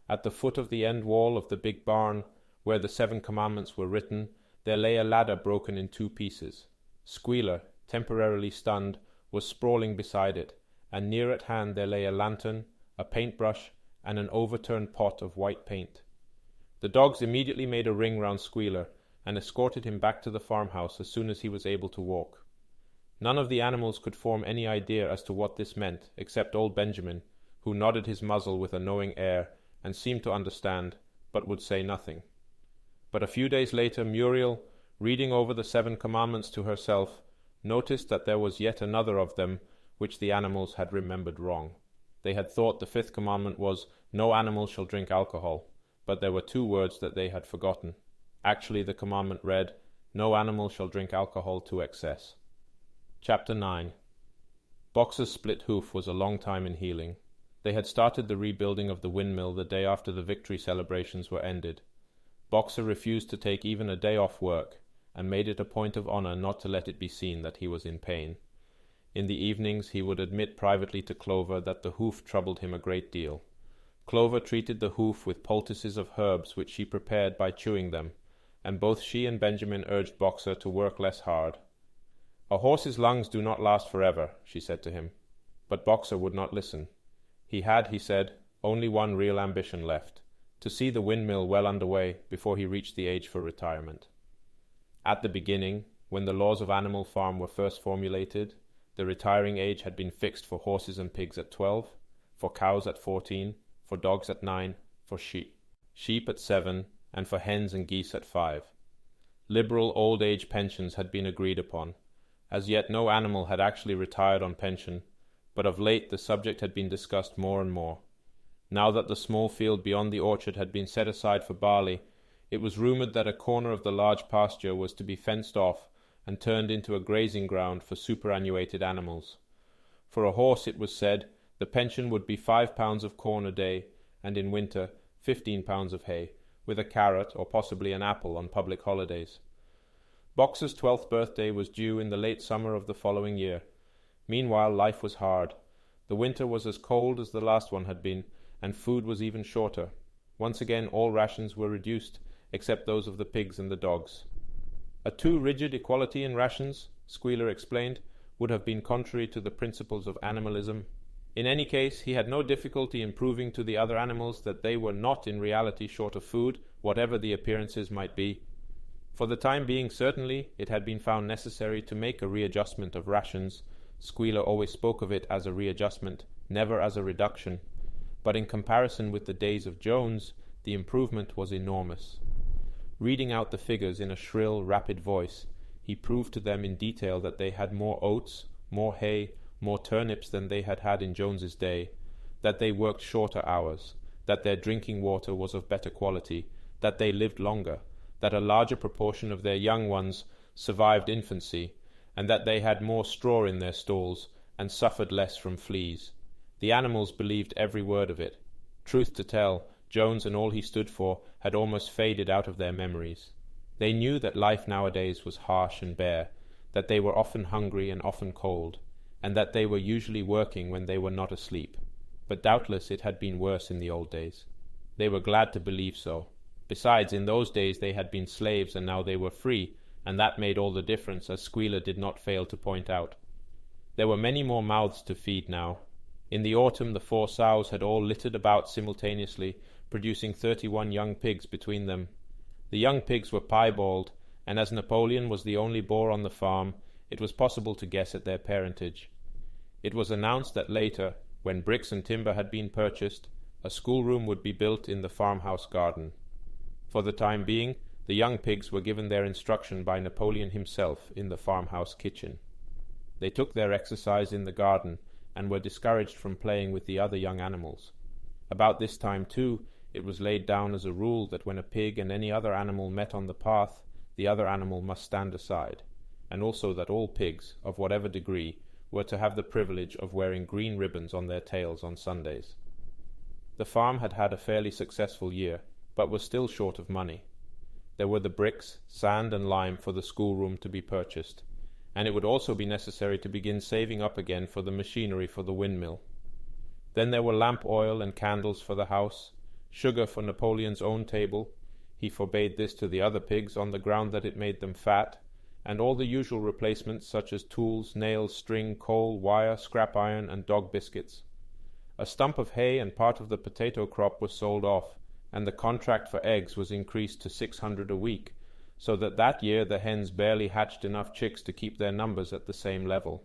S1: At the foot of the end wall of the big barn, where the 7 commandments were written, there lay a ladder broken in 2 pieces. Squealer, temporarily stunned, was sprawling beside it, and near at hand there lay a lantern, a paintbrush, and an overturned pot of white paint. The dogs immediately made a ring round Squealer, and escorted him back to the farmhouse as soon as he was able to walk. None of the animals could form any idea as to what this meant, except old Benjamin, who nodded his muzzle with a knowing air, and seemed to understand, but would say nothing. But a few days later Muriel, reading over the 7 commandments to herself, noticed that there was yet another of them which the animals had remembered wrong. They had thought the 5th commandment was, "No animal shall drink alcohol," but there were 2 words that they had forgotten. Actually the commandment read, "No animal shall drink alcohol to excess." Chapter 9. Boxer's split hoof was a long time in healing. They had started the rebuilding of the windmill the day after the victory celebrations were ended. Boxer refused to take even a day off work, and made it a point of honor not to let it be seen that he was in pain. In the evenings he would admit privately to Clover that the hoof troubled him a great deal. Clover treated the hoof with poultices of herbs which she prepared by chewing them, and both she and Benjamin urged Boxer to work less hard. "A horse's lungs do not last forever," she said to him. But Boxer would not listen. He had, he said, only one real ambition left, to see the windmill well under way before he reached the age for retirement. At the beginning, when the laws of Animal Farm were first formulated, the retiring age had been fixed for horses and pigs at 12, for cows at 14, for dogs at 9, for sheep at 7, and for hens and geese at 5. Liberal old age pensions had been agreed upon. As yet no animal had actually retired on pension, but of late the subject had been discussed more and more. Now that the small field beyond the orchard had been set aside for barley, it was rumoured that a corner of the large pasture was to be fenced off and turned into a grazing ground for superannuated animals. For a horse, it was said, the pension would be 5 pounds of corn a day, and in winter 15 pounds of hay, with a carrot or possibly an apple on public holidays. Boxer's 12th birthday was due in the late summer of the following year. Meanwhile, life was hard. The winter was as cold as the last one had been, and food was even shorter. Once again all rations were reduced, except those of the pigs and the dogs. A too rigid equality in rations, Squealer explained, would have been contrary to the principles of animalism. In any case, he had no difficulty in proving to the other animals that they were not in reality short of food, whatever the appearances might be. For the time being, certainly, it had been found necessary to make a readjustment of rations. Squealer always spoke of it as a readjustment, never as a reduction. But in comparison with the days of Jones, the improvement was enormous. Reading out the figures in a shrill, rapid voice, he proved to them in detail that they had more oats, more hay, more turnips than they had had in Jones's day, that they worked shorter hours, that their drinking water was of better quality, that they lived longer, that a larger proportion of their young ones survived infancy, and that they had more straw in their stalls and suffered less from fleas. The animals believed every word of it. Truth to tell, Jones and all he stood for had almost faded out of their memories. They knew that life nowadays was harsh and bare, that they were often hungry and often cold, and that they were usually working when they were not asleep. But doubtless it had been worse in the old days. They were glad to believe so. Besides, in those days they had been slaves and now they were free, and that made all the difference, as Squealer did not fail to point out. There were many more mouths to feed now. In the autumn the 4 sows had all littered about simultaneously, producing 31 young pigs between them. The young pigs were piebald, and as Napoleon was the only boar on the farm, it was possible to guess at their parentage. It was announced that later, when bricks and timber had been purchased, a schoolroom would be built in the farmhouse garden. For the time being, the young pigs were given their instruction by Napoleon himself in the farmhouse kitchen. They took their exercise in the garden, and were discouraged from playing with the other young animals. About this time, too, it was laid down as a rule that when a pig and any other animal met on the path, the other animal must stand aside, and also that all pigs, of whatever degree, were to have the privilege of wearing green ribbons on their tails on Sundays. The farm had had a fairly successful year, but was still short of money. There were the bricks, sand and lime for the schoolroom to be purchased, and it would also be necessary to begin saving up again for the machinery for the windmill. Then there were lamp oil and candles for the house, sugar for Napoleon's own table — he forbade this to the other pigs on the ground that it made them fat — and all the usual replacements such as tools, nails, string, coal, wire, scrap iron, and dog biscuits. A stump of hay and part of the potato crop was sold off, and the contract for eggs was increased to 600 a week, so that year the hens barely hatched enough chicks to keep their numbers at the same level.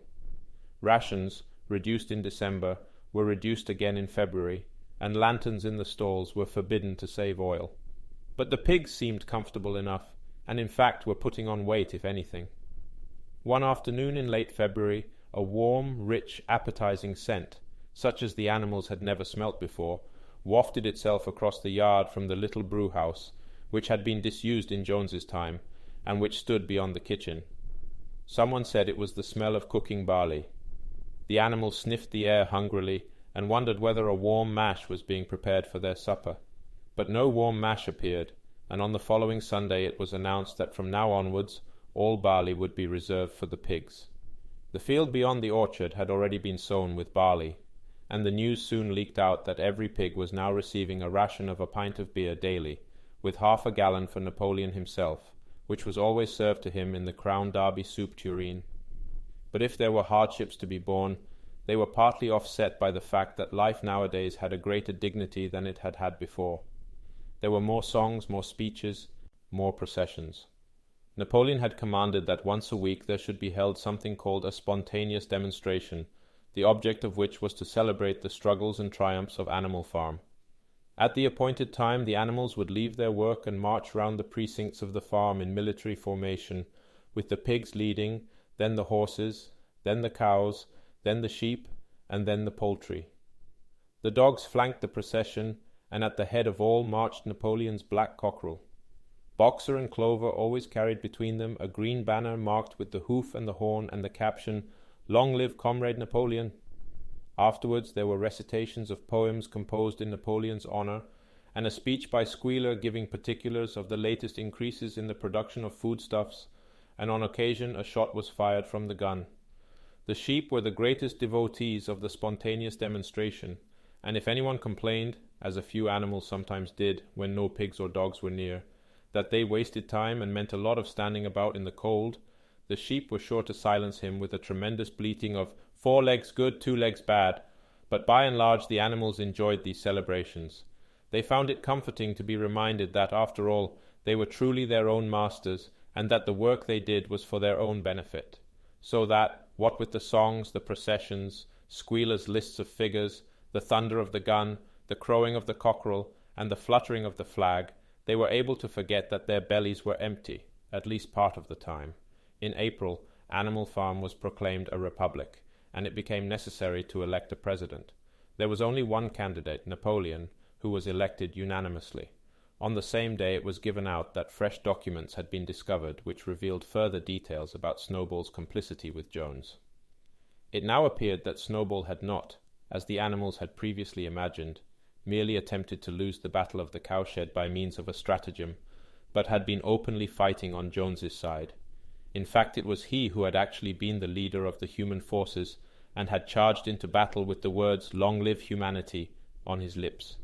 S1: Rations, reduced in December, were reduced again in February, and lanterns in the stalls were forbidden to save oil. But the pigs seemed comfortable enough, and in fact were putting on weight if anything. One afternoon in late February, a warm, rich, appetizing scent, such as the animals had never smelt before, wafted itself across the yard from the little brew-house, which had been disused in Jones's time, and which stood beyond the kitchen. Someone said it was the smell of cooking barley. The animals sniffed the air hungrily, and wondered whether a warm mash was being prepared for their supper. But no warm mash appeared, and on the following Sunday it was announced that from now onwards all barley would be reserved for the pigs. The field beyond the orchard had already been sown with barley, and the news soon leaked out that every pig was now receiving a ration of a pint of beer daily, with half a gallon for Napoleon himself, which was always served to him in the Crown Derby soup tureen. But if there were hardships to be borne, they were partly offset by the fact that life nowadays had a greater dignity than it had had before. There were more songs, more speeches, more processions. Napoleon had commanded that once a week there should be held something called a spontaneous demonstration, the object of which was to celebrate the struggles and triumphs of Animal Farm. At the appointed time the animals would leave their work and march round the precincts of the farm in military formation, with the pigs leading, then the horses, then the cows, then the sheep, and then the poultry. The dogs flanked the procession, and at the head of all marched Napoleon's black cockerel. Boxer and Clover always carried between them a green banner marked with the hoof and the horn and the caption, "Long live Comrade Napoleon." Afterwards there were recitations of poems composed in Napoleon's honor, and a speech by Squealer giving particulars of the latest increases in the production of foodstuffs, and on occasion a shot was fired from the gun. The sheep were the greatest devotees of the spontaneous demonstration, and if anyone complained, as a few animals sometimes did when no pigs or dogs were near, that they wasted time and meant a lot of standing about in the cold, the sheep were sure to silence him with a tremendous bleating of 4 legs good, 2 legs bad. But by and large the animals enjoyed these celebrations. They found it comforting to be reminded that, after all, they were truly their own masters, and that the work they did was for their own benefit. So that, what with the songs, the processions, Squealer's lists of figures, the thunder of the gun, the crowing of the cockerel, and the fluttering of the flag, they were able to forget that their bellies were empty, at least part of the time. In April, Animal Farm was proclaimed a republic, and it became necessary to elect a president. There was only one candidate, Napoleon, who was elected unanimously. On the same day it was given out that fresh documents had been discovered which revealed further details about Snowball's complicity with Jones. It now appeared that Snowball had not, as the animals had previously imagined, merely attempted to lose the battle of the cowshed by means of a stratagem, but had been openly fighting on Jones's side. In fact, it was he who had actually been the leader of the human forces, and had charged into battle with the words "Long live humanity" on his lips.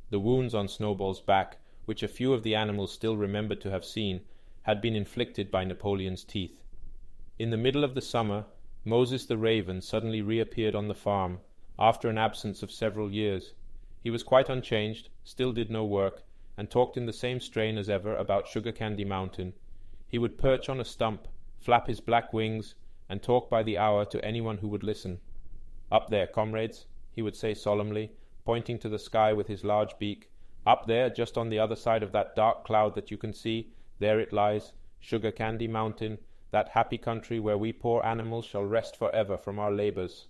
S1: The wounds on Snowball's back, which a few of the animals still remembered to have seen, had been inflicted by Napoleon's teeth. In the middle of the summer, Moses the raven suddenly reappeared on the farm, after an absence of several years. He was quite unchanged, still did no work, and talked in the same strain as ever about Sugar Candy Mountain. He would perch on a stump, flap his black wings, and talk by the hour to anyone who would listen. "Up there, comrades," he would say solemnly, pointing to the sky with his large beak. "Up there, just on the other side of that dark cloud that you can see, there it lies, Sugar Candy Mountain, that happy country where we poor animals shall rest forever from our labors."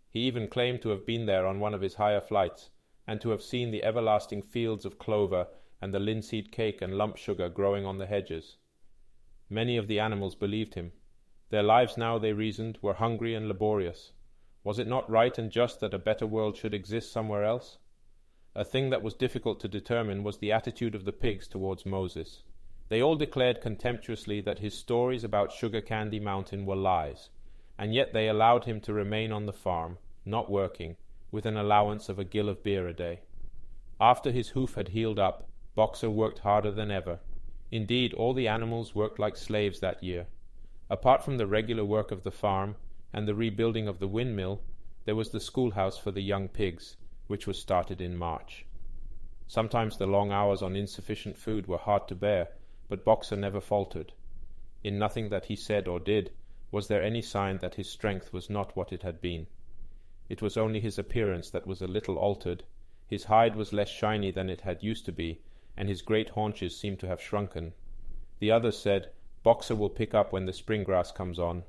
S1: He even claimed to have been there on one of his higher flights, and to have seen the everlasting fields of clover and the linseed cake and lump sugar growing on the hedges. Many of the animals believed him. Their lives now, they reasoned, were hungry and laborious. Was it not right and just that a better world should exist somewhere else? A thing that was difficult to determine was the attitude of the pigs towards Moses. They all declared contemptuously that his stories about Sugar Candy Mountain were lies, and yet they allowed him to remain on the farm, not working, with an allowance of a gill of beer a day. After his hoof had healed up, Boxer worked harder than ever. Indeed, all the animals worked like slaves that year. Apart from the regular work of the farm and the rebuilding of the windmill, there was the schoolhouse for the young pigs, which was started in March. Sometimes the long hours on insufficient food were hard to bear, but Boxer never faltered. In nothing that he said or did was there any sign that his strength was not what it had been. It was only his appearance that was a little altered. His hide was less shiny than it had used to be, and his great haunches seemed to have shrunken. The others said, "Boxer will pick up when the spring grass comes on."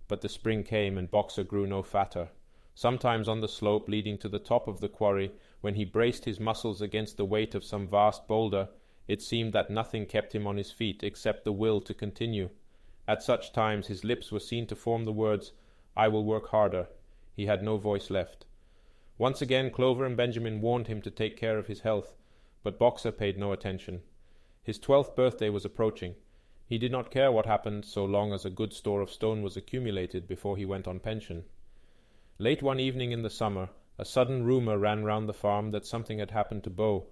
S1: But the spring came, and Boxer grew no fatter. Sometimes on the slope leading to the top of the quarry, when he braced his muscles against the weight of some vast boulder, it seemed that nothing kept him on his feet except the will to continue. At such times his lips were seen to form the words, "I will work harder." He had no voice left. Once again Clover and Benjamin warned him to take care of his health, but Boxer paid no attention. His 12th birthday was approaching. He did not care what happened so long as a good store of stone was accumulated before he went on pension. Late one evening in the summer, a sudden rumor ran round the farm that something had happened to Bo,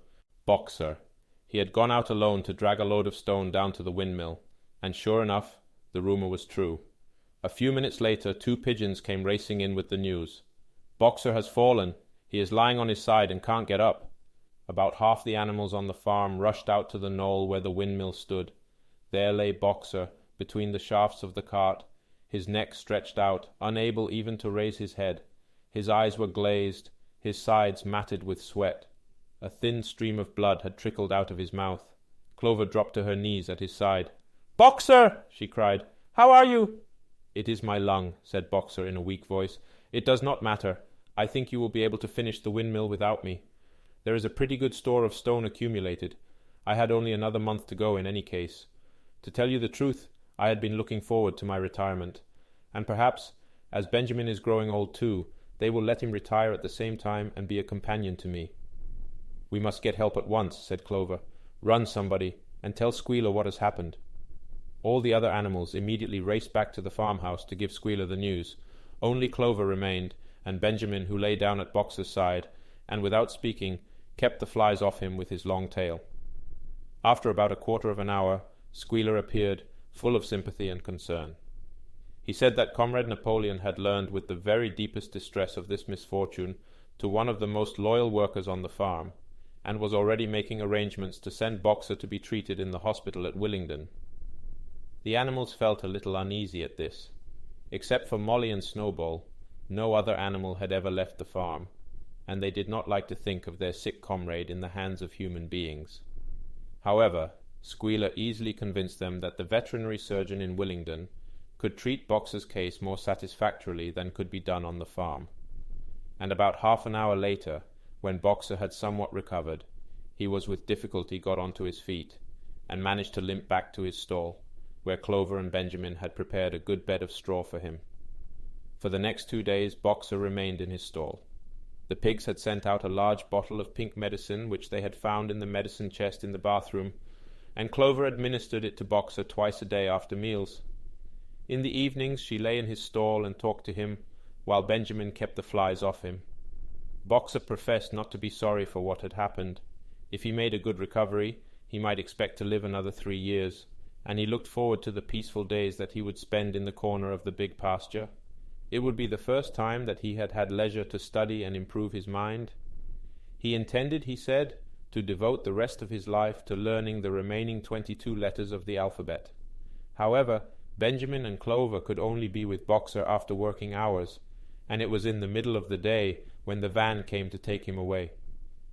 S1: Boxer. He had gone out alone to drag a load of stone down to the windmill, and sure enough, the rumor was true. A few minutes later 2 pigeons came racing in with the news. "Boxer has fallen. He is lying on his side and can't get up." About half the animals on the farm rushed out to the knoll where the windmill stood. There lay Boxer, between the shafts of the cart, his neck stretched out, unable even to raise his head. His eyes were glazed, his sides matted with sweat. A thin stream of blood had trickled out of his mouth. Clover dropped to her knees at his side. "Boxer!" she cried. "How are you?" "It is my lung," said Boxer in a weak voice. "It does not matter. I think you will be able to finish the windmill without me. There is a pretty good store of stone accumulated. I had only another month to go in any case. To tell you the truth, I had been looking forward to my retirement. And perhaps, as Benjamin is growing old too, they will let him retire at the same time and be a companion to me." "We must get help at once," said Clover. "Run, somebody, and tell Squealer what has happened." All the other animals immediately raced back to the farmhouse to give Squealer the news. Only Clover remained, and Benjamin, who lay down at Boxer's side, and without speaking, kept the flies off him with his long tail. After about a quarter of an hour, Squealer appeared, full of sympathy and concern. He said that Comrade Napoleon had learned with the very deepest distress of this misfortune to one of the most loyal workers on the farm, and was already making arrangements to send Boxer to be treated in the hospital at Willingdon. The animals felt a little uneasy at this. Except for Molly and Snowball, no other animal had ever left the farm, and they did not like to think of their sick comrade in the hands of human beings. However, Squealer easily convinced them that the veterinary surgeon in Willingdon could treat Boxer's case more satisfactorily than could be done on the farm. And about half an hour later, when Boxer had somewhat recovered, he was with difficulty got onto his feet, and managed to limp back to his stall, where Clover and Benjamin had prepared a good bed of straw for him. For the next 2 days Boxer remained in his stall. The pigs had sent out a large bottle of pink medicine which they had found in the medicine chest in the bathroom, and Clover administered it to Boxer twice a day after meals. In the evenings she lay in his stall and talked to him, while Benjamin kept the flies off him. Boxer professed not to be sorry for what had happened. If he made a good recovery, he might expect to live another 3 years, and he looked forward to the peaceful days that he would spend in the corner of the big pasture. It would be the first time that he had had leisure to study and improve his mind. He intended, he said, to devote the rest of his life to learning the remaining 22 letters of the alphabet. However, Benjamin and Clover could only be with Boxer after working hours, and it was in the middle of the day when the van came to take him away.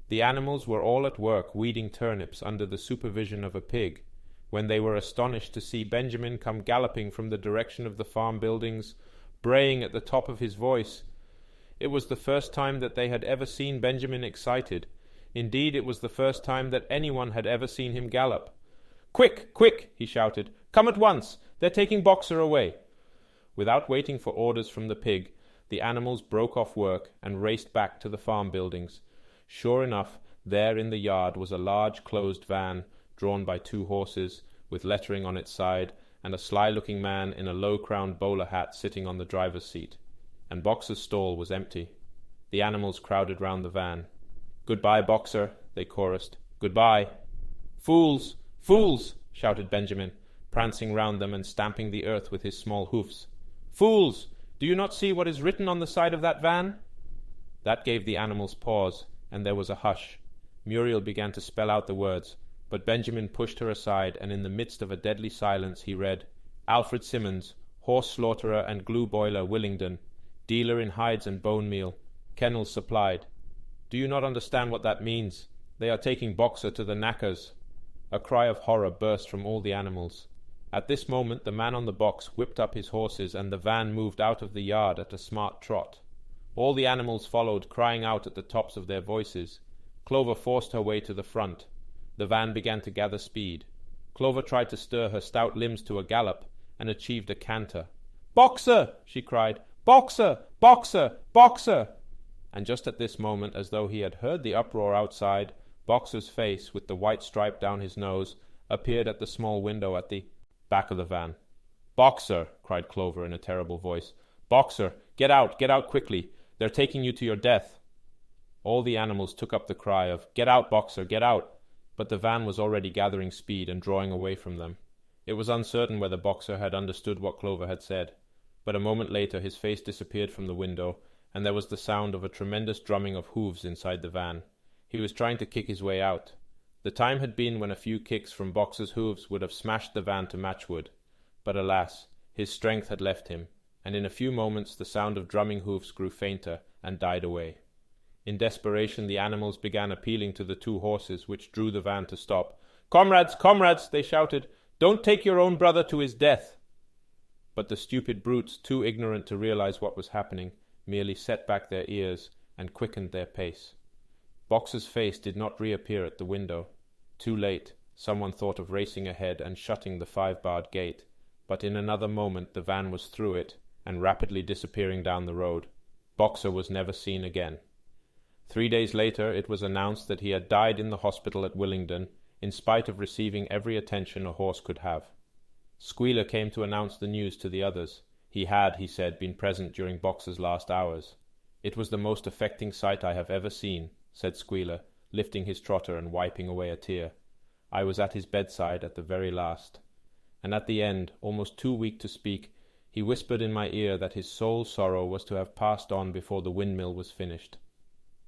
S1: The animals were all at work weeding turnips under the supervision of a pig, when they were astonished to see Benjamin come galloping from the direction of the farm buildings, braying at the top of his voice. It was the first time that they had ever seen Benjamin excited. Indeed, it was the first time that anyone had ever seen him gallop. "Quick, quick!" he shouted. "Come at once! They're taking Boxer away!" Without waiting for orders from the pig, the animals broke off work and raced back to the farm buildings. Sure enough, there in the yard was a large closed van, drawn by 2 horses, with lettering on its side, and a sly-looking man in a low-crowned bowler hat sitting on the driver's seat. And Boxer's stall was empty. The animals crowded round the van. "Goodbye, Boxer," they chorused. "Goodbye." "Fools! Fools!" shouted Benjamin, prancing round them and stamping the earth with his small hoofs. "Fools! Do you not see what is written on the side of that van?" That gave the animals pause, and there was a hush. Muriel began to spell out the words, but Benjamin pushed her aside, and in the midst of a deadly silence he read, "Alfred Simmons, horse slaughterer and glue boiler, Willingdon, dealer in hides and bone meal, kennels supplied." "Do you not understand what that means? They are taking Boxer to the knackers." A cry of horror burst from all the animals. At this moment the man on the box whipped up his horses, and the van moved out of the yard at a smart trot. All the animals followed, crying out at the tops of their voices. Clover forced her way to the front. The van began to gather speed. Clover tried to stir her stout limbs to a gallop, and achieved a canter. "Boxer!" she cried. "Boxer! Boxer! Boxer!" And just at this moment, as though he had heard the uproar outside, Boxer's face, with the white stripe down his nose, appeared at the small window at the back of the van. "Boxer!" cried Clover in a terrible voice. "Boxer! Get out quickly! They're taking you to your death!" All the animals took up the cry of, "Get out, Boxer, get out!" But the van was already gathering speed and drawing away from them. It was uncertain whether Boxer had understood what Clover had said, but a moment later his face disappeared from the window, and there was the sound of a tremendous drumming of hooves inside the van. He was trying to kick his way out. The time had been when a few kicks from Boxer's hooves would have smashed the van to matchwood, but alas, his strength had left him, and in a few moments the sound of drumming hoofs grew fainter and died away. In desperation the animals began appealing to the two horses which drew the van to stop. "Comrades, comrades," they shouted, "don't take your own brother to his death." But the stupid brutes, too ignorant to realize what was happening, merely set back their ears and quickened their pace. Boxer's face did not reappear at the window. Too late, someone thought of racing ahead and shutting the 5-barred gate, but in another moment the van was through it and rapidly disappearing down the road. Boxer was never seen again. 3 days later it was announced that he had died in the hospital at Willingdon, in spite of receiving every attention a horse could have. Squealer came to announce the news to the others. He had, he said, been present during Boxer's last hours. "It was the most affecting sight I have ever seen," said Squealer, lifting his trotter and wiping away a tear. "I was at his bedside at the very last." And at the end, almost too weak to speak, he whispered in my ear that his sole sorrow was to have passed on before the windmill was finished.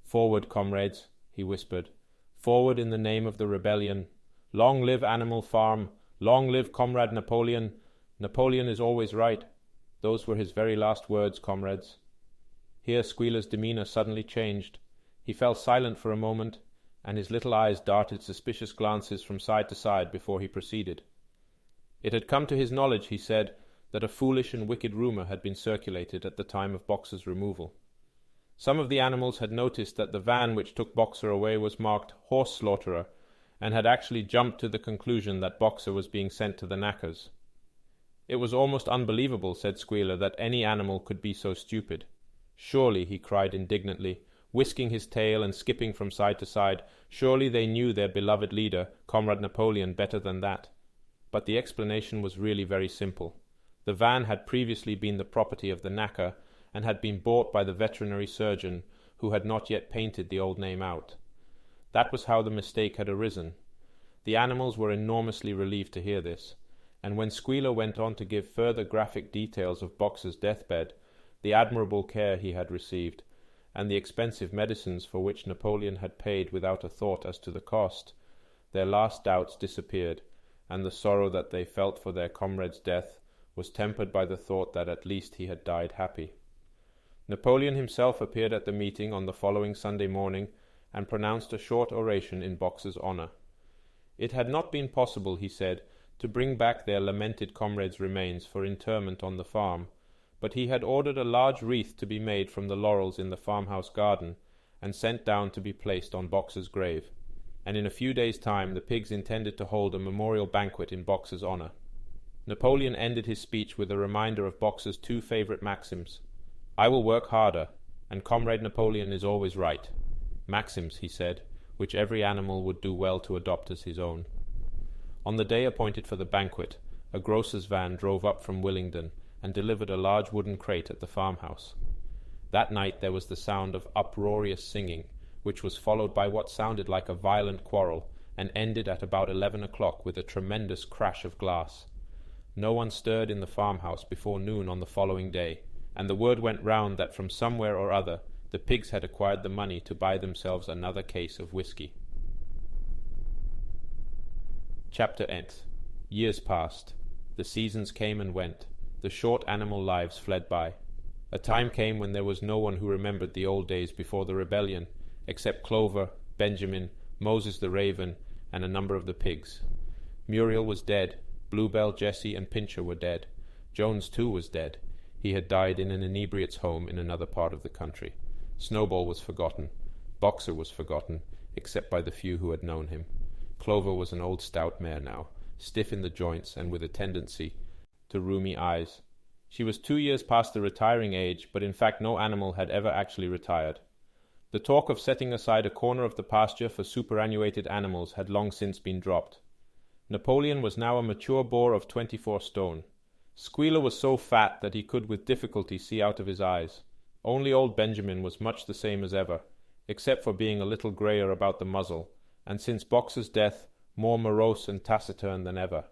S1: "Forward, comrades," he whispered. "Forward in the name of the rebellion. Long live Animal Farm. Long live Comrade Napoleon. Napoleon is always right. Those were his very last words, comrades." Here Squealer's demeanour suddenly changed. He fell silent for a moment, and his little eyes darted suspicious glances from side to side before he proceeded. It had come to his knowledge, he said, that a foolish and wicked rumour had been circulated at the time of Boxer's removal. Some of the animals had noticed that the van which took Boxer away was marked "Horse Slaughterer," and had actually jumped to the conclusion that Boxer was being sent to the knackers. It was almost unbelievable, said Squealer, that any animal could be so stupid. "Surely," he cried indignantly, whisking his tail and skipping from side to side, "surely they knew their beloved leader, Comrade Napoleon, better than that." But the explanation was really very simple. The van had previously been the property of the knacker, and had been bought by the veterinary surgeon, who had not yet painted the old name out. That was how the mistake had arisen. The animals were enormously relieved to hear this, and when Squealer went on to give further graphic details of Boxer's deathbed, the admirable care he had received, and the expensive medicines for which Napoleon had paid without a thought as to the cost, their last doubts disappeared, and the sorrow that they felt for their comrade's death was tempered by the thought that at least he had died happy. Napoleon himself appeared at the meeting on the following Sunday morning, and pronounced a short oration in Boxer's honour. It had not been possible, he said, to bring back their lamented comrade's remains for interment on the farm, but he had ordered a large wreath to be made from the laurels in the farmhouse garden, and sent down to be placed on Boxer's grave, and in a few days' time the pigs intended to hold a memorial banquet in Boxer's honour. Napoleon ended his speech with a reminder of Boxer's two favourite maxims: "I will work harder, and Comrade Napoleon is always right." Maxims, he said, which every animal would do well to adopt as his own. On the day appointed for the banquet, a grocer's van drove up from Willingdon, and delivered a large wooden crate at the farmhouse. That night there was the sound of uproarious singing, which was followed by what sounded like a violent quarrel, and ended at about 11 o'clock with a tremendous crash of glass. No one stirred in the farmhouse before noon on the following day, and the word went round that from somewhere or other the pigs had acquired the money to buy themselves another case of whisky. Chapter 8. Years passed. The seasons came and went. The short animal lives fled by. A time came when there was no one who remembered the old days before the rebellion, except Clover, Benjamin, Moses the raven, and a number of the pigs. Muriel was dead. Bluebell, Jessie, and Pincher were dead. Jones, too, was dead. He had died in an inebriate's home in another part of the country. Snowball was forgotten. Boxer was forgotten, except by the few who had known him. Clover was an old stout mare now, stiff in the joints and with a tendency to rheumy eyes. She was 2 years past the retiring age, but in fact no animal had ever actually retired. The talk of setting aside a corner of the pasture for superannuated animals had long since been dropped. Napoleon was now a mature boar of 24 stone. Squealer was so fat that he could with difficulty see out of his eyes. Only old Benjamin was much the same as ever, except for being a little greyer about the muzzle, and since Boxer's death, more morose and taciturn than ever.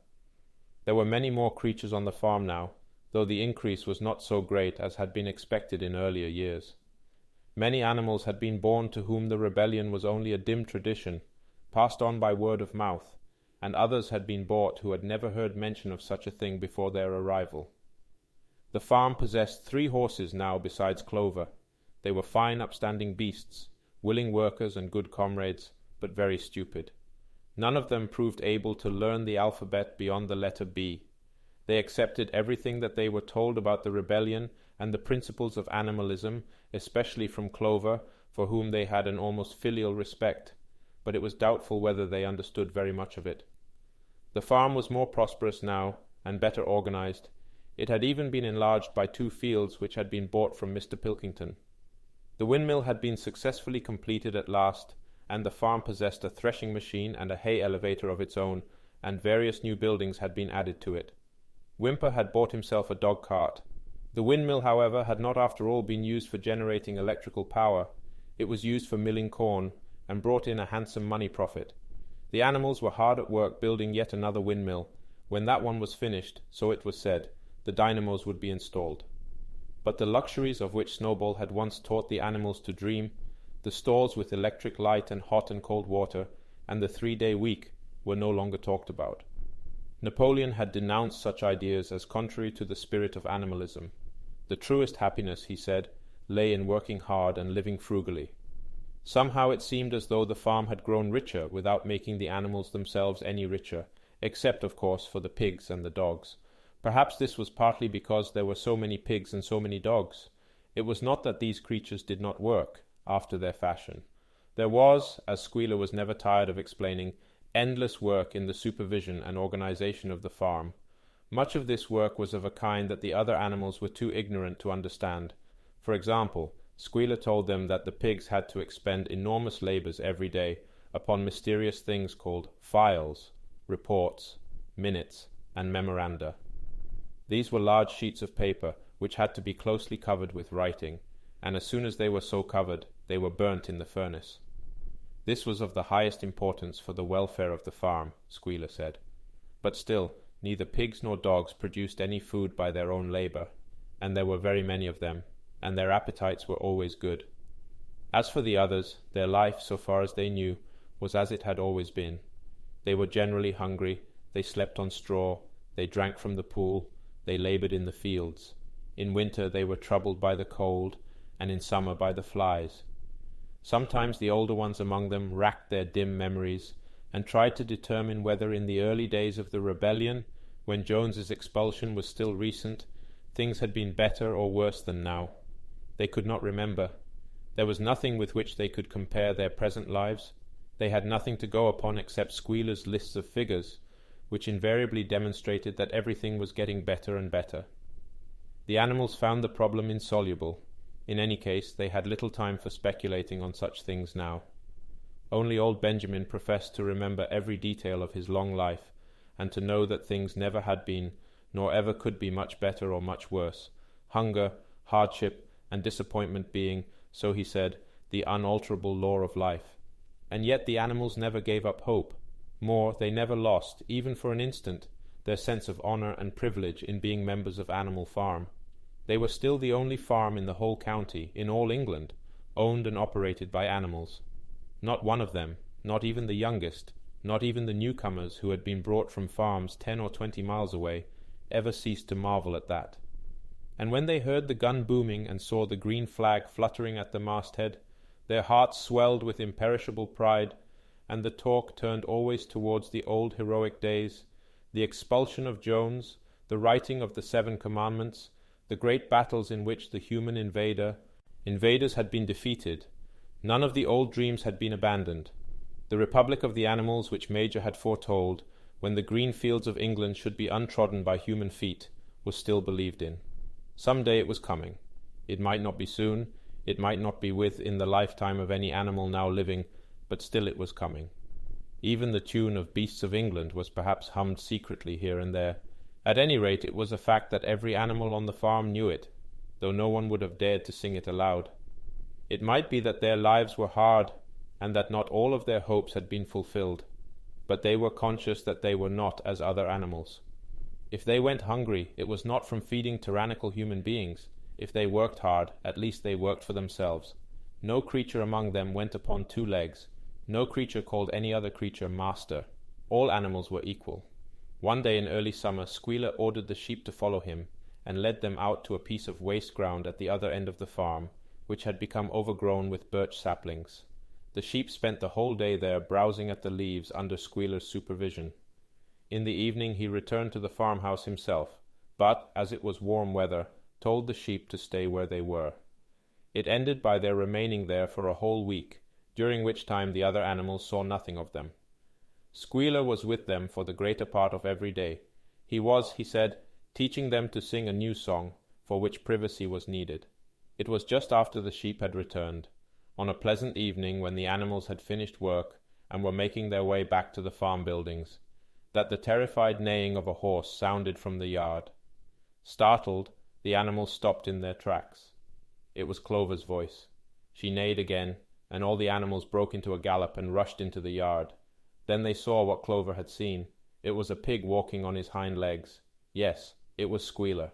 S1: There were many more creatures on the farm now, though the increase was not so great as had been expected in earlier years. Many animals had been born to whom the rebellion was only a dim tradition, passed on by word of mouth, and others had been bought who had never heard mention of such a thing before their arrival. The farm possessed 3 horses now besides Clover. They were fine upstanding beasts, willing workers and good comrades, but very stupid. None of them proved able to learn the alphabet beyond the letter B. They accepted everything that they were told about the rebellion and the principles of animalism, especially from Clover, for whom they had an almost filial respect, but it was doubtful whether they understood very much of it. The farm was more prosperous now, and better organized. It had even been enlarged by 2 fields which had been bought from Mr. Pilkington. The windmill had been successfully completed at last, and the farm possessed a threshing machine and a hay elevator of its own, and various new buildings had been added to it. Whymper had bought himself a dog-cart. The windmill, however, had not after all been used for generating electrical power. It was used for milling corn, and brought in a handsome money profit. The animals were hard at work building yet another windmill. When that one was finished, so it was said, the dynamos would be installed. But the luxuries of which Snowball had once taught the animals to dream, the stalls with electric light and hot and cold water, and the 3-day week, were no longer talked about. Napoleon had denounced such ideas as contrary to the spirit of animalism. The truest happiness, he said, lay in working hard and living frugally. Somehow it seemed as though the farm had grown richer without making the animals themselves any richer, except, of course, for the pigs and the dogs. Perhaps this was partly because there were so many pigs and so many dogs. It was not that these creatures did not work, after their fashion. There was, as Squealer was never tired of explaining, endless work in the supervision and organization of the farm. Much of this work was of a kind that the other animals were too ignorant to understand. For example, Squealer told them that the pigs had to expend enormous labors every day upon mysterious things called files, reports, minutes, and memoranda. These were large sheets of paper which had to be closely covered with writing, and as soon as they were so covered, they were burnt in the furnace. This was of the highest importance for the welfare of the farm, Squealer said. But still, neither pigs nor dogs produced any food by their own labor, and there were very many of them, and their appetites were always good. As for the others, their life, so far as they knew, was as it had always been. They were generally hungry, they slept on straw, they drank from the pool, they labored in the fields. In winter they were troubled by the cold, and in summer by the flies. Sometimes the older ones among them racked their dim memories, and tried to determine whether in the early days of the rebellion, when Jones's expulsion was still recent, things had been better or worse than now. They could not remember. There was nothing with which they could compare their present lives. They had nothing to go upon except Squealer's lists of figures, which invariably demonstrated that everything was getting better and better. The animals found the problem insoluble. In any case, they had little time for speculating on such things now. Only old Benjamin professed to remember every detail of his long life, and to know that things never had been, nor ever could be much better or much worse, hunger, hardship, and disappointment being, so he said, the unalterable law of life. And yet the animals never gave up hope. More, they never lost, even for an instant, their sense of honor and privilege in being members of Animal Farm. They were still the only farm in the whole county, in all England, owned and operated by animals. Not one of them, not even the youngest, not even the newcomers who had been brought from farms 10 or 20 miles away, ever ceased to marvel at that. And when they heard the gun booming and saw the green flag fluttering at the masthead, their hearts swelled with imperishable pride, and the talk turned always towards the old heroic days, the expulsion of Jones, the writing of the 7 Commandments, the great battles in which the human invaders had been defeated. None of the old dreams had been abandoned. The republic of the animals which Major had foretold, when the green fields of England should be untrodden by human feet, was still believed in. Some day it was coming. It might not be soon, it might not be within the lifetime of any animal now living, but still it was coming. Even the tune of Beasts of England was perhaps hummed secretly here and there. At any rate, it was a fact that every animal on the farm knew it, though no one would have dared to sing it aloud. It might be that their lives were hard, and that not all of their hopes had been fulfilled, but they were conscious that they were not as other animals. If they went hungry, it was not from feeding tyrannical human beings. If they worked hard, at least they worked for themselves. No creature among them went upon 2 legs. No creature called any other creature master. All animals were equal. One day in early summer, Squealer ordered the sheep to follow him, and led them out to a piece of waste ground at the other end of the farm, which had become overgrown with birch saplings. The sheep spent the whole day there browsing at the leaves under Squealer's supervision. In the evening he returned to the farmhouse himself, but, as it was warm weather, told the sheep to stay where they were. It ended by their remaining there for a whole week, during which time the other animals saw nothing of them. Squealer was with them for the greater part of every day. He was, he said, teaching them to sing a new song, for which privacy was needed. It was just after the sheep had returned, on a pleasant evening when the animals had finished work and were making their way back to the farm buildings, that the terrified neighing of a horse sounded from the yard. Startled, the animals stopped in their tracks. It was Clover's voice. She neighed again, and all the animals broke into a gallop and rushed into the yard. Then they saw what Clover had seen. It was a pig walking on his hind legs. Yes, it was Squealer.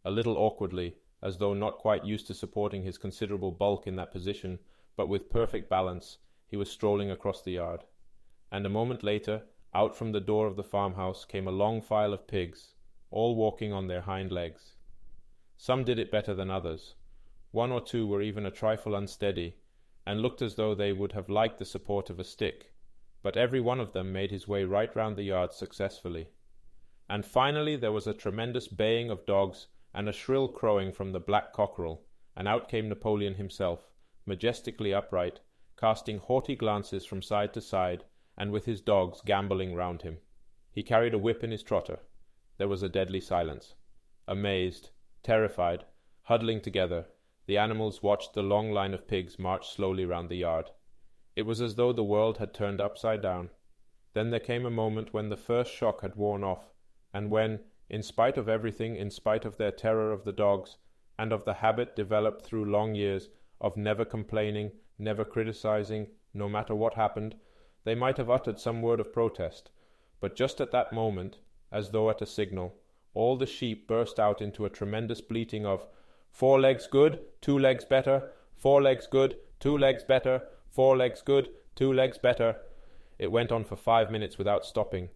S1: A little awkwardly, as though not quite used to supporting his considerable bulk in that position, but with perfect balance, he was strolling across the yard. And a moment later, out from the door of the farmhouse came a long file of pigs, all walking on their hind legs. Some did it better than others. One or two were even a trifle unsteady, and looked as though they would have liked the support of a stick, but every one of them made his way right round the yard successfully. And finally there was a tremendous baying of dogs and a shrill crowing from the black cockerel, and out came Napoleon himself, majestically upright, casting haughty glances from side to side, and with his dogs gambolling round him. He carried a whip in his trotter. There was a deadly silence. Amazed, terrified, huddling together, the animals watched the long line of pigs march slowly round the yard. It was as though the world had turned upside down. Then there came a moment when the first shock had worn off, and when, in spite of everything, in spite of their terror of the dogs, and of the habit developed through long years of never complaining, never criticizing, no matter what happened, they might have uttered some word of protest. But just at that moment, as though at a signal, all the sheep burst out into a tremendous bleating of 4 legs good, 2 legs better, 4 legs good, 2 legs better, 4 legs good, 2 legs better. It went on for 5 minutes without stopping,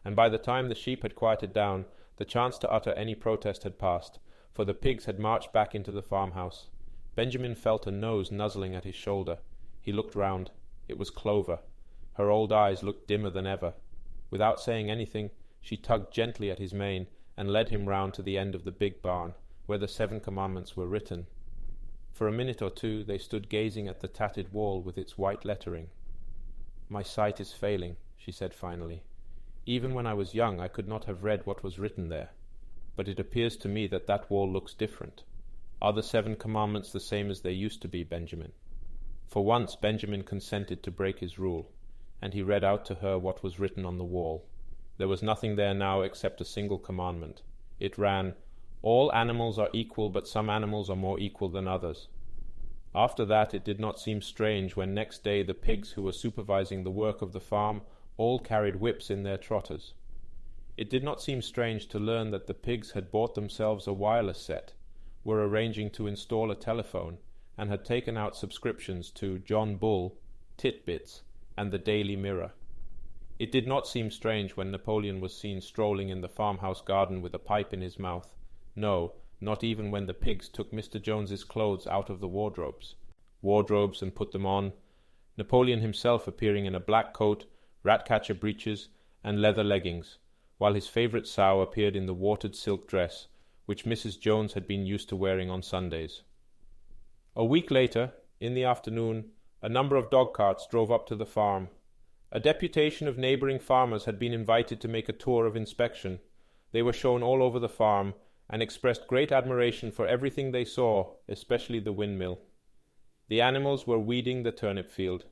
S1: and by the time the sheep had quieted down, the chance to utter any protest had passed, for the pigs had marched back into the farmhouse. Benjamin felt a nose nuzzling at his shoulder. He looked round. It was Clover. Her old eyes looked dimmer than ever. Without saying anything, she tugged gently at his mane and led him round to the end of the big barn, where the 7 commandments were written. For a minute or two they stood gazing at the tattered wall with its white lettering. "My sight is failing," she said finally. "Even when I was young I could not have read what was written there. But it appears to me that that wall looks different. Are the 7 commandments the same as they used to be, Benjamin?" For once Benjamin consented to break his rule, and he read out to her what was written on the wall. There was nothing there now except a single commandment. It ran, "All animals are equal, but some animals are more equal than others." After that it did not seem strange when next day the pigs who were supervising the work of the farm all carried whips in their trotters. It did not seem strange to learn that the pigs had bought themselves a wireless set, were arranging to install a telephone, and had taken out subscriptions to John Bull, Titbits, and the Daily Mirror. It did not seem strange when Napoleon was seen strolling in the farmhouse garden with a pipe in his mouth. No, not even when the pigs took Mr. Jones's clothes out of the wardrobes and put them on, Napoleon himself appearing in a black coat, rat-catcher breeches, and leather leggings, while his favourite sow appeared in the watered silk dress, which Mrs. Jones had been used to wearing on Sundays. A week later, in the afternoon, a number of dog-carts drove up to the farm. A deputation of neighbouring farmers had been invited to make a tour of inspection. They were shown all over the farm, and expressed great admiration for everything they saw, especially the windmill. The animals were weeding the turnip field.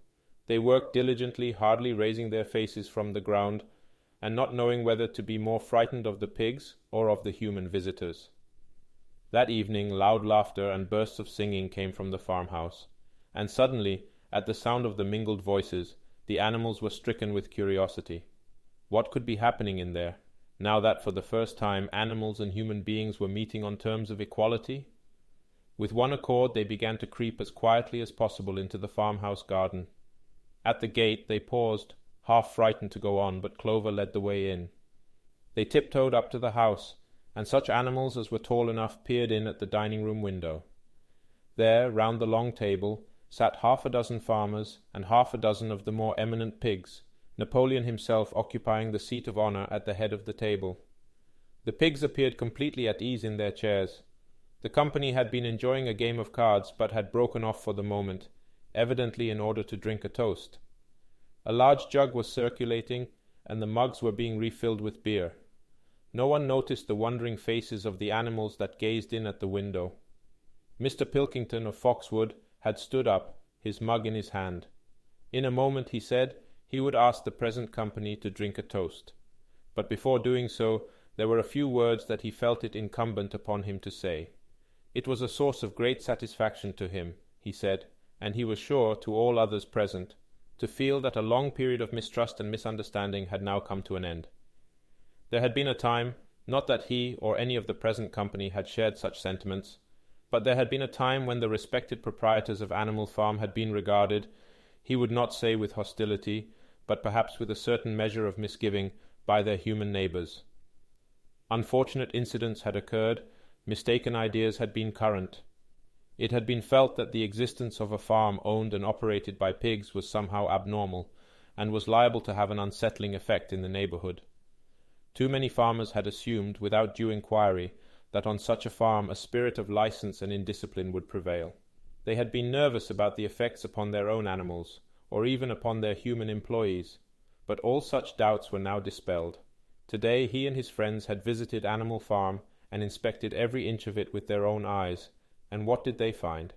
S1: They worked diligently, hardly raising their faces from the ground, and not knowing whether to be more frightened of the pigs or of the human visitors. That evening loud laughter and bursts of singing came from the farmhouse, and suddenly, at the sound of the mingled voices, the animals were stricken with curiosity. What could be happening in there, now that for the first time animals and human beings were meeting on terms of equality? With one accord they began to creep as quietly as possible into the farmhouse garden. At the gate they paused, half frightened to go on, but Clover led the way in. They tiptoed up to the house, and such animals as were tall enough peered in at the dining-room window. There, round the long table, sat half a dozen farmers and half a dozen of the more eminent pigs, Napoleon himself occupying the seat of honour at the head of the table. The pigs appeared completely at ease in their chairs. The company had been enjoying a game of cards, but had broken off for the moment, evidently in order to drink a toast. A large jug was circulating, and the mugs were being refilled with beer. No one noticed the wondering faces of the animals that gazed in at the window. Mr. Pilkington of Foxwood had stood up, his mug in his hand. In a moment, he said, he would ask the present company to drink a toast. But before doing so, there were a few words that he felt it incumbent upon him to say. It was a source of great satisfaction to him, he said, and he was sure, to all others present, to feel that a long period of mistrust and misunderstanding had now come to an end. There had been a time, not that he or any of the present company had shared such sentiments, but there had been a time when the respected proprietors of Animal Farm had been regarded, he would not say with hostility, but perhaps with a certain measure of misgiving, by their human neighbours. Unfortunate incidents had occurred, mistaken ideas had been current. It had been felt that the existence of a farm owned and operated by pigs was somehow abnormal, and was liable to have an unsettling effect in the neighbourhood. Too many farmers had assumed, without due inquiry, that on such a farm a spirit of license and indiscipline would prevail. They had been nervous about the effects upon their own animals, or even upon their human employees, but all such doubts were now dispelled. Today he and his friends had visited Animal Farm and inspected every inch of it with their own eyes, and what did they find?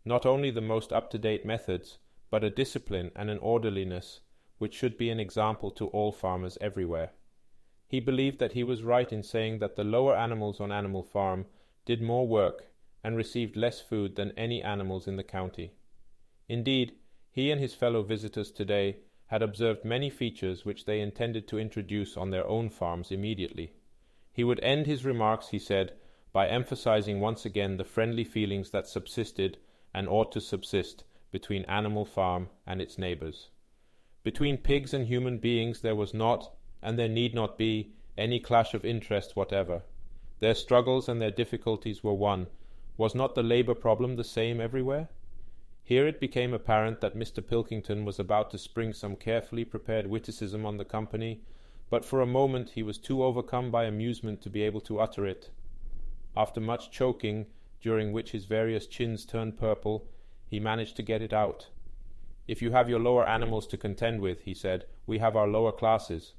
S1: Not only the most up-to-date methods, but a discipline and an orderliness which should be an example to all farmers everywhere. He believed that he was right in saying that the lower animals on Animal Farm did more work and received less food than any animals in the county. Indeed, he and his fellow visitors today had observed many features which they intended to introduce on their own farms immediately. He would end his remarks, he said, by emphasizing once again the friendly feelings that subsisted and ought to subsist between Animal Farm and its neighbours. Between pigs and human beings there was not, and there need not be, any clash of interest whatever. Their struggles and their difficulties were one. Was not the labour problem the same everywhere? Here it became apparent that Mr. Pilkington was about to spring some carefully prepared witticism on the company, but for a moment he was too overcome by amusement to be able to utter it. After much choking, during which his various chins turned purple, he managed to get it out. "If you have your lower animals to contend with," he said, "we have our lower classes."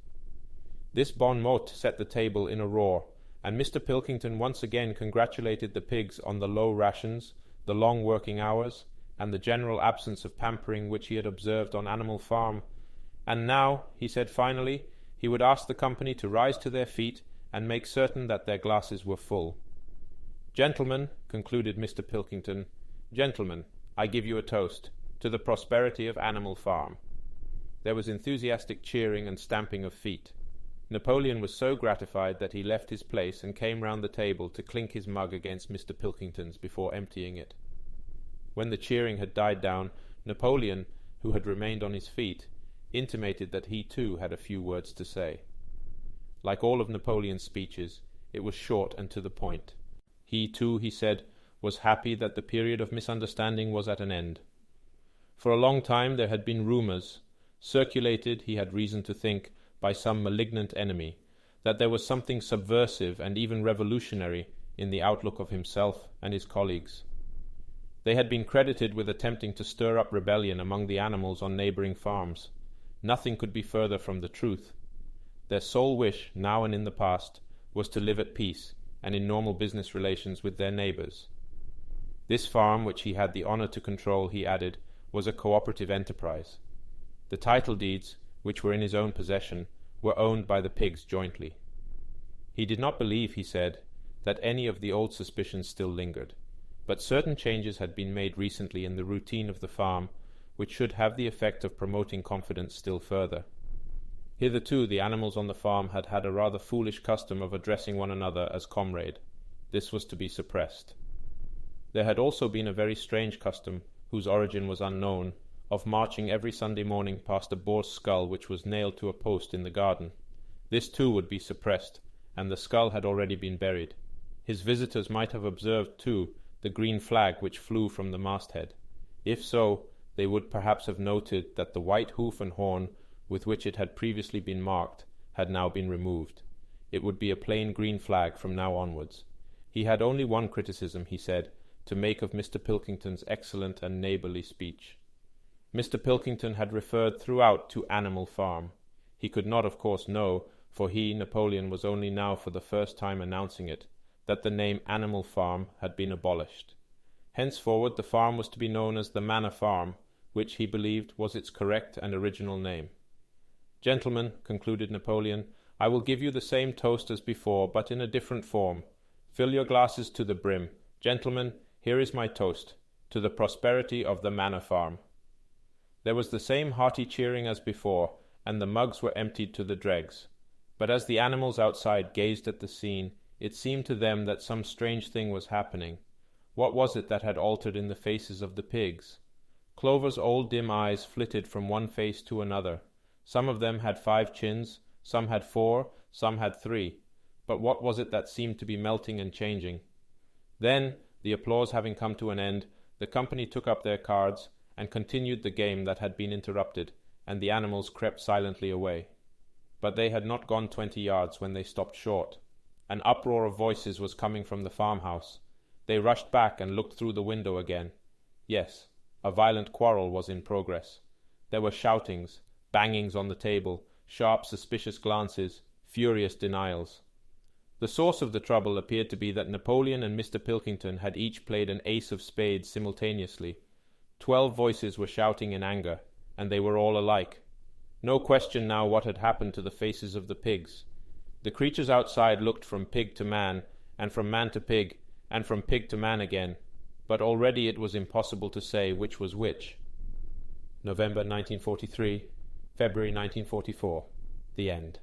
S1: This bon mot set the table in a roar, and Mr. Pilkington once again congratulated the pigs on the low rations, the long working hours, and the general absence of pampering which he had observed on Animal Farm. And now, he said finally, he would ask the company to rise to their feet and make certain that their glasses were full. "Gentlemen," concluded Mr. Pilkington, "gentlemen, I give you a toast, to the prosperity of Animal Farm." There was enthusiastic cheering and stamping of feet. Napoleon was so gratified that he left his place and came round the table to clink his mug against Mr. Pilkington's before emptying it. When the cheering had died down, Napoleon, who had remained on his feet, intimated that he too had a few words to say. Like all of Napoleon's speeches, it was short and to the point. He too, he said, was happy that the period of misunderstanding was at an end. For a long time there had been rumours, circulated, he had reason to think, by some malignant enemy, that there was something subversive and even revolutionary in the outlook of himself and his colleagues. They had been credited with attempting to stir up rebellion among the animals on neighbouring farms. Nothing could be further from the truth. Their sole wish, now and in the past, was to live at peace and in normal business relations with their neighbours. This farm, which he had the honour to control, he added, was a cooperative enterprise. The title deeds, which were in his own possession, were owned by the pigs jointly. He did not believe, he said, that any of the old suspicions still lingered, but certain changes had been made recently in the routine of the farm, which should have the effect of promoting confidence still further. Hitherto the animals on the farm had had a rather foolish custom of addressing one another as comrade. This was to be suppressed. There had also been a very strange custom, whose origin was unknown, of marching every Sunday morning past a boar's skull which was nailed to a post in the garden. This too would be suppressed, and the skull had already been buried. His visitors might have observed, too, the green flag which flew from the masthead. If so, they would perhaps have noted that the white hoof and horn with which it had previously been marked had now been removed. It would be a plain green flag from now onwards. He had only one criticism, he said, to make of Mr. Pilkington's excellent and neighbourly speech. Mr. Pilkington had referred throughout to Animal Farm. He could not, of course, know, for he, Napoleon, was only now for the first time announcing it, that the name Animal Farm had been abolished. Henceforward the farm was to be known as the Manor Farm, which, he believed, was its correct and original name. "Gentlemen," concluded Napoleon, "I will give you the same toast as before, but in a different form. Fill your glasses to the brim. Gentlemen, here is my toast, to the prosperity of the Manor Farm." There was the same hearty cheering as before, and the mugs were emptied to the dregs. But as the animals outside gazed at the scene, it seemed to them that some strange thing was happening. What was it that had altered in the faces of the pigs? Clover's old dim eyes flitted from one face to another. Some of them had 5 chins, some had 4, some had 3. But what was it that seemed to be melting and changing? Then, the applause having come to an end, the company took up their cards and continued the game that had been interrupted, and the animals crept silently away. But they had not gone 20 yards when they stopped short. An uproar of voices was coming from the farmhouse. They rushed back and looked through the window again. Yes, a violent quarrel was in progress. There were shoutings, bangings on the table, sharp, suspicious glances, furious denials. The source of the trouble appeared to be that Napoleon and Mr. Pilkington had each played an ace of spades simultaneously. 12 voices were shouting in anger, and they were all alike. No question now what had happened to the faces of the pigs. The creatures outside looked from pig to man, and from man to pig, and from pig to man again, but already it was impossible to say which was which. November 1943, February 1944. The end.